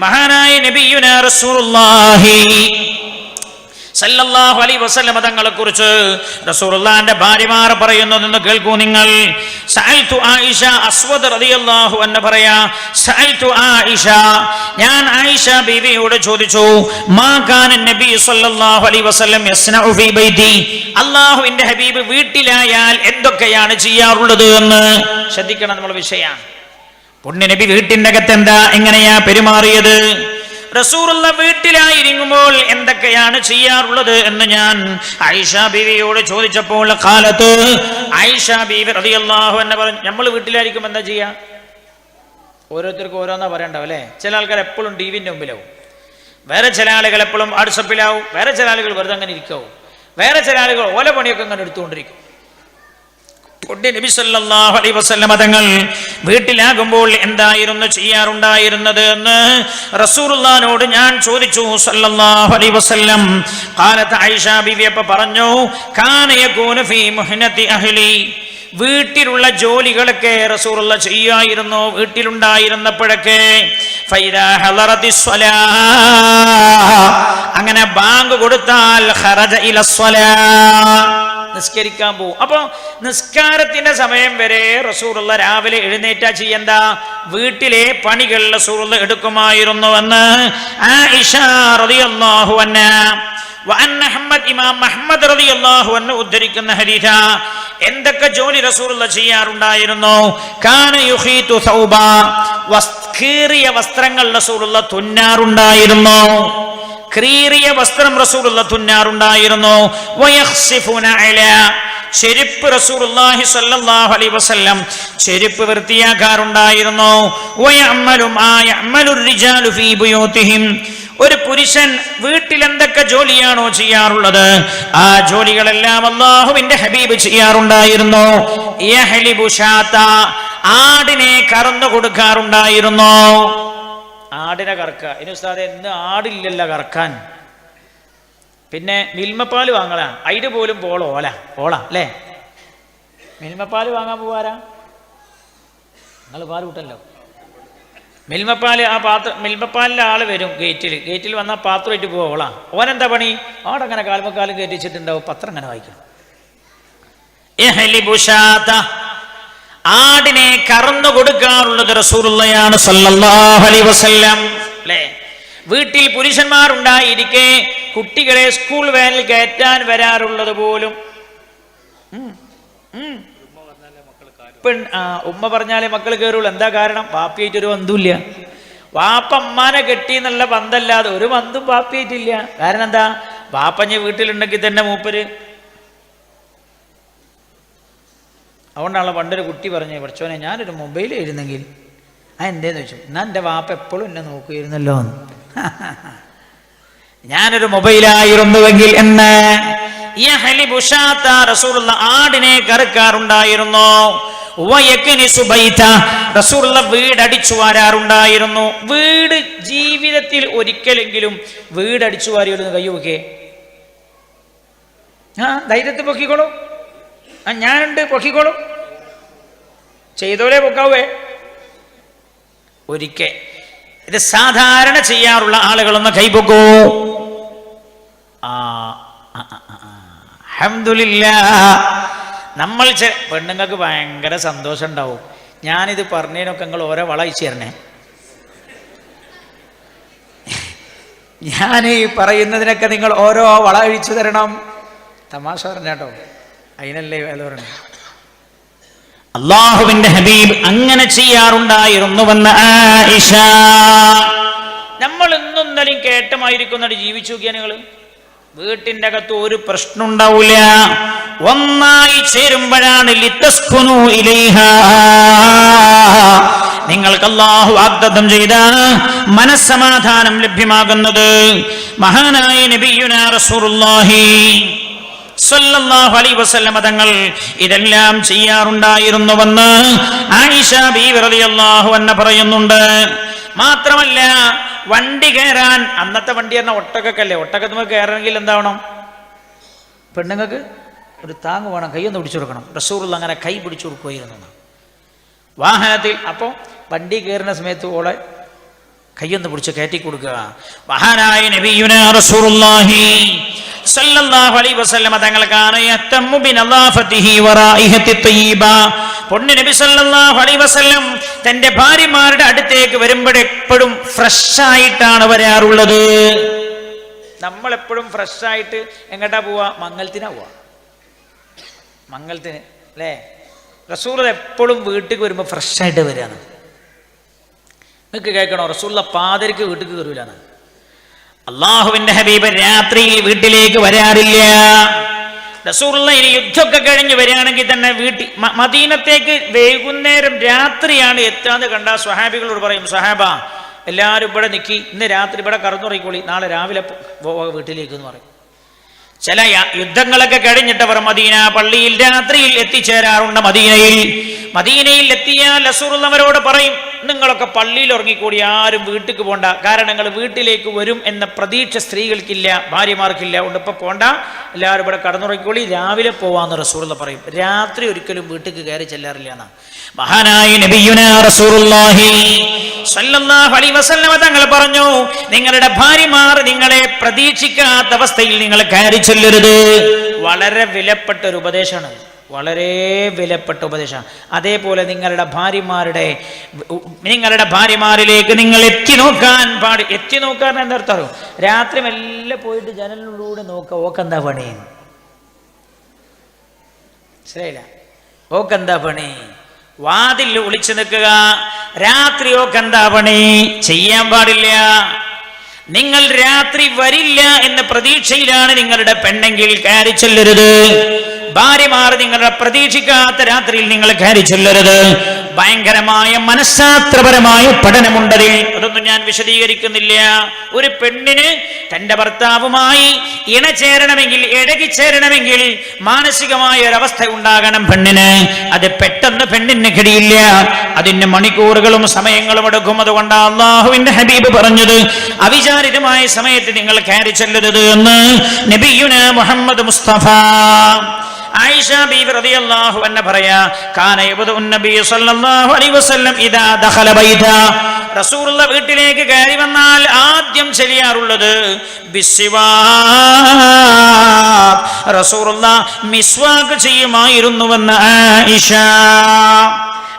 മഹാനായ നബിയുനാ റസൂലുള്ളാഹി സല്ലല്ലാഹു അലൈഹി വസല്ലം തങ്ങളെ കുറിച്ച് റസൂലുള്ളാഹിന്റെ ഭാര്യമാർ പറയുന്നതെന്ന് കേൾക്കൂ നിങ്ങൾ. സഅൽതു ആയിഷ, അസ്വദ് റളിയല്ലാഹു അൻഹ പറയാ, സഅൽതു ആയിഷ, ഞാൻ ആയിഷ ബീവിയോട് ചോദിച്ചു, മാ കാന നബി സല്ലല്ലാഹു അലൈഹി വസല്ലം യസ്നഉ ഫീ ബൈതി, അല്ലാഹുവിന്റെ ഹബീബ് വീട്ടിലായാൽ എന്തൊക്കെയാണ് ചെയ്യാറുള്ളത് എന്ന് ശ്രദ്ധിക്കണം. നമ്മൾ വിഷയമാണ് പുണ്യ നബി വീട്ടിന്റെ അകത്ത് എന്താ എങ്ങനെയാ പെരുമാറിയത്, റസൂലുള്ള വീട്ടിലായിരിക്കുമ്പോൾ എന്തൊക്കെയാണ് ചെയ്യാറുള്ളത് എന്ന് ഞാൻ ആയിഷ ബീവിയോട് ചോദിച്ചപ്പോൾ കാലത്ത് ആയിഷ ബീവി റളിയല്ലാഹു അൻഹ പറഞ്ഞു, നമ്മൾ വീട്ടിലായിരിക്കും എന്താ ചെയ്യാ? ഓരോരുത്തർക്കും ഓരോന്നാ പറയണ്ടാവും അല്ലേ. ചില ആൾക്കാർ എപ്പോഴും ടിവിന്റെ മുമ്പിലാവും, വേറെ ചില ആളുകൾ എപ്പോഴും വാട്സപ്പിലാവും, വേറെ ചില ആളുകൾ വെറുതെ അങ്ങനെ ഇരിക്കാവും, വേറെ ചില ആളുകൾ ഓല പണിയൊക്കെ അങ്ങനെ എടുത്തുകൊണ്ടിരിക്കും. നബി സല്ലല്ലാഹു അലൈഹി വസല്ലം തങ്ങൾ വീട്ടിലാകുമ്പോൾ എന്തായിരുന്നു ചെയ്യാറുണ്ടായിരുന്നത് എന്ന് റസൂലുള്ളാഹിനോട് ഞാൻ ചോദിച്ചു സല്ലല്ലാഹു അലൈഹി വസല്ലം. ഖാലത്ത് ആയിഷ ബിവി പറഞ്ഞു, കാന യകൂന ഫീ മുഹ്നതി അഹ്ലി, വീട്ടിലുള്ള ജോലികളൊക്കെ റസൂലുള്ള ചെയ്യായിരുന്നു വീട്ടിലുണ്ടായിരുന്നപ്പോഴൊക്കെ. ഫൈദാ ഹളറതിസ് സ്വലാ, അങ്ങനെ ബാങ്ക് കൊടുത്താൽ ഖറജ ഇലസ്വലാ, നിസ്കരിക്കാൻ പോകും. അപ്പൊ നിസ്കാരത്തിന്റെ സമയം വരെ റസൂലുള്ള രാവിലെ എഴുന്നേറ്റാ ചെയ്യണ്ട, വീട്ടിലെ പണികൾ റസൂലുള്ള എടുക്കുമായിരുന്നുവെന്ന് ആയിഷ റളിയല്ലാഹു അൻഹാ ഇമാം അഹ്മദ് റളിയല്ലാഹു അൻഹു ഉദ്ധരിക്കുന്ന ഹദീസ. എന്തൊക്കെ ജോലി റസൂലുള്ള ചെയ്യാറുണ്ടായിരുന്നു? കാന യുഖീതു സൗബ, കീറിയ വസ്ത്രങ്ങൾ റസൂലുള്ള തുന്നാറുണ്ടായിരുന്നു, ക്രീറിയ വസ്ത്രം റസൂലുള്ള തുന്നാറുണ്ടായിരുന്നു. വയഖ്സിഫുന അലാ, ചെരുപ്പ് റസൂലുള്ളാഹി സ്വല്ലല്ലാഹു അലൈഹി വസല്ലം ചെരുപ്പ് വൃത്തിയാക്കാറുണ്ടായിരുന്നു. വയഅമലു മാ യഅമലു റിജാലു ഫീ ബുയൂതിഹിം, ഒരു പുരുഷൻ വീട്ടിൽ എന്തൊക്കെ ജോലിയാണോ ചെയ്യാറുള്ളത് ആ ജോലികളെല്ലാം അല്ലാഹുവിന്റെ ഹബീബ് ചെയ്യാറുണ്ടായിരുന്നു. യഹ്ലിബു ഷാത, ആടിനെ കറന്നു കൊടുക്കാറുണ്ടായിരുന്നു. ആടിനെ കറക്കുക. ഇനി ഉസ്താദേ ഇന്ന് ആടില്ലല്ലോ കറക്കാൻ, പിന്നെ മിൽമപ്പാല് വാങ്ങലാണ്. അതിന് പോലും ഓള അല്ലേ? മിൽമപ്പാല് വാങ്ങാൻ പോവാരാ? നിങ്ങൾ പാല് കൂട്ടല്ലോ. മിൽമപ്പാല് ആ പാത്രം, മിൽമപ്പാലിലെ ആള് വരും ഗേറ്റിൽ വന്നാൽ പാത്രമായിട്ട് പോവാ. ഓനെന്താ പണി? അവിടെ അങ്ങനെ കാൽമക്കാലും കയറ്റിച്ചിട്ടുണ്ടാവും, പത്രം അങ്ങനെ വായിക്കണം. ആടിനെ കറന്നു കൊടുക്കാറുള്ളത് റസൂലുള്ളാഹിയാണ് സ്വല്ലല്ലാഹു അലൈഹി വസല്ലം. അല്ലേ? വീട്ടിൽ പുരുഷന്മാരുണ്ടായിരിക്കെ കുട്ടികളെ സ്കൂൾ വാനിൽ കയറ്റാൻ വരാറുള്ളത് പോലും ഉമ്മ പറഞ്ഞാലേ മക്കൾ കയറുള്ളൂ. എന്താ കാരണം? വാപ്പിയായിട്ടൊരു ബന്ധമില്ല. വാപ്പ അമ്മാനെ കെട്ടി എന്നുള്ള ബന്ധമല്ലാതെ ഒരു ബന്ധം വാപ്പിയായിട്ടില്ല. കാരണം എന്താ? വാപ്പഞ്ഞ് വീട്ടിലുണ്ടെങ്കിൽ തന്നെ മൂപ്പര്. അതുകൊണ്ടാണല്ലോ പണ്ടൊരു കുട്ടി പറഞ്ഞു, പഠിച്ചോനെ ഞാനൊരു മൊബൈലായിരുന്നെങ്കിൽ. എന്തേന്ന് ചോദിച്ചു. എന്നാ എൻ്റെ വാപ്പ എപ്പോഴും എന്നെ നോക്കുമായിരുന്നല്ലോ എന്ന്. ഞാനൊരു മൊബൈലായിരുന്നുവെങ്കിൽ എന്ന്. റസൂലുള്ള ആടിനെ കറക്കാറുണ്ടായിരുന്നു. റസൂലുള്ള വീടടിച്ചു വാരാറുണ്ടായിരുന്നു. വീട് ജീവിതത്തിൽ ഒരിക്കലെങ്കിലും വീടടിച്ചു വാരിയൊന്ന് കയ്യൊക്കെ ധൈര്യത്തിൽ പൊക്കിക്കോളൂ. ഞാനുണ്ട്, പൊക്കിക്കോളൂ. ചെയ്തോലേ പൊക്കാവേ. ഒരിക്കൽ ഇത് സാധാരണ ചെയ്യാറുള്ള ആളുകളൊന്ന് കൈപൊക്കൂ. അൽഹംദുലില്ലാഹ്. നമ്മൾ പെണ്ണുങ്ങൾക്ക് ഭയങ്കര സന്തോഷം ഉണ്ടാവും. ഞാനിത് പറഞ്ഞതിനൊക്കെ നിങ്ങൾ ഓരോ വള അയച്ചു തരണേ. ഞാൻ ഈ പറയുന്നതിനൊക്കെ നിങ്ങൾ ഓരോ വള അഴിച്ചു തരണം. തമാശ പറഞ്ഞാട്ടോ, അതിനല്ലേ വേല പറഞ്ഞു. അല്ലാഹുവിന്റെ ഹബീബ് അങ്ങനെ ചെയ്യാറുണ്ടായിരുന്നുവെന്ന് ആയിഷ. നമ്മൾ ഇന്നും ഇന്നലെയും കേട്ടമായിരിക്കുന്നുണ്ട്. ജീവിച്ചു നോക്കിയാൽ നിങ്ങൾ വീട്ടിൻ്റെ അകത്ത് ഒരു പ്രശ്നം ഉണ്ടാവില്ല. ഒന്നായി ചേരുമ്പോഴാണ് ലിതസ്കുനു ഇലൈഹാ, നിങ്ങൾക്ക് അല്ലാഹു വാഗ്ദത്തം ചെയ്ത മനസ്സമാധാനം ലഭ്യമാകുന്നത്. മഹാനായ നബിയുനാ റസൂലുള്ളാഹി സ്വല്ലല്ലാഹു അലൈഹി വസല്ലം തങ്ങൾ ഇതെല്ലാം ചെയ്യാറുണ്ടായിരുന്നുവെന്ന് ആയിഷ ബീവി റളിയല്ലാഹു അൻഹ പറയുന്നുണ്ട്. മാത്രമല്ല വണ്ടി കയറാൻ, അന്നത്തെ വണ്ടി പറഞ്ഞാൽ ഒട്ടകക്കല്ലേ, ഒട്ടകത്തുമ്പോൾ കയറണമെങ്കിൽ എന്താവണം? പെണ്ണുങ്ങൾക്ക് ഒരു താങ്ങ് വേണം, കൈയൊന്ന് പിടിച്ചു കൊടുക്കണം. റസൂലുള്ള അങ്ങനെ കൈ പിടിച്ചു കൊടുക്കുകയായിരുന്നു വാഹനത്തിൽ. അപ്പോൾ വണ്ടി കയറുന്ന സമയത്ത് ഓളെ കൈയൊന്ന് പിടിച്ച് കയറ്റി കൊടുക്കുക. മഹാനായ നബിയുനാ റസൂലുള്ളാഹി സല്ലല്ലാഹു അലൈഹി വസല്ലം തങ്ങൾക്കാണ് യതമ്മു ബിനദാഫതിഹി വറായിഹതി തയ്യിബ. പൊന്നു നബി സല്ലല്ലാഹു അലൈഹി വസല്ലം തന്റെ ഭാര്യമാരുടെ അടുത്തേക്ക് വരുമ്പോഴെപ്പോഴും ഫ്രഷ് ആയിട്ടാണ് വരാറുള്ളത്. നമ്മളെപ്പോഴും ഫ്രഷ് ആയിട്ട് എങ്ങോട്ടാ പോവാ? മംഗലത്തിനാ പോവാ, മംഗലത്തിന് അല്ലേ? റസൂൽ എപ്പോഴും വീട്ടിൽ വരുമ്പോൾ ഫ്രഷ് ആയിട്ട് വരികയാണ്. നിങ്ങൾക്ക് കേൾക്കണോ? റസൂൽ പാതിരക്ക് വീട്ടിൽ കയറൂലാണ്. അള്ളാഹുവിന്റെ ഹബീബ് രാത്രിയിൽ വീട്ടിലേക്ക് വരാറില്ല. റസൂലുള്ള ഇനി യുദ്ധമൊക്കെ കഴിഞ്ഞ് വരികയാണെങ്കിൽ തന്നെ മദീനത്തേക്ക് വൈകുന്നേരം രാത്രിയാണ് എത്താന്ന് കണ്ട സ്വഹാബികളോട് പറയും, സ്വഹാബ എല്ലാവരും ഇവിടെ നിൽക്കി, ഇന്ന് രാത്രി ഇവിടെ കറന്നുറങ്ങിക്കോളി, നാളെ രാവിലെ വീട്ടിലേക്ക് എന്ന് പറയും. ചില യുദ്ധങ്ങളൊക്കെ കഴിഞ്ഞിട്ടവർ മദീന പള്ളിയിൽ രാത്രിയിൽ എത്തിച്ചേരാറുണ്ട്. മദീനയിൽ എത്തിയാൽ റസൂലുള്ളാഹിയോട് പറയും, നിങ്ങളൊക്കെ പള്ളിയിൽ ഉറങ്ങിക്കൂടി, ആരും വീട്ടിലേക്ക് പോണ്ട. കാരണം നിങ്ങൾ വീട്ടിലേക്ക് വരും എന്ന പ്രതീക്ഷ സ്ത്രീകൾക്കില്ല, ഭാര്യമാർക്കില്ല. അതുകൊണ്ട് ഇപ്പം പോണ്ട, എല്ലാവരും ഇവിടെ കടന്നുറങ്ങിക്കോളി, രാവിലെ പോവാന്ന് റസൂലുള്ളാഹി പറയും. രാത്രി ഒരിക്കലും വീട്ടിലേക്ക് കയറി ചെല്ലാറില്ല എന്നാണ് മഹാനായ നബിയുനാ റസൂലുള്ളാഹി സ്വല്ലല്ലാഹു അലൈഹി വസല്ലം തങ്ങൾ പറഞ്ഞു, നിങ്ങളുടെ ഭാര്യമാർ നിങ്ങളെ പ്രതീക്ഷിക്കാത്ത അവസ്ഥയിൽ നിങ്ങൾ കയറി ചെല്ലരുത്. വളരെ വിലപ്പെട്ട ഒരു ഉപദേശമാണ്, വളരെ വിലപ്പെട്ട ഉപദേശമാണ്. അതേപോലെ നിങ്ങളുടെ ഭാര്യമാരിലേക്ക് നിങ്ങൾ എത്തി നോക്കാൻ എത്തി നോക്കാൻ എന്താ രാത്രി മെല്ലെ പോയിട്ട് ജനലിലൂടെ നോക്കുക, ഓക്കെന്താ പണി? ശരിയില്ല, ഓക്കെന്താ പണി? വാതിൽ ഒളിച്ചു നിൽക്കുക. രാത്രി ഓക്കെന്താ പണി? ചെയ്യാൻ പാടില്ല. നിങ്ങൾ രാത്രി വരില്ല എന്ന പ്രതീക്ഷയിലാണ് നിങ്ങളുടെ പെണ്ണെങ്കിൽ കയറി ചെല്ലരുത്. ഭാര്യമാർ നിങ്ങളുടെ പ്രതീക്ഷിക്കാത്ത രാത്രിയിൽ നിങ്ങൾ കയറി ചെല്ലരുത്. ഭയങ്കരമായ മനഃശാസ്ത്രപരമായ പഠനമുണ്ടതിൽ. അതൊന്നും ഞാൻ വിശദീകരിക്കുന്നില്ല. ഒരു പെണ്ണിന് തന്റെ ഭർത്താവുമായി ഇണചേരണമെങ്കിൽ, ഇഴകിച്ചേരണമെങ്കിൽ മാനസികമായ ഒരവസ്ഥ ഉണ്ടാകണം പെണ്ണിന്. അത് പെട്ടെന്ന് പെണ്ണിന് കഴിയില്ല. അതിന് മണിക്കൂറുകളും സമയങ്ങളും എടുക്കും. അതുകൊണ്ടാണ് അല്ലാഹുവിന്റെ ഹബീബ് പറഞ്ഞത്, അവിചാരിതമായ സമയത്ത് നിങ്ങൾ കയറി ചെല്ലരുത് എന്ന് നബിയുനാ മുഹമ്മദ് മുസ്തഫ. ആയിഷ ബീവി റളിയല്ലാഹു അൻഹ പറയാ, കാന യബ്ദഉൻ നബി സല്ലല്ലാഹു അലൈഹി വസല്ലം ഇദാ ദഖല ബൈത. റസൂലുള്ളാഹി വീട്ടിലേക്ക് കയറി വന്നാൽ ആദ്യം ചെയ്യാറുള്ളത് ബിസ്വാക്. റസൂലുള്ളാഹി മിസ്വാക് ചെയ്യുമായിരുന്നുവെന്ന് ആയിഷ.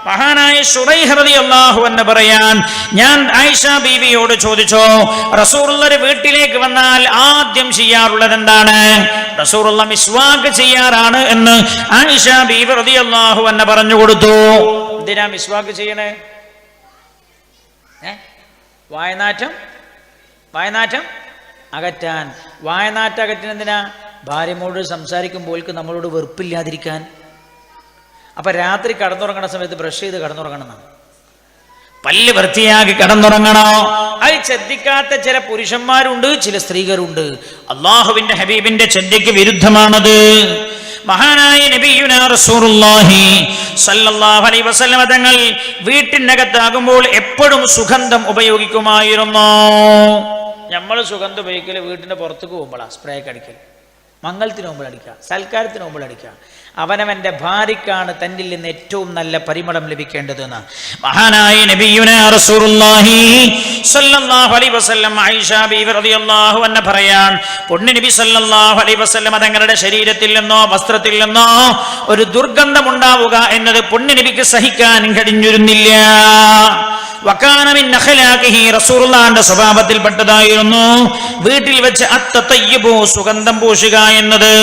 മഹാനായ ശുറൈഹ് റളിയല്ലാഹു അൻഹു പറയാൻ, ഞാൻ ആയിഷ ബീവിയോട് ചോദിച്ചു, റസൂലുള്ളാഹി വീട്ടിലേക്ക് വന്നാൽ ആദ്യം ചെയ്യാറുള്ളത് എന്താണ്? റസൂലുള്ളാഹി മിസ്വാക് ചെയ്യാറാണ് എന്ന് ആയിഷ ബീവി റളിയല്ലാഹു അൻഹു പറഞ്ഞു കൊടുത്തു. എന്തിനാ മിസ്വാക് ചെയ്യണേ? വായനാറ്റം അകറ്റാൻ. വായനാറ്റം അകറ്റാൻ എന്തിനാ? ഭാര്യയോട് സംസാരിക്കുമ്പോൾ നമ്മളോട് വെറുപ്പില്ലാതിരിക്കാൻ. അപ്പൊ രാത്രി കടന്നുറങ്ങണ സമയത്ത് ബ്രഷ് ചെയ്ത് കടന്നുറങ്ങണം, പല്ല് വൃത്തിയാക്കി കടന്നുറങ്ങണോ? അത് ശ്രദ്ധിക്കാത്ത ചില പുരുഷന്മാരുണ്ട്, ചില സ്ത്രീകളുണ്ട്. അള്ളാഹുവിന്റെ ഹബീബിന്റെ ചിന്തയ്ക്ക് വിരുദ്ധമാണത്. മഹാനായ നബിയുനാ റസൂലുള്ളാഹി സല്ലല്ലാഹു അലൈഹി വസല്ലം തങ്ങൾ വീട്ടിനകത്താകുമ്പോൾ എപ്പോഴും സുഗന്ധം ഉപയോഗിക്കുമായിരുന്നു. നമ്മൾ സുഗന്ധം ഉപയോഗിക്കല് വീട്ടിന്റെ പുറത്തേക്ക് പോകുമ്പോഴാണ് സ്പ്രേ ഒക്കെ അടിക്കൽ. മംഗളത്തിന് മുമ്പിൽ അടിക്കുക, സൽക്കാരത്തിന് മുമ്പിൽ അടിക്കുക. അവനവന്റെ ഭാര്യക്കാണ് തന്നിൽ നിന്ന് ഏറ്റവും നല്ല പരിമളം ലഭിക്കേണ്ടതെന്ന് മഹാനായ നബിയുനാ റസൂലുള്ളാഹി സ്വല്ലല്ലാഹു അലൈഹി വസല്ലം ആയിഷ ബീവി റളിയല്ലാഹു അൻഹ പറയാൻ, പൊന്നു നബി സ്വല്ലല്ലാഹു അലൈഹി വസല്ലം തങ്ങളുടെ ശരീരത്തിൽ നിന്നോ വസ്ത്രത്തിൽ നിന്നോ ഒരു ദുർഗന്ധം ഉണ്ടാവുക എന്നത് പൊന്നു നബിക്ക് സഹിക്കാൻ കഴിഞ്ഞിരുന്നില്ല. വകാന മിൻ അഖ്ലാഖിഹി, റസൂലുള്ളാഹിന്റെ സ്വഭാവത്തിൽപ്പെട്ടതായിരുന്നു വീട്ടിൽ വെച്ച് അത്തതയ്യിബു, സുഗന്ധം പൂശുക എന്നത്.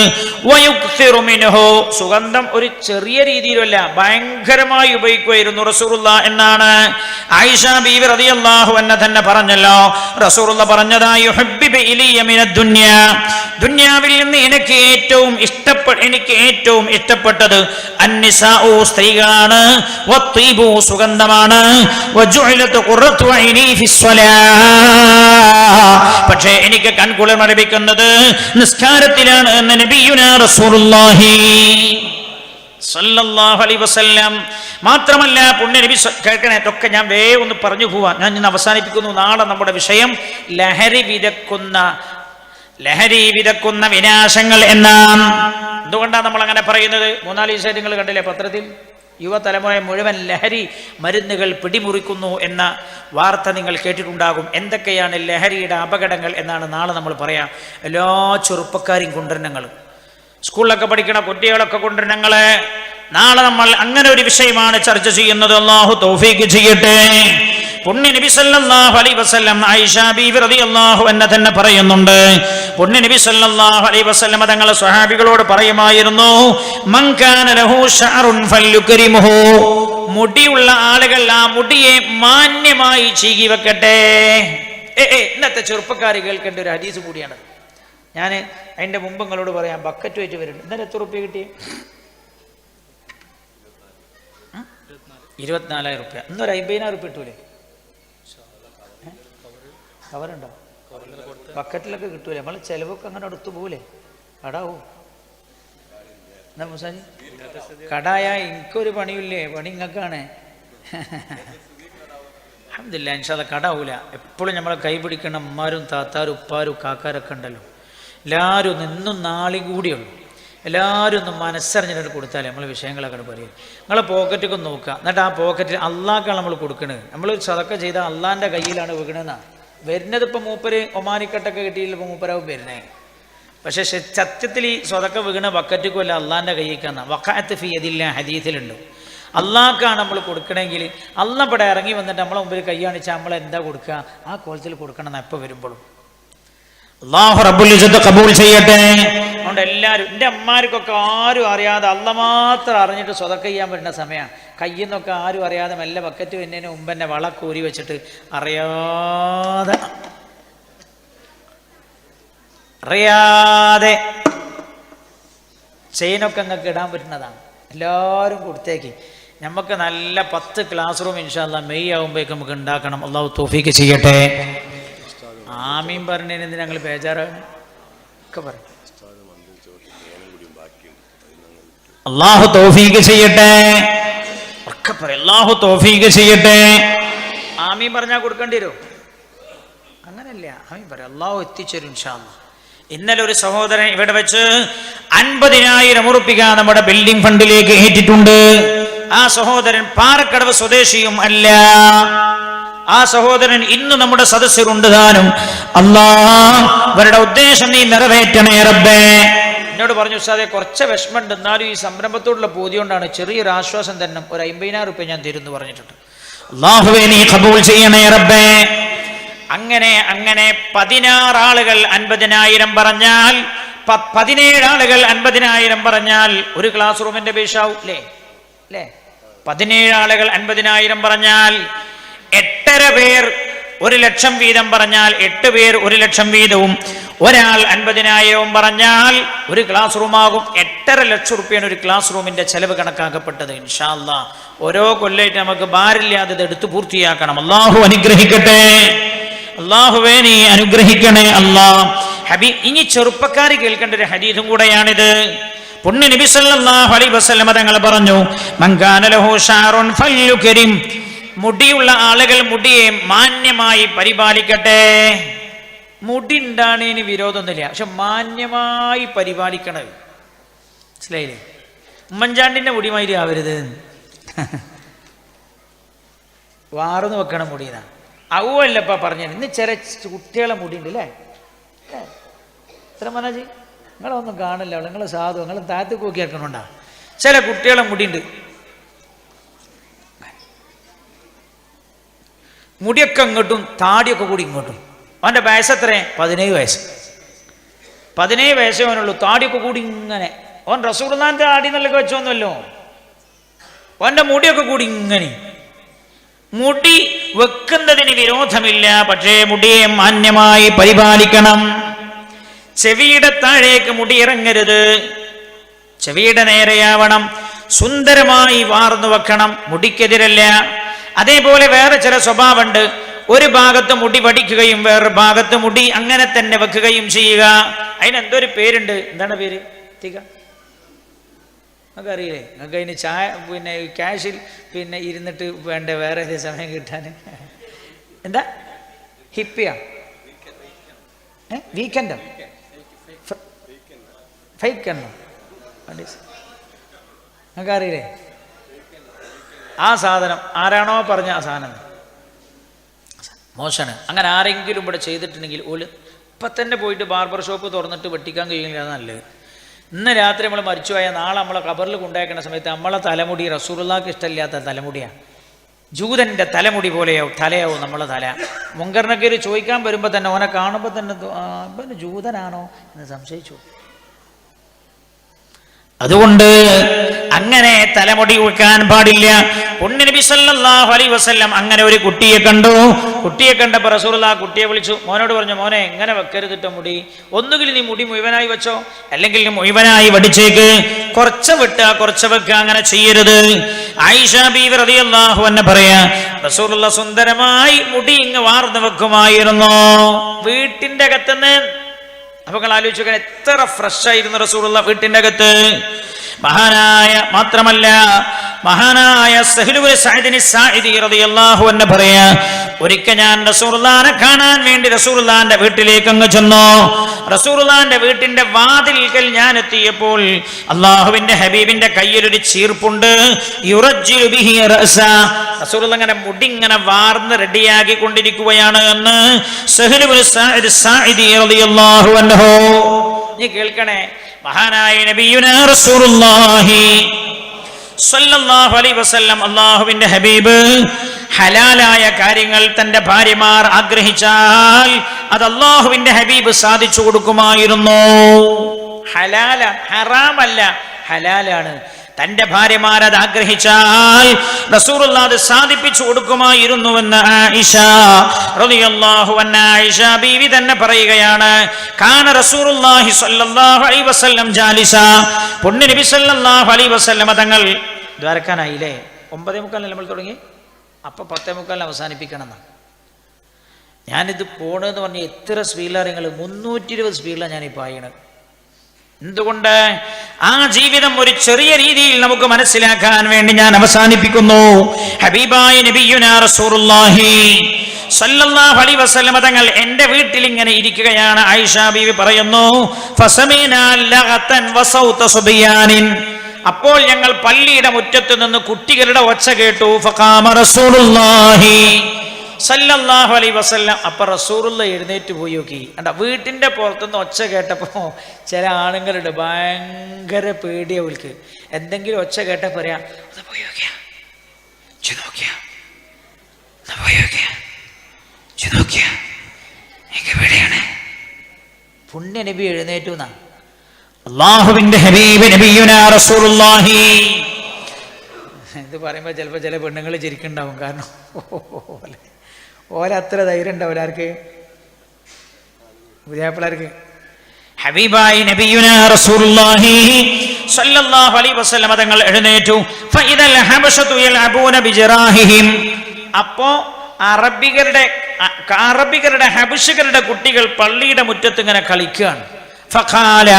വയുക്സിറു മിൻഹു, സുഗന്ധം ഒരു ചെറിയ രീതിയിലല്ല, ഭയങ്കരമായി ഉപയോഗിക്കുമായിരുന്നു റസൂലുള്ളാഹി എന്നാണ് ആയിഷ ബീവി റളിയല്ലാഹു അൻഹ തന്നെ പറഞ്ഞല്ലോ. റസൂലുള്ളാഹി പറഞ്ഞതായി, യുഹബ്ബിബു ഇലയ്യ മിനദ് ദുനിയ, ദുനിയാവിൽ നിന്ന് എനിക്ക് ഏറ്റവും ഇഷ്ടപ്പെട്ടത് അന്നിസാഉ, സ്ത്രീകളാണ്, വത്തീബു, സുഗന്ധമാണ്, വജുഇലതു ഖുറത്തു ഐനി ഫിസ്സലാ, പക്ഷേ എനിക്ക് കൺകുളിർമ ലഭിക്കുന്നത് നിസ്കാരത്തിലാണ് എന്ന് നബിയുനാ റസൂലുള്ളാഹി സല്ലല്ലാഹു അലൈഹി വസല്ലം. മാത്രമല്ല പുണ്യ നബി കേൾക്കണേ, ഇതൊക്കെ ഞാൻ ഒന്ന് പറഞ്ഞു പോവാം. ഞാൻ ഇന്ന് അവസാനിപ്പിക്കുന്നു. നാളെ നമ്മുടെ വിഷയം ലഹരി വിതക്കുന്ന വിനാശങ്ങൾ എന്നാണ്. എന്തുകൊണ്ടാണ് നമ്മൾ അങ്ങനെ പറയുന്നത്? 4 ദിവസമായിട്ട് നിങ്ങൾ കണ്ടില്ലേ പത്രത്തിൽ, യുവതലമുറയെ മുഴുവൻ ലഹരി മരുന്നുകൾ പിടിമുറിക്കുന്നു എന്ന വാർത്ത നിങ്ങൾ കേട്ടിട്ടുണ്ടാകും. എന്തൊക്കെയാണ് ലഹരിയുടെ അപകടങ്ങൾ എന്നാണ് നാളെ നമ്മൾ പറയാം. എല്ലാ ചെറുപ്പക്കാരെയും കൊണ്ടുവരണങ്ങൾ, സ്കൂളിലൊക്കെ പഠിക്കണ കുട്ടികളൊക്കെ കൊണ്ടുവരണങ്ങള്. നാളെ നമ്മൾ അങ്ങനെ ഒരു വിഷയമാണ് ചർച്ച ചെയ്യുന്നത്. അല്ലാഹു തൗഫീഖ് ചെയ്യട്ടെ. പുണ്യ നബി സല്ലല്ലാഹു അലൈഹി വസല്ലം ആയിഷ ബീവി റളിയല്ലാഹു അൻഹ തന്നെ പറയുന്നുണ്ട്, പുണ്യ നബി സല്ലല്ലാഹു അലൈഹി വസല്ലം തങ്ങളെ സ്വഹാബികളോട് പറയുമായിരുന്നു, മൻ കാന ലഹു ശഅറുൻ ഫല്യുക്രിമുഹു, മുടിയുള്ള ആളുകൾ ആ മുടിയെ മാന്യമായി ചീകി വെക്കട്ടെ. ഇന്നത്തെ ചെറുപ്പക്കാർ കേൾക്കേണ്ട ഒരു ഹദീസ് കൂടിയാണ്. ഞാൻ അതിന്റെ മുമ്പ് നിങ്ങളോട് പറയാം, ബക്കറ്റ് വെച്ച് വരുന്നുണ്ട്. ഇന്നലെ എത്ര റുപ്യ കിട്ടി? 24,000 റുപ്യ. ഇന്നൊരു 50,000 റുപ്യ കിട്ടൂലേ? കവറുണ്ടോ? ബക്കറ്റിലൊക്കെ കിട്ടൂലേ? നമ്മൾ ചെലവൊക്കെ അങ്ങനെ എടുത്തു പോകൂലേ? കടാവൂ എന്നാ മുസാജി? കടായ എനിക്കൊരു പണിയില്ലേ, പണി നിങ്ങൾക്കാണ്. അൽഹംദുലില്ലാഹ് ഇൻഷാ അല്ലാഹ് കടാവൂല. എപ്പോഴും നമ്മളെ കൈ പിടിക്കണം അമ്മാരും താത്താരും ഉപ്പാരും കാക്കാരൊക്കെ ഉണ്ടല്ലോ. എല്ലാവരും ഇന്നും നാളെയും കൂടിയുള്ളൂ. എല്ലാവരും ഒന്ന് മനസ്സറിഞ്ഞിട്ട് കൊടുത്താലേ നമ്മൾ വിഷയങ്ങളൊക്കെ പറയും. നിങ്ങളെ പോക്കറ്റൊക്കെ നോക്കുക, എന്നിട്ട് ആ പോക്കറ്റിൽ അള്ളാഹ്ക്കാണ് നമ്മൾ കൊടുക്കണത്. നമ്മൾ സദക്ക ചെയ്താൽ അള്ളാഹിൻ്റെ കയ്യിലാണ് വെക്കണമെന്നാണ് വരുന്നത്. ഇപ്പം മൂപ്പര് ഒമാനിക്കട്ടൊക്കെ കിട്ടിയില്ല, ഇപ്പം മൂപ്പരാവും വരുന്നേ. പക്ഷെ സത്യത്തിൽ ഈ സ്വതക്ക വീണ ബക്കറ്റുക്കുമല്ല, അള്ളാഹിൻ്റെ കയ്യിക്കാന്ന വഖഅത്ത് ഫീ യദില്ലാ ഹദീസിലുണ്ട്. അള്ളാഹ്ക്കാണ് നമ്മൾ കൊടുക്കണമെങ്കിൽ അള്ളാഹ് ഇവിടെ ഇറങ്ങി വന്നിട്ട് നമ്മളെ മുമ്പിൽ കൈ കാണിച്ചാൽ നമ്മൾ എന്താ കൊടുക്കുക? ആ കോലത്തിൽ കൊടുക്കണം എന്ന് എപ്പോൾ വരുമ്പോഴും. അല്ലാഹു റബ്ബുൽ ഇസ്സത്ത് ഖബൂൽ ചെയ്യട്ടെ. അതുകൊണ്ട് എല്ലാവരും, എൻ്റെ അമ്മമാർക്കൊക്കെ ആരും അറിയാതെ അള്ളാഹ് മാത്രം അറിഞ്ഞിട്ട് സ്വതക്ക ചെയ്യാൻ പറ്റുന്ന സമയമാണ്. കയ്യിൽ നിന്നൊക്കെ ആരും അറിയാതെ മെല്ലെ ബക്കറ്റ് വരുന്നതിന് മുമ്പ് തന്നെ വളക്കൂരി വെച്ചിട്ട് അറിയാതെ ചെയിനൊക്കെ നിങ്ങൾക്ക് ഇടാൻ പറ്റുന്നതാണ്. എല്ലാവരും കൊടുത്തേക്ക്. നമുക്ക് നല്ല 10 ക്ലാസ് റൂം ഇൻഷാ അല്ലാഹ് മെയ് ആകുമ്പോഴേക്കും നമുക്ക് ഉണ്ടാക്കണം. അള്ളാഹു തൗഫീക്ക് ചെയ്യട്ടെ. ആമീൻ പറഞ്ഞതിന് എന്തിനാ ഞങ്ങൾ ബേജാറാണ്? ഒക്കെ പറയും. അള്ളാഹു തൗഫീക്ക് ചെയ്യട്ടെ. ഒക്കെ പറയും. അള്ളാഹു തൗഫീക്ക് ചെയ്യട്ടെ. ആമീൻ പറഞ്ഞാൽ കൊടുക്കേണ്ടി വരുമോ? അങ്ങനല്ല. ആമീൻ പറയാം. അള്ളാഹു എത്തിച്ചേരും ഇൻഷാ അല്ലാഹ്. ഇന്നലെ ഒരു സഹോദരൻ ഇവിടെ വെച്ച് 50,000 ഉറുപ്പിക നമ്മുടെ ബിൽഡിംഗ് ഫണ്ടിലേക്ക് ഏറ്റിട്ടുണ്ട്. ആ സഹോദരൻ പാറക്കടവ് സ്വദേശിയും അല്ല. ആ സഹോദരൻ ഇന്ന് നമ്മുടെ സദസ്സിലുണ്ട് താനും. അല്ലാഹ് അവരുടെ ഉദ്ദേശം നീ നിറവേറ്റണേ റബ്ബേ. എന്നോട് പറഞ്ഞു, ഉസ്താദേ കുറച്ച് വിഷമമുണ്ട്, എന്നാലും ഈ സംരംഭത്തോടുള്ള പൂതി കൊണ്ടാണ് ചെറിയൊരു ആശ്വാസം തന്നെ, ഒരു 50,000 ഉറുപ്പിക ഞാൻ തരുന്നു പറഞ്ഞിട്ടുണ്ട്. അല്ലാഹുവേ നീ ഖബൂൽ ചെയ്യണേ റബ്ബേ. അങ്ങനെ 16 ആളുകൾ 50,000 പറഞ്ഞാൽ, 17 ആളുകൾ 50,000 പറഞ്ഞാൽ ഒരു ക്ലാസ് റൂമിന്റെ ബേഷാവും അല്ലേ? 17 ആളുകൾ 50,000 പറഞ്ഞാൽ 8 പേർ 1,00,000 വീതം പറഞ്ഞാൽ 8 പേർ 1,00,000 വീതവും, ഒരാൾ 50,000 പറഞ്ഞാൽ ഒരു ക്ലാസ് റൂമാകും. 8.5 ലക്ഷം റുപ്യാണ് ഒരു ക്ലാസ് റൂമിന്റെ ചെലവ് കണക്കാക്കപ്പെട്ടത്. ഇൻഷാ അല്ലാഹ് ഓരോ കൊല്ലമായിട്ട് നമുക്ക് ഭാരമില്ലാതെ ഇത് എടുത്ത് പൂർത്തിയാക്കണം. അള്ളാഹു അനുഗ്രഹിക്കട്ടെ. അള്ളാഹുവേ നീ അനുഗ്രഹിക്കണേ അല്ലാഹ്. ഹബീബ്, ഇനി ചെറുപ്പക്കാർ കേൾക്കേണ്ട ഒരു ഹദീസും കൂടെയാണിത്. പുണ്യ നബി സല്ലല്ലാഹു അലൈഹി വസല്ലം തങ്ങൾ പറഞ്ഞു, മൻ കാന ലഹു ശഅറുൻ ഫല്യുക്രിം, മുടിയുള്ള ആളുകൾ മുടിയെ മാന്യമായി പരിപാലിക്കട്ടെ. മുടി ഉണ്ടാണേന് വിരോധമൊന്നുമില്ല, പക്ഷെ മാന്യമായി പരിപാലിക്കണത്. മനസ്സിലായില്ലേ? ഉമ്മൻചാണ്ടിന്റെ മുടിമാതിരി ആവരുത്, വാർന്ന് വെക്കണം മുടിയെന്നാ. അവല്ലപ്പ പറഞ്ഞു. ഇന്ന് ചില കുട്ടികളെ മുടിയുണ്ട് അല്ലേ? എത്ര മനജി നിങ്ങളൊന്നും കാണില്ല, നിങ്ങൾ സാധു, നിങ്ങൾ താഴത്തേക്ക് നോക്കി ഇറക്കണുണ്ടാ. ചില കുട്ടികളെ മുടിയുണ്ട്, മുടിയൊക്കെ ഇങ്ങോട്ടും താടിയൊക്കെ കൂടി ഇങ്ങോട്ടും. അവൻ്റെ വയസ്സ് എത്രേ? 17 വയസ്സ്. 17 വയസ്സേ അവനുള്ളൂ. താടിയൊക്കെ കൂടി ഇങ്ങനെ. അവൻ റസൂലുള്ളാഹിന്റെ താടി എന്നൊക്കെ വെച്ചോന്നല്ലോ. അവൻ്റെ മുടിയൊക്കെ കൂടി ഇങ്ങനെ. മുടി വെക്കുന്നതിന് വിരോധമില്ല, പക്ഷേ മുടിയെ മാന്യമായി പരിപാലിക്കണം. ചെവിയുടെ താഴേക്ക് മുടി ഇറങ്ങരുത്, ചെവിയുടെ നേരെയാവണം. സുന്ദരമായി വാർന്നു വെക്കണം, മുടിക്കെതിരല്ല. അതേപോലെ വേറെ ചില സ്വഭാവമുണ്ട്. ഒരു ഭാഗത്ത് മുടി വടിക്കുകയും വേറൊരു ഭാഗത്ത് മുടി അങ്ങനെ തന്നെ വെക്കുകയും ചെയ്യുക. അതിനെന്തൊരു പേരുണ്ട്. എന്താണ് പേര്? നിങ്ങൾക്ക് അറിയില്ലേ? നിങ്ങൾക്ക് അതിന് ചായ പിന്നെ ക്യാഷിൽ പിന്നെ ഇരുന്നിട്ട് വേണ്ട വേറെ ഏത് സമയം കിട്ടാൻ? എന്താ ഹിപ്പിയാ? വീക്കെൻഡോ? ഫൈക്കെണ്ണോ? നിങ്ങൾക്ക് അറിയില്ലേ ആ സാധനം? ആരാണോ പറഞ്ഞ ആ സാധനം മോശമാണ്. അങ്ങനെ ആരെങ്കിലും ഇവിടെ ചെയ്തിട്ടുണ്ടെങ്കിൽ ഓല് ഇപ്പം തന്നെ പോയിട്ട് ബാർബർ ഷോപ്പ് തുറന്നിട്ട് വെട്ടിക്കാൻ കഴിയില്ല. അത് നല്ലത്. ഇന്ന് രാത്രി നമ്മൾ മരിച്ചുപോയാൽ നാളെ നമ്മളെ ഖബറിൽ കൊണ്ടുവയ്ക്കുന്ന സമയത്ത് നമ്മളെ തലമുടി റസൂലുള്ളാഹിക്ക് ഇഷ്ടമില്ലാത്ത തലമുടിയാണ്. ജൂതൻ്റെ തലമുടി പോലെയാവും, തലയാവും നമ്മളെ തല. മുങ്കറിനൊക്കെ ചോദിക്കാൻ വരുമ്പോൾ തന്നെ ഓനെ കാണുമ്പോൾ തന്നെ ഇവന് ജൂതനാണോ എന്ന് സംശയിച്ചു. അതുകൊണ്ട് അങ്ങനെ തലമുടി വെക്കാൻ പാടില്ല. പുണ്യ നബി സല്ലല്ലാഹു അലൈഹി വസല്ലം അങ്ങനെ ഒരു കുട്ടിയെ കണ്ടു. കുട്ടിയെ കണ്ടപ്പോൾ റസൂലുള്ളാഹി കുട്ടിയെ വിളിച്ചു, മോനോട് പറഞ്ഞു, മോനെ ഇങ്ങനെ വെക്കരുതിട്ടോ മുടി. ഒന്നുകിൽ നീ മുടി മുഴുവനായി വെച്ചോ, അല്ലെങ്കിൽ നീ മുഴുവനായി വടിച്ചേക്ക്. കുറച്ച് വെട്ടുക, കുറച്ച് വെക്കുക, അങ്ങനെ ചെയ്യരുത്. ആയിഷ ബീവി റളിയല്ലാഹു അൻഹ പറയാ, റസൂലുള്ളാഹി സുന്ദരമായി മുടി ഇങ്ങ് വാർന്നു വെക്കുമായിരുന്നു വീട്ടിന്റെ അകത്തുനിന്ന്. അപ്പൊ നിങ്ങൾ ആലോചിച്ചു എത്ര ഫ്രഷ് ആയിരുന്നു റസൂലുള്ളാഹി വീട്ടിന്റെ അകത്ത്. മാത്രമല്ല മഹാനായ സഹ്ലു ഇബ്നു സഅദ് സാഇദി റളിയല്ലാഹു അൻഹു പറയാ, ഒരിക്കൽ ഞാൻ റസൂലുള്ളാഹിനെ കാണാൻ വേണ്ടി റസൂലുള്ളാഹിന്റെ വീട്ടിലേക്ക് അങ്ങ് ചെന്നു. റസൂലുള്ളാഹിന്റെ വീട്ടിന്റെ വാതിൽക്കൽ ഞാൻ എത്തിയപ്പോൾ അല്ലാഹുവിന്റെ ഹബീബിന്റെ കയ്യിൽ ഒരു ചീർപ്പുണ്ട്. യുറജ്ജിലു ബിഹി റഅസ, റസൂലുള്ളാഹി ഇങ്ങനെ മുടി ഇങ്ങനെ വാർന്ന് റെഡിയാക്കി കൊണ്ടിരിക്കുകയാണ് എന്ന് സഹ്ലു ഇബ്നു സഅദ് സാഇദി റളിയല്ലാഹു അൻഹു. നീ കേൾക്കണേ, മഹാനായ നബിയുനാ റസൂലുള്ളാഹി സ്വല്ലല്ലാഹു അലൈഹി വസല്ലം, അല്ലാഹുവിന്റെ ഹബീബ് ഹലാലായ കാര്യങ്ങൾ തന്റെ ഭാര്യമാർ ആഗ്രഹിച്ചാൽ അത് അല്ലാഹുവിന്റെ ഹബീബ് സാധിച്ചു കൊടുക്കുമായിരുന്നു. ഹലാല, ഹറാമല്ല, ഹലാലാണ്. തന്റെ ഭാര്യമാരത് ആഗ്രഹിച്ചാൽ റസൂലുള്ളാഹി അത് സാധിപ്പിച്ചു കൊടുക്കുമായിരുന്നുവെന്ന് ആയിഷ റളിയല്ലാഹു അൻഹാ ആയിഷ ബീവി തന്നെ പറയുകയാണ്. കാന റസൂലുള്ളാഹി സ്വല്ലല്ലാഹു അലൈഹി വസല്ലം ജാലിസ, പുണ്യ നബി സല്ലല്ലാഹു അലൈഹി വസല്ലം തങ്ങൾ ദ്വാരക്കാനായില്ലേ, 9:45 നമ്മൾ തുടങ്ങി, അപ്പം 10:45 അവസാനിപ്പിക്കണം എന്നാണ്. ഞാനിത് പോണെന്ന് പറഞ്ഞാൽ എത്ര സ്പീഡിലാണ് നിങ്ങൾ, 320 സ്പീഡിലാണ് ഞാനിപ്പോൾ ആയണത്. എന്തുകൊണ്ട്? ആ ജീവിതം ഒരു ചെറിയ രീതിയിൽ നമുക്ക് മനസ്സിലാക്കാൻ വേണ്ടി ഞാൻ അവസാനിപ്പിക്കുന്നു. ഹബീബായ നബിയുനാ റസൂലുള്ളാഹി സല്ലല്ലാഹു അലൈഹി വസല്ലം തങ്ങൾ എൻ്റെ വീട്ടിൽ ഇങ്ങനെ ഇരിക്കുകയാണ്. ആയിഷ ബീവി പറയുന്നു, ഫസമീനാ ലഗതൻ വസൗത സുബിയാനിൻ, അപ്പോൾ ഞങ്ങൾ പള്ളിയുടെ മുറ്റത്ത് നിന്ന് കുട്ടികളുടെ ഒച്ച കേട്ടു. ഫഖാമ റസൂലുള്ളാഹി സല്ലല്ലാഹു അലൈഹി വസല്ലം, അപ്പൊ റസൂലുള്ളാഹി എഴുന്നേറ്റ് പോയി നോക്കി. കണ്ട, വീട്ടിന്റെ പുറത്തുനിന്ന് ഒച്ച കേട്ടപ്പോ ചില ആണുങ്ങളുണ്ട് ഭയങ്കര പേടിയ, അവൾക്ക് എന്തെങ്കിലും ഒച്ച കേട്ട പറയാ, പോയി നോക്കിയാ പേടിയാണ്. പുണ്യ നബി എഴുന്നേറ്റു എന്നാ, അല്ലാഹുവിന്റെ ഹബീബ് നബിയുനാ റസൂലുള്ളാഹി. ഇത് പറയുമ്പോൾ ചിലപ്പോൾ ചില പെണ്ണുങ്ങൾ ചിരിക്കുന്നുണ്ടാവും, കാരണം ഓല അത്ര ധൈര്യം ഉണ്ടാവില്ല. ആർക്ക്? പുതിയാപ്പിളാർക്ക്. ഹബീബായി നബിയുനാ റസൂലുള്ളാഹി സ്വല്ലല്ലാഹു അലൈഹി വസല്ലം തങ്ങൾ എഴുന്നേറ്റു. ഫഇദൽ ഹബശതു യൽഅബൂന ബിജറാഹിഹിം, അപ്പോ അറബികളുടെ ഹബശികളുടെ കുട്ടികൾ പള്ളിയുടെ മുറ്റത്ത് ഇങ്ങനെ കളിക്കുകയാണ്. ഫഖാല,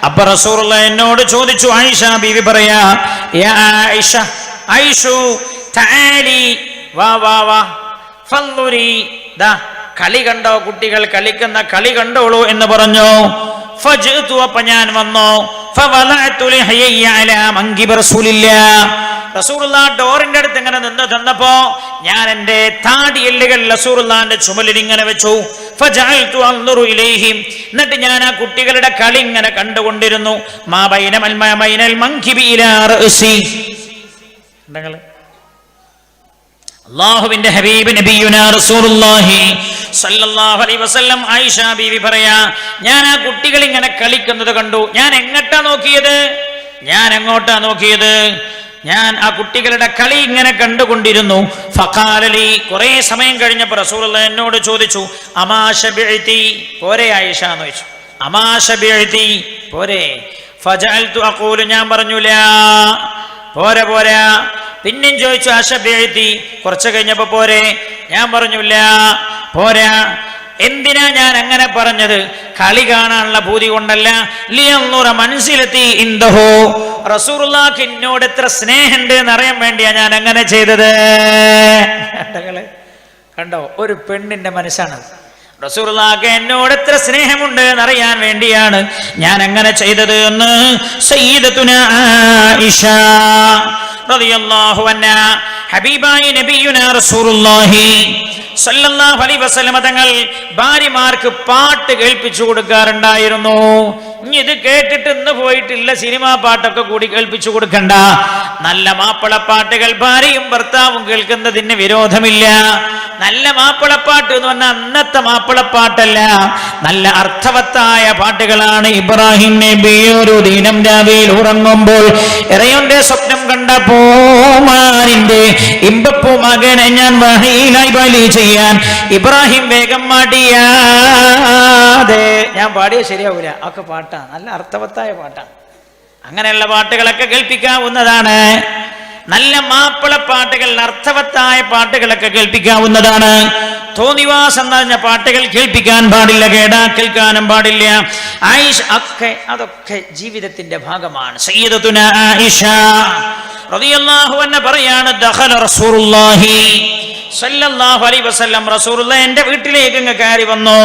അപ്പൊ റസൂലുള്ളാഹി എന്നോട് ചോദിച്ചു, ആയിഷ ബീവി പറയാ, യാ ആയിഷ, ആയിഷു തആലി, വാ വാ വാ, ഫൻദുരി, ദാ കളി കണ്ടോ, കുട്ടികൾ കളിക്കുന്ന കളി കണ്ടോളൂ എന്ന് പറഞ്ഞു. ഫജ്തു, അപ്പൊ ഞാൻ വന്നു. ഫവലഅതു ലിഹയ്യ അലാ മൻകിബി റസൂലില്ലാഹ്, റസൂലുള്ളാഹി ഡോറിന്റെ അടുത്ത് ഇങ്ങനെ നിന്ന് തന്നപ്പോ ഞാൻ എൻ്റെ താടിയെല്ലുകൾ റസൂലുള്ളാഹിന്റെ ചുമലിൽ ഇങ്ങനെ വെച്ചു. ഫജഅൽതു അൻദുറു ഇലൈഹിം, എന്നിട്ട് ഞാൻ ആ കുട്ടികളുടെ കളി ഇങ്ങനെ കണ്ടുകൊണ്ടിരുന്നു. മാ ബൈനൽ മൻകിബി ഇലാ റഅസി, അല്ലാഹുവിന്റെ ഹബീബ് നബിയുനാ റസൂലുള്ളാഹി സല്ലല്ലാഹു അലൈഹി വസല്ലം ആയിഷ ബീവി പറയാ, ഞാൻ ആ കുട്ടികൾ ഇങ്ങനെ കളിക്കുന്നത് കണ്ടു. ഞാൻ എങ്ങോട്ടാ നോക്കിയത്? ഞാൻ ആ കുട്ടികളുടെ കളി ഇങ്ങനെ കണ്ടുകൊണ്ടിരുന്നു. ഫഖാലലി, കുറെ സമയം കഴിഞ്ഞപ്പോൾ റസൂലുള്ളാഹി എന്നോട് ചോദിച്ചു, അമാ ശബിഅതി, പോരെ ആയിഷ എന്ന് ചോദിച്ചു. അമാ ശബിഅതി, പോരെ? ഫജഅൽതു അഖൂലു, ഞാൻ പറഞ്ഞു ലാ, പോരാ. പിന്നെയും ചോദിച്ചു അശബിഅതി, കുറച്ച് കഴിഞ്ഞപ്പോ പോരെ? ഞാൻ പറഞ്ഞു ലാ, പോരാ. എന്തിനാ ഞാൻ അങ്ങനെ പറഞ്ഞത്? കളി കാണാനുള്ള ഭൂതി കൊണ്ടല്ല, ലിയൻദുറ മൻസിലതി ഇൻദഹു, റസൂലുള്ളാഹിക്ക് എന്നോട് എത്ര സ്നേഹമുണ്ട് എന്നറിയാൻ വേണ്ടിയാ ഞാൻ അങ്ങനെ ചെയ്തത്. കണ്ടോ, ഒരു പെണ്ണിന്റെ മനസ്സാണ്. റസൂലുള്ളാഹിക്ക് എന്നോട് എത്ര സ്നേഹമുണ്ട് എന്നറിയാൻ വേണ്ടിയാണ് ഞാൻ അങ്ങനെ ചെയ്തത് എന്ന് സയ്യിദത്തുനാ ആയിഷ റളിയല്ലാഹു അൻഹാ ഹബീബായ നബിയുനാ റസൂലുള്ളാഹി സല്ലല്ലാഹു അലൈഹി വസല്ലം തങ്ങൾ ഭാര്യമാർക്ക് പാട്ട് കേൾപ്പിച്ചു കൊടുക്കാറുണ്ടായിരുന്നു. ഇനി ഇത് കേട്ടിട്ട് ഇന്ന് പോയിട്ടില്ല സിനിമാ പാട്ടൊക്കെ കൂടി കേൾപ്പിച്ചു കൊടുക്കണ്ട. നല്ല മാപ്പിളപ്പാട്ടുകൾ ഭാര്യയും ഭർത്താവും കേൾക്കുന്നതിന് വിരോധമില്ല. നല്ല മാപ്പിളപ്പാട്ട് എന്ന് പറഞ്ഞാൽ അന്നത്തെ മാപ്പിളപ്പാട്ടല്ല, നല്ല അർത്ഥവത്തായ പാട്ടുകളാണ്. ഇബ്രാഹിം നബി ഒരു ദിനം രാവിലെ ഉറങ്ങുമ്പോൾ ഇറയോന്റെ സ്വപ്നം കണ്ടപ്പോ മാനിന്റെ ഇമ്പപ്പൂ മകനെ ഞാൻ വഹയിലായി ബലി ചെയ്യാൻ ഇബ്രാഹിം വേഗം മടിയാതെ, ഞാൻ പാടിയ ശരിയാവൂല, ഒക്കെ പാട്ടാണ്, നല്ല അർത്ഥവത്തായ പാട്ടാണ്. അങ്ങനെയുള്ള പാട്ടുകളൊക്കെ കേൾപ്പിക്കാവുന്നതാണ്. നല്ല മാപ്പിള പാട്ടുകൾ, അർത്ഥവത്തായ പാട്ടുകളൊക്കെ കേൾപ്പിക്കാവുന്നതാണ്. തോന്നിവാസം നിറഞ്ഞ പാട്ടുകൾ കേൾപ്പിക്കാൻ പാടില്ല, കേൾക്കാനും പാടില്ല. ആയിഷ അതൊക്കെ ജീവിതത്തിന്റെ ഭാഗമാണ്. സയ്യിദത്തുനാ ആയിഷ റളിയല്ലാഹു അൻഹ പറയാണ്, ദഖല റസൂലുള്ളാഹി സല്ലല്ലാഹു അലൈഹി വസല്ലം, റസൂലുള്ളാഹി എൻ്റെ വീട്ടിലേക്ക് അങ്ങ് കയറി വന്നു.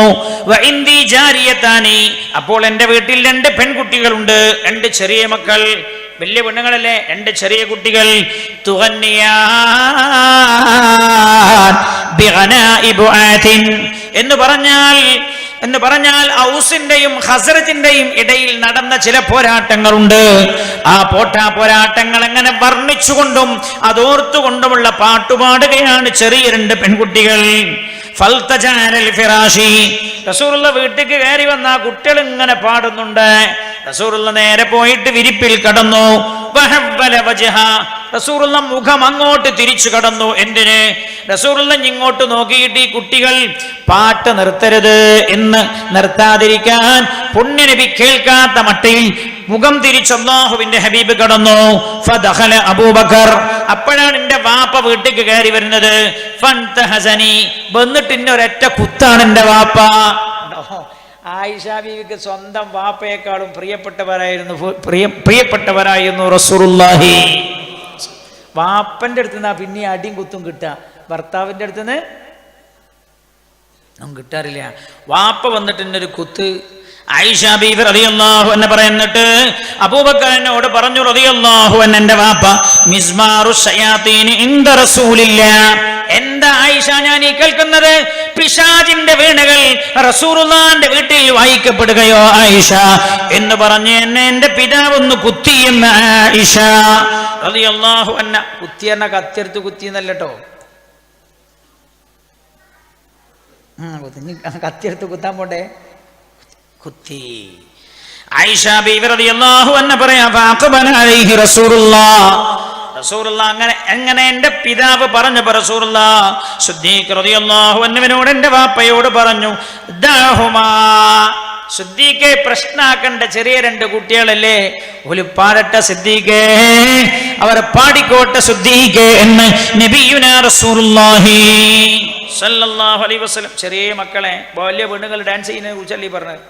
വഇന്ദി ജാരിയതാനി, അപ്പോൾ എൻ്റെ വീട്ടിൽ 2 പെൺകുട്ടികളുണ്ട്, 2 ചെറിയ മക്കൾ, വലിയ പെണ്ണുങ്ങളല്ലേ, 2 ചെറിയ കുട്ടികൾ. തുഗന്നിയാൻ ബിഗനാഇ ബുആതിൻ, എന്ന് പറഞ്ഞാൽ ഔസിന്റെയും ഖസ്റജിന്റെയും ഇടയിൽ നടന്ന ചില പോരാട്ടങ്ങളുണ്ട്. ആ പോരാട്ടങ്ങൾ എങ്ങനെ വർണ്ണിച്ചുകൊണ്ടും അതോർത്തുകൊണ്ടുമുള്ള പാട്ടുപാടുകയാണ് ചെറിയ 2 പെൺകുട്ടികൾ. റസൂലുള്ള വീട്ടിലേക്ക് കയറി വന്ന കുട്ടികൾ ഇങ്ങനെ പാടുന്നുണ്ട്. റസൂലുള്ള നേരെ പോയിട്ട് വിരിപ്പിൽ കടന്നു. റസൂലുള്ള മുഖം അങ്ങോട്ട് തിരിച്ചു കടന്നു. എന്തിന്? റസൂലുള്ള ഇങ്ങോട്ട് നോക്കിയിട്ട് ഈ കുട്ടികൾ പാട്ട് നിർത്തരുത് എന്ന് നിർത്താതിരിക്കാൻ പുണ്യനബി കേൾക്കാത്ത മട്ടിൽ മുഖം തിരിച്ച് അല്ലാഹുവിന്റെ ഹബീബ് കടന്നു. ഫദഖല അബൂബക്കർ, അപ്പോഴാണ് എന്റെ വാപ്പ വീട്ടിലേക്ക് കയറി വരുന്നത്. ഫൻതഹസനി, വന്നിട്ട് എന്നെ ഒരൊറ്റ കുത്താണ് എന്റെ വാപ്പ. ആയിഷ ബീവിക്ക് സ്വന്തം വാപ്പയെക്കാളും പ്രിയപ്പെട്ടവരായിരുന്നു റസൂലുള്ളാഹി. വാപ്പന്റെ അടുത്ത് നിന്നാ പിന്നെ അടിയും കുത്തും കിട്ടുക, ഭർത്താവിന്റെ അടുത്ത് നിന്ന് ഒന്നും കിട്ടാറില്ല. വാപ്പ വന്നിട്ട് എന്നൊരു കുത്ത് ആയിഷ ബീവി റളിയല്ലാഹു അൻഹ പറയുന്നിട്ട് അബൂബക്കർ എന്നോട് പറഞ്ഞു റളിയല്ലാഹു അൻഹു, എന്റെ വാപ്പ മിസ്മാറു ശയാത്തീൻ ഇൻദ റസൂലില്ലാഹ്. എന്താ ആയിഷ ഞാൻ ഈ കേൾക്കുന്നത്? പിശാചിന്റെ വീണകൾ റസൂലുള്ളാഹിന്റെ വീട്ടിൽ വായിക്കപ്പെടുകയോ ആയിഷ എന്ന് പറഞ്ഞ് എന്നെ എന്റെ പിതാവ് ഒന്ന് കുത്തി എന്ന് ആയിഷ റളിയല്ലാഹു അൻഹ. കുത്തി എന്ന കത്തിയെടുത്ത് കുത്തി എന്നല്ലോ, കത്തിയെടുത്ത് കുത്താൻ പോണ്ടേ, കുത്തി. ആയിഷ ബീവി റളിയല്ലാഹു അൻഹ പറയാ, ഫഅഖബല അലൈഹി റസൂലുള്ളാഹ്. അങ്ങനെ എന്റെ പിതാവ് പറഞ്ഞപ്പോ റസൂലുള്ളാഹ് സിദ്ദീഖ് റളിയല്ലാഹു അൻഹുവിനോട് എന്റെ വാപ്പയോട് പറഞ്ഞു, ദഅഹുമാ, സിദ്ദീഖെ പ്രശ്നാക്കണ്ട, ചെറിയ രണ്ട് കുട്ടികളല്ലേ, ഒരു പാടട്ടെ സിദ്ദീഖേ, അവർ പാടിക്കോട്ടെ സിദ്ദീഖേ എന്ന് നബിയുനാ റസൂലുള്ളാഹി സല്ലല്ലാഹു അലൈഹി വസല്ലം. ചെറിയ മക്കളെ, വലിയ പെണ്ണുങ്ങൾ ഡാൻസ് ചെയ്യുന്നതിനെ കുറിച്ചല്ലേ പറഞ്ഞത്?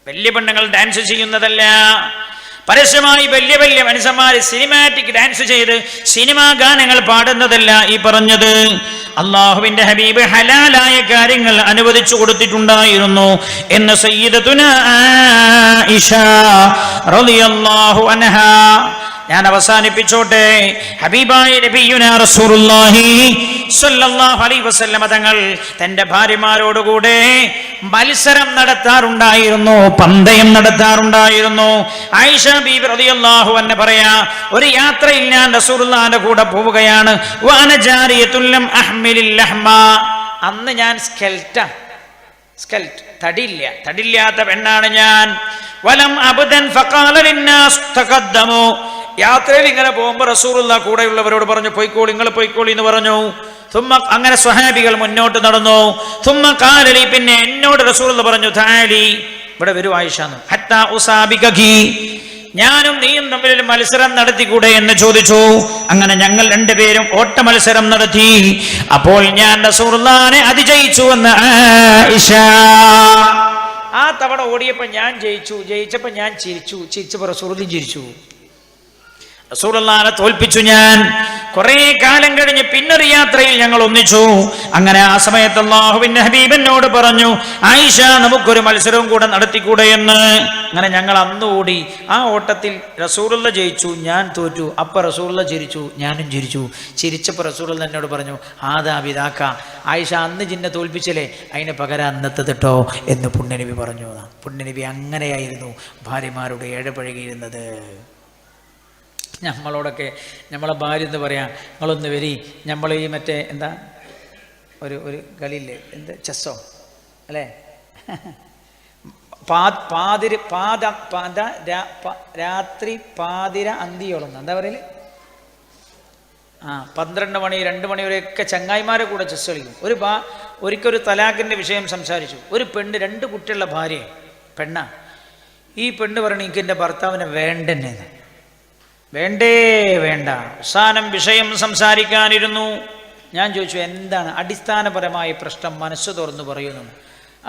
വലിയ പെണ്ണുങ്ങൾ ഡാൻസ് ചെയ്യുന്നതല്ല, പരസ്യമായി വലിയ വലിയ മനുഷ്യന്മാർ സിനിമാറ്റിക് ഡാൻസ് ചെയ്ത് സിനിമാ ഗാനങ്ങൾ പാടുന്നതല്ല ഈ പറഞ്ഞത്. അല്ലാഹുവിന്റെ ഹബീബ് ഹലാലായ കാര്യങ്ങൾ അനുവദിച്ചു കൊടുത്തിട്ടുണ്ടായിരുന്നു എന്ന് സയ്യിദത്തുനാ ആയിഷ റളിയല്ലാഹു അൻഹാ. ഞാൻ അവസാനിപ്പിച്ചോട്ടെ. ഹബീബായ നബിയുനാ റസൂലുള്ളാഹി സ്വല്ലല്ലാഹു അലൈഹി വസല്ലം തങ്ങൾ തന്റെ ഭാര്യമാരോടുകൂടെ മത്സരം നടത്താറുണ്ടായിരുന്നു, പന്തയം നടത്താറുണ്ടായിരുന്നു. ആയിഷ ബീബി റളിയല്ലാഹു അൻഹ പറയാ, ഒരു യാത്രയിൽ ഞാൻ റസൂലുള്ളാഹിന്റെ കൂടെ പോവുകയാണ്. വഅന ജാരിയത്തുൻ ലം അഹ്മിലിൽ ലഹ്മ. അന്ന് ഞാൻ സ്കെൽറ്റ്, തടിയില്ലാത്ത പെണ്ണാണ് ഞാൻ. വലം അബ്ദൻ ഫഖാല ലിന്നാസ് തഖദ്ദമു. യാത്രയിൽ ഇങ്ങനെ പോകുമ്പോൾ റസൂലുള്ളാഹി കൂടെയുള്ളവരോട് പറഞ്ഞു, പോയിക്കോളി, നിങ്ങൾ പോയിക്കോളി എന്ന് പറഞ്ഞു. അങ്ങനെ സ്വഹാബികൾ മുന്നോട്ട് നടന്നു. ഖാലലി, പിന്നെ എന്നോട് റസൂലുള്ളാഹി പറഞ്ഞു, തആലി, ഇവിടെ വരൂ ആയിഷ, ഹത്താ ഉസാബികി, ഞാനും നീയും തമ്മിൽ ഒരു മത്സരം നടത്തിക്കൂടെ എന്ന് ചോദിച്ചു. അങ്ങനെ ഞങ്ങൾ രണ്ടുപേരും ഓട്ട മത്സരം നടത്തി. അപ്പോൾ ഞാൻ റസൂലുള്ളാഹിനെ അതിജയിച്ചു എന്ന് ആയിഷ. ആ തവണ ഓടിയപ്പോൾ ഞാൻ ജയിച്ചപ്പോൾ ഞാൻ ചിരിച്ചപ്പോൾ റസൂലുള്ളാഹി ചിരിച്ചു. റസൂലുള്ളാഹിനെ തോൽപ്പിച്ചു ഞാൻ. കുറെ കാലം കഴിഞ്ഞ് പിന്നൊരു യാത്രയിൽ ഞങ്ങൾ ഒന്നിച്ചു. അങ്ങനെ ആ സമയത്ത് അല്ലാഹുവിന്റെ ഹബീബ് എന്നോട് പറഞ്ഞു, ആയിഷ, നമുക്കൊരു മത്സരവും കൂടെ നടത്തിക്കൂടെ എന്ന്. അങ്ങനെ ഞങ്ങൾ അന്ന് ഓടി. ആ ഓട്ടത്തിൽ റസൂലുള്ളാഹി ജയിച്ചു, ഞാൻ തോറ്റു. അപ്പൊ റസൂലുള്ളാഹി ചിരിച്ചു, ഞാനും ചിരിച്ചു. ചിരിച്ചപ്പോൾ റസൂലുള്ളാഹി എന്നോട് പറഞ്ഞു, ആദാ ബിദാക്ക, ആയിഷ അന്ന് ജിന്നെ തോൽപ്പിച്ചല്ലേ, അതിന് പകരം അന്നത്തെ തെട്ടോ എന്ന് പുണ്യനബി പറഞ്ഞു. പുണ്യനബി അങ്ങനെയായിരുന്നു ഭാര്യമാരോട് ഇടപഴകിയിരുന്നത്. നമ്മളോടൊക്കെ നമ്മളെ ഭാര്യ എന്ന് പറയാം, നിങ്ങളൊന്ന് വരി, നമ്മൾ ഈ മറ്റേ എന്താ ഒരു കളിയില്ലേ, എന്ത് ചെസ്സോ അല്ലേ, രാത്രി പാതിര അന്തിയോളം എന്താ പറയല്, 12 മണി 2 മണി വരെയൊക്കെ ചങ്ങായിമാരെ കൂടെ ചെസ് കളിക്കും. ഒരിക്കൽ ഒരു തലാഖിൻ്റെ വിഷയം സംസാരിച്ചു. ഒരു പെണ്ണ്, 2 കുട്ടികളുള്ള ഭാര്യ പെണ്ണ. ഈ പെണ്ണ് പറഞ്ഞു, എനിക്ക് എൻ്റെ ഭർത്താവിനെ വേണ്ടെന്നെ, വേണ്ട. അവസാനം വിഷയം സംസാരിക്കാനിരുന്നു. ഞാൻ ചോദിച്ചു, എന്താണ് അടിസ്ഥാനപരമായ പ്രശ്നം, മനസ്സ് തുറന്ന് പറയുന്നു.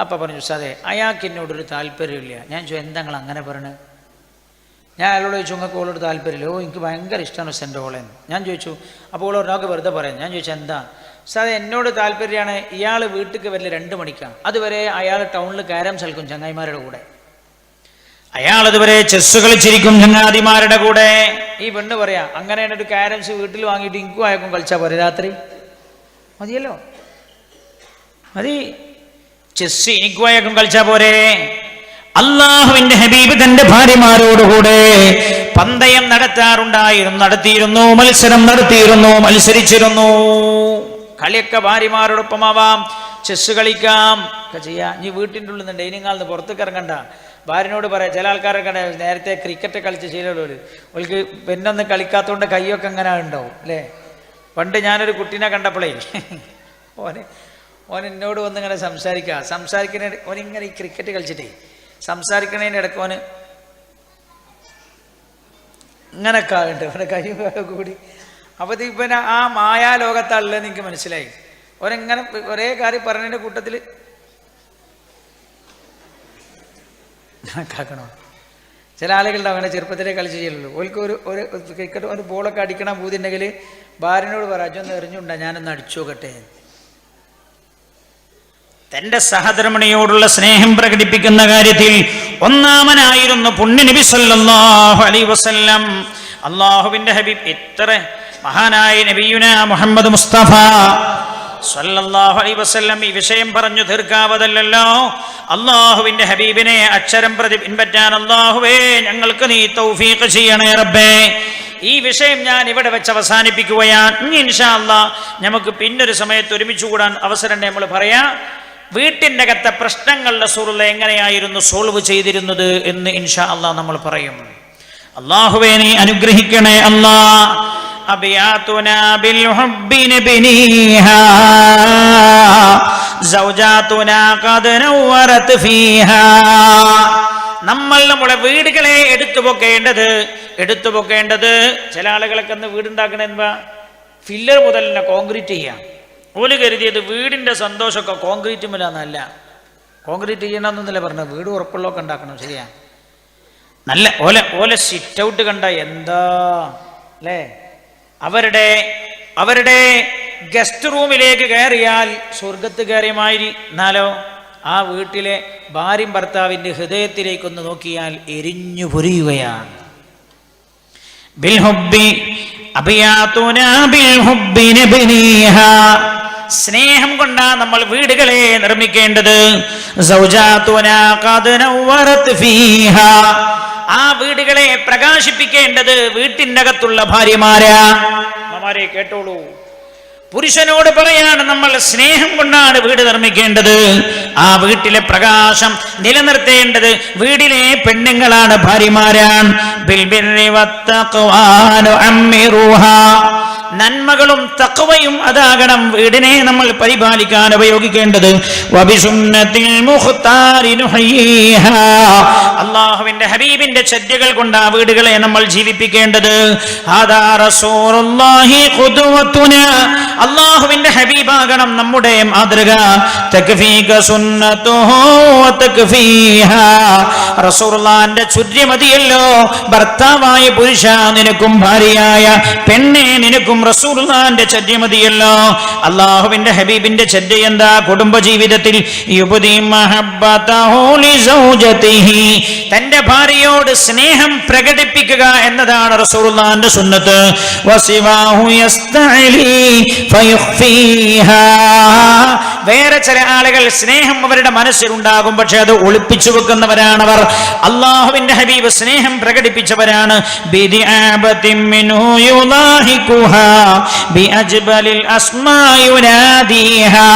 അപ്പം പറഞ്ഞു, സാറേ, അയാൾക്ക് എന്നോടൊരു താല്പര്യമില്ല. ഞാൻ ചോദിച്ചു, എന്താ നിങ്ങൾ അങ്ങനെ പറയണത്? ഞാൻ അയാളോട് ചോദിച്ചു, നിങ്ങൾക്ക് ഓളോട് താല്പര്യമില്ല? ഓ, എനിക്ക് ഭയങ്കര ഇഷ്ടമാണ് സെൻ്റ് ഓളെന്ന്. ഞാൻ ചോദിച്ചു, അപ്പോൾ ഓളോ ഒരാൾക്ക് വെറുതെ പറയാം. ഞാൻ ചോദിച്ചു, എന്താ? സാറേ, എന്നോട് താല്പര്യമാണ്, ഇയാൾ വീട്ടിലേക്ക് വരില്ല 2 മണിക്കാണ്. അതുവരെ അയാൾ ടൗണിൽ ക്യാരംസ് കളിക്കും ചങ്ങായിമാരുടെ കൂടെ, അയാൾ അതുവരെ ചെസ് കളിച്ചിരിക്കും ചങ്ങാതിമാരുടെ കൂടെ. ഈ പെണ്ണ് പറയാ, അങ്ങനെയാണ് ഒരു ക്യാരംസ് വീട്ടിൽ വാങ്ങിയിട്ട് ഇൻക്കും അയക്കും കളിച്ചാൽ പോരെ, രാത്രി മതിയല്ലോ, മതി, ചെസ് എനിക്കും അയക്കും കളിച്ചാൽ പോരെ. അല്ലാഹുവിന്റെ ഹബീബ് തന്റെ ഭാര്യമാരോടുകൂടെ പന്തയം നടത്തിയിരുന്നു, മത്സരം നടത്തിയിരുന്നു, മത്സരിച്ചിരുന്നു. കളിയൊക്കെ ഭാര്യമാരോടൊപ്പം ആവാം, ചെസ് കളിക്കാം ഒക്കെ ചെയ്യാം. നീ വീട്ടിൻ്റെ ഉള്ളിൽ നിന്ന് ഡൈനിങ് ഹാളിൽ നിന്ന് പുറത്തേക്ക് ഇറങ്ങണ്ട, ഭാര്യനോട് പറയാം. ചില ആൾക്കാരൊക്കെ നേരത്തെ ക്രിക്കറ്റ് കളിച്ച് ശീലമുള്ളവർ, അവർക്ക് പിന്നൊന്നും കളിക്കാത്തതുകൊണ്ട് കൈയൊക്കെ അങ്ങനെ ഉണ്ടാവും അല്ലേ. പണ്ട് ഞാനൊരു കുട്ടീനെ കണ്ടപ്പോഴേ ഓൻ എന്നോട് വന്നിങ്ങനെ സംസാരിക്കുന്ന ഓനിങ്ങനെ ഈ ക്രിക്കറ്റ് കളിച്ചിട്ടേ സംസാരിക്കണതിൻ്റെ ഇടയ്ക്ക് ഓന് ഇങ്ങനൊക്കെ ആകുന്നുണ്ട് അവൻ്റെ കൈ കൂടി. അപ്പോൾ ഇപ്പം ആ മായാലോകത്താണുള്ളതെന്ന് എനിക്ക് മനസ്സിലായി. ഓരെങ്ങനെ ഒരേ കാര്യം പറഞ്ഞതിൻ്റെ കൂട്ടത്തിൽ കാക്കണോ. ചില ആളുകളുടെ അങ്ങനെ ചെറുപ്പത്തിലേ കളിച്ച് ചെയ്യുള്ളൂ. ഓൾക്ക് ഒരു ക്രിക്കറ്റ് ഒരു ബോളൊക്കെ അടിക്കണം പൂതിണ്ടെങ്കിൽ ഭാര്യനോട് പറ, അജൊന്ന് എറിഞ്ഞുണ്ടാ ഞാനൊന്ന് അടിച്ചു നോക്കട്ടെ. തന്റെ സഹധർമ്മിണിയോടുള്ള സ്നേഹം പ്രകടിപ്പിക്കുന്ന കാര്യത്തിൽ ഒന്നാമനായിരുന്നു പുണ്യ നബി സല്ലല്ലാഹു അലൈഹി വസല്ലം. അല്ലാഹുവിന്റെ ഹബീബ് എത്ര മഹാനായ നബിയുന മുഹമ്മദ് മുസ്തഫ സല്ലല്ലാഹു അലൈഹി വസല്ലം ഈ വിഷയം പറഞ്ഞു തീർക്കാവതല്ലോ. അല്ലാഹുവിന്റെ ഹബീബിനെ അക്ഷരം പ്രതി പിൻപറ്റാൻ അല്ലാഹുവേ ഞങ്ങൾക്ക് നീ തൗഫീഖ് ചെയ്യണേ റബ്ബേ. ഈ വിഷയം ഞാൻ ഇവിടെ വെച്ച് അവസാനിപ്പിക്കുകയാണ്. ഇൻഷാ അല്ലാഹ് നമുക്ക് പിന്നൊരു സമയത്ത് ഒരുമിച്ച് കൂടാൻ അവസരം നമ്മൾ പറയാം. വീട്ടിൻ്റെ അകത്തെ പ്രശ്നങ്ങളുടെ സുറുള്ള എങ്ങനെയായിരുന്നു സോൾവ് ചെയ്തിരുന്നത് എന്ന് ഇൻഷാ അല്ലാഹ് നമ്മൾ പറയും. അല്ലാഹുവേ നീ അനുഗ്രഹിക്കണേ അല്ലാഹ്. അബിയാതുനാ ബിൽ ഹുബ്ബി നബിനിഹാ സൗജാതുനാ ഖദ് നവറത് ഫീഹാ. നമ്മുടെ വീടുകളെ എടുത്തു പൊക്കേണ്ടത് ചില ആളുകളൊക്കെ ഒന്ന് വീടുണ്ടാക്കണ എന്താ ഫില്ലർ മുതൽ തന്നെ കോൺക്രീറ്റ് ചെയ്യാം. ഓല് കരുതിയത് വീടിൻ്റെ സന്തോഷമൊക്കെ കോൺക്രീറ്റ് മേലാന്നല്ല. കോൺക്രീറ്റ് ചെയ്യണമെന്നല്ല പറഞ്ഞത്, വീട് ഉറപ്പുള്ളതൊക്കെ ഉണ്ടാക്കണം. ശരിയാ, നല്ല ഓല സിറ്റ് ഔട്ട് കണ്ട എന്താ അല്ലേ. അവരുടെ ഗസ്റ്റ് റൂമിലേക്ക് കയറിയാൽ സ്വർഗത്ത് കയറിയമാതിരി. എന്നാലോ ആ വീട്ടിലെ ഭാര്യയും ഭർത്താവിൻ്റെ ഹൃദയത്തിലേക്കൊന്ന് നോക്കിയാൽ എരിഞ്ഞു പൊരിയുകയാണ്. Bill ഹുബ്ബി അബിയാതുനാ bill ഹുബ്ബി നബിനിഹാ. സ്നേഹം കൊണ്ടാ നമ്മൾ വീടുകളെ നിർമ്മിക്കേണ്ടത്. സൗജാതുനാ ഖദ് നവറത് ഫീഹാ. ആ വീടുകളെ പ്രകാശിപ്പിക്കേണ്ടത് വീട്ടിൻ്റെ അകത്തുള്ള ഭാര്യമാരാ. അമ്മമാരെ കേട്ടോളൂ, പുരുഷനോട് പറയാണ് നമ്മൾ സ്നേഹം കൊണ്ടാണ് വീട് നിർമ്മിക്കേണ്ടത്. ആ വീട്ടിലെ പ്രകാശം നിലനിർത്തേണ്ടത് വീടിലെ പെണ്ണുങ്ങളാണ്, ഭാര്യമാരാണ്. ബിൽ ബിർരി വത്തഖ്വാ നുഅമ്മിറുഹാ. നന്മകളും തഖ്വയും അതാകണം വീടിനെ നമ്മൾ പരിപാലിക്കാൻ ഉപയോഗിക്കേണ്ടത്. വബിസുന്നത്തിൽ മുഖ്താരി നുഹയ്യിഹാ. അല്ലാഹുവിന്റെ ഹബീബിന്റെ ചര്യകൾ കൊണ്ട് ആ വീടുകളെ നമ്മൾ ജീവിപ്പിക്കേണ്ടത്. ഹാദാ റസൂലുള്ളാഹി ഖുദ്വത്തുനാ. അല്ലാഹുവിന്റെ ഹബീബാകണം നമ്മുടെ മാതൃക. തക്ഫീക സുന്നതുഹു വതക്ഫീഹാ. റസൂലുള്ളാഹിന്റെ ചര്യ മതിയല്ലോ ഭർത്താവായ പുരുഷ നിനക്കും, ഭാര്യയായ പെണ്ണെ നിനക്കും റസൂലുള്ളാഹിന്റെ ചര്യ മതിയല്ലോ. അല്ലാഹുവിന്റെ ഹബീബിന്റെ ചര്യ എന്താ? കുടുംബജീവിതത്തിൽ യുബ്ദി മഹബ്ബതഹു ലിസൗജതിഹി. തന്റെ ഭാര്യയോട് സ്നേഹം പ്രകടിപ്പിക്കുക എന്നതാണ് റസൂലുള്ളാഹിന്റെ സുന്നത്ത്. വസിവാഹു യസ്തഅലി ഫയുഖ്ഫീഹാ. വേറെ ചില ആളുകൾ സ്നേഹം അവരുടെ മനസ്സിലുണ്ടാകും, പക്ഷെ അത് ഒളിപ്പിച്ചു വെക്കുന്നവരാണവർ. അല്ലാഹുവിന്റെ ഹബീബ് സ്നേഹം പ്രകടിപ്പിച്ചവരാണ്. ബിദിഅബതിൻ മിൻഹു യുലാഹികുഹാ ബിഅജ്ബലിൽ അസ്മാ യുനാദിഹാ.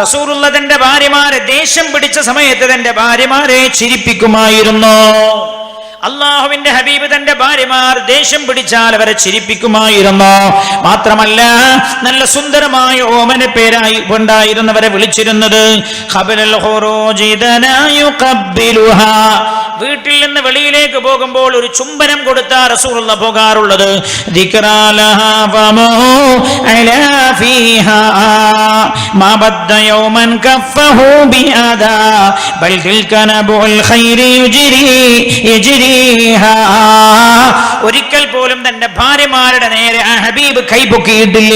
റസൂലുള്ളാഹി തന്റെ ഭാര്യമാരെ ദേഷ്യം പിടിച്ച സമയത്ത് തന്റെ ഭാര്യമാരെ ചിരിപ്പിക്കുമായിരുന്നു. അല്ലാഹുവിന്റെ ഹബീബ് തന്റെ ഭാര്യമാർ ദേഷ്യം പിടിച്ചാൽ അവരെ ചിരിപ്പിക്കുമായിരുന്നു. മാത്രമല്ല നല്ല സുന്ദരമായ ഓമന പേരായി ഉണ്ടായിരുന്നവരെ വിളിച്ചിരുന്നത്. ഖബലൽ ഖുറൂജി ദനായുഖബ്ബിലുഹാ. വീട്ടിൽ നിന്ന് വെളിയിലേക്ക് പോകുമ്പോൾ ഒരു ചുംബനം കൊടുത്താ റസൂലുള്ളാഹി പോകാറുള്ളത്. ദിക്റാലഹാ ഫമു അലാ ഫീഹാ മാ ബദ്ദ യൗമൻ കഫഹു ബിഅദാ ബൽ തിൽക നബുൽ ഖൈരി യുജ്രി. ഒരിക്കൽ പോലും തന്റെ ഭാര്യമാരുടെ നേരെ ആ ഹബീബ് കൈപൊക്കിയിട്ടില്ല.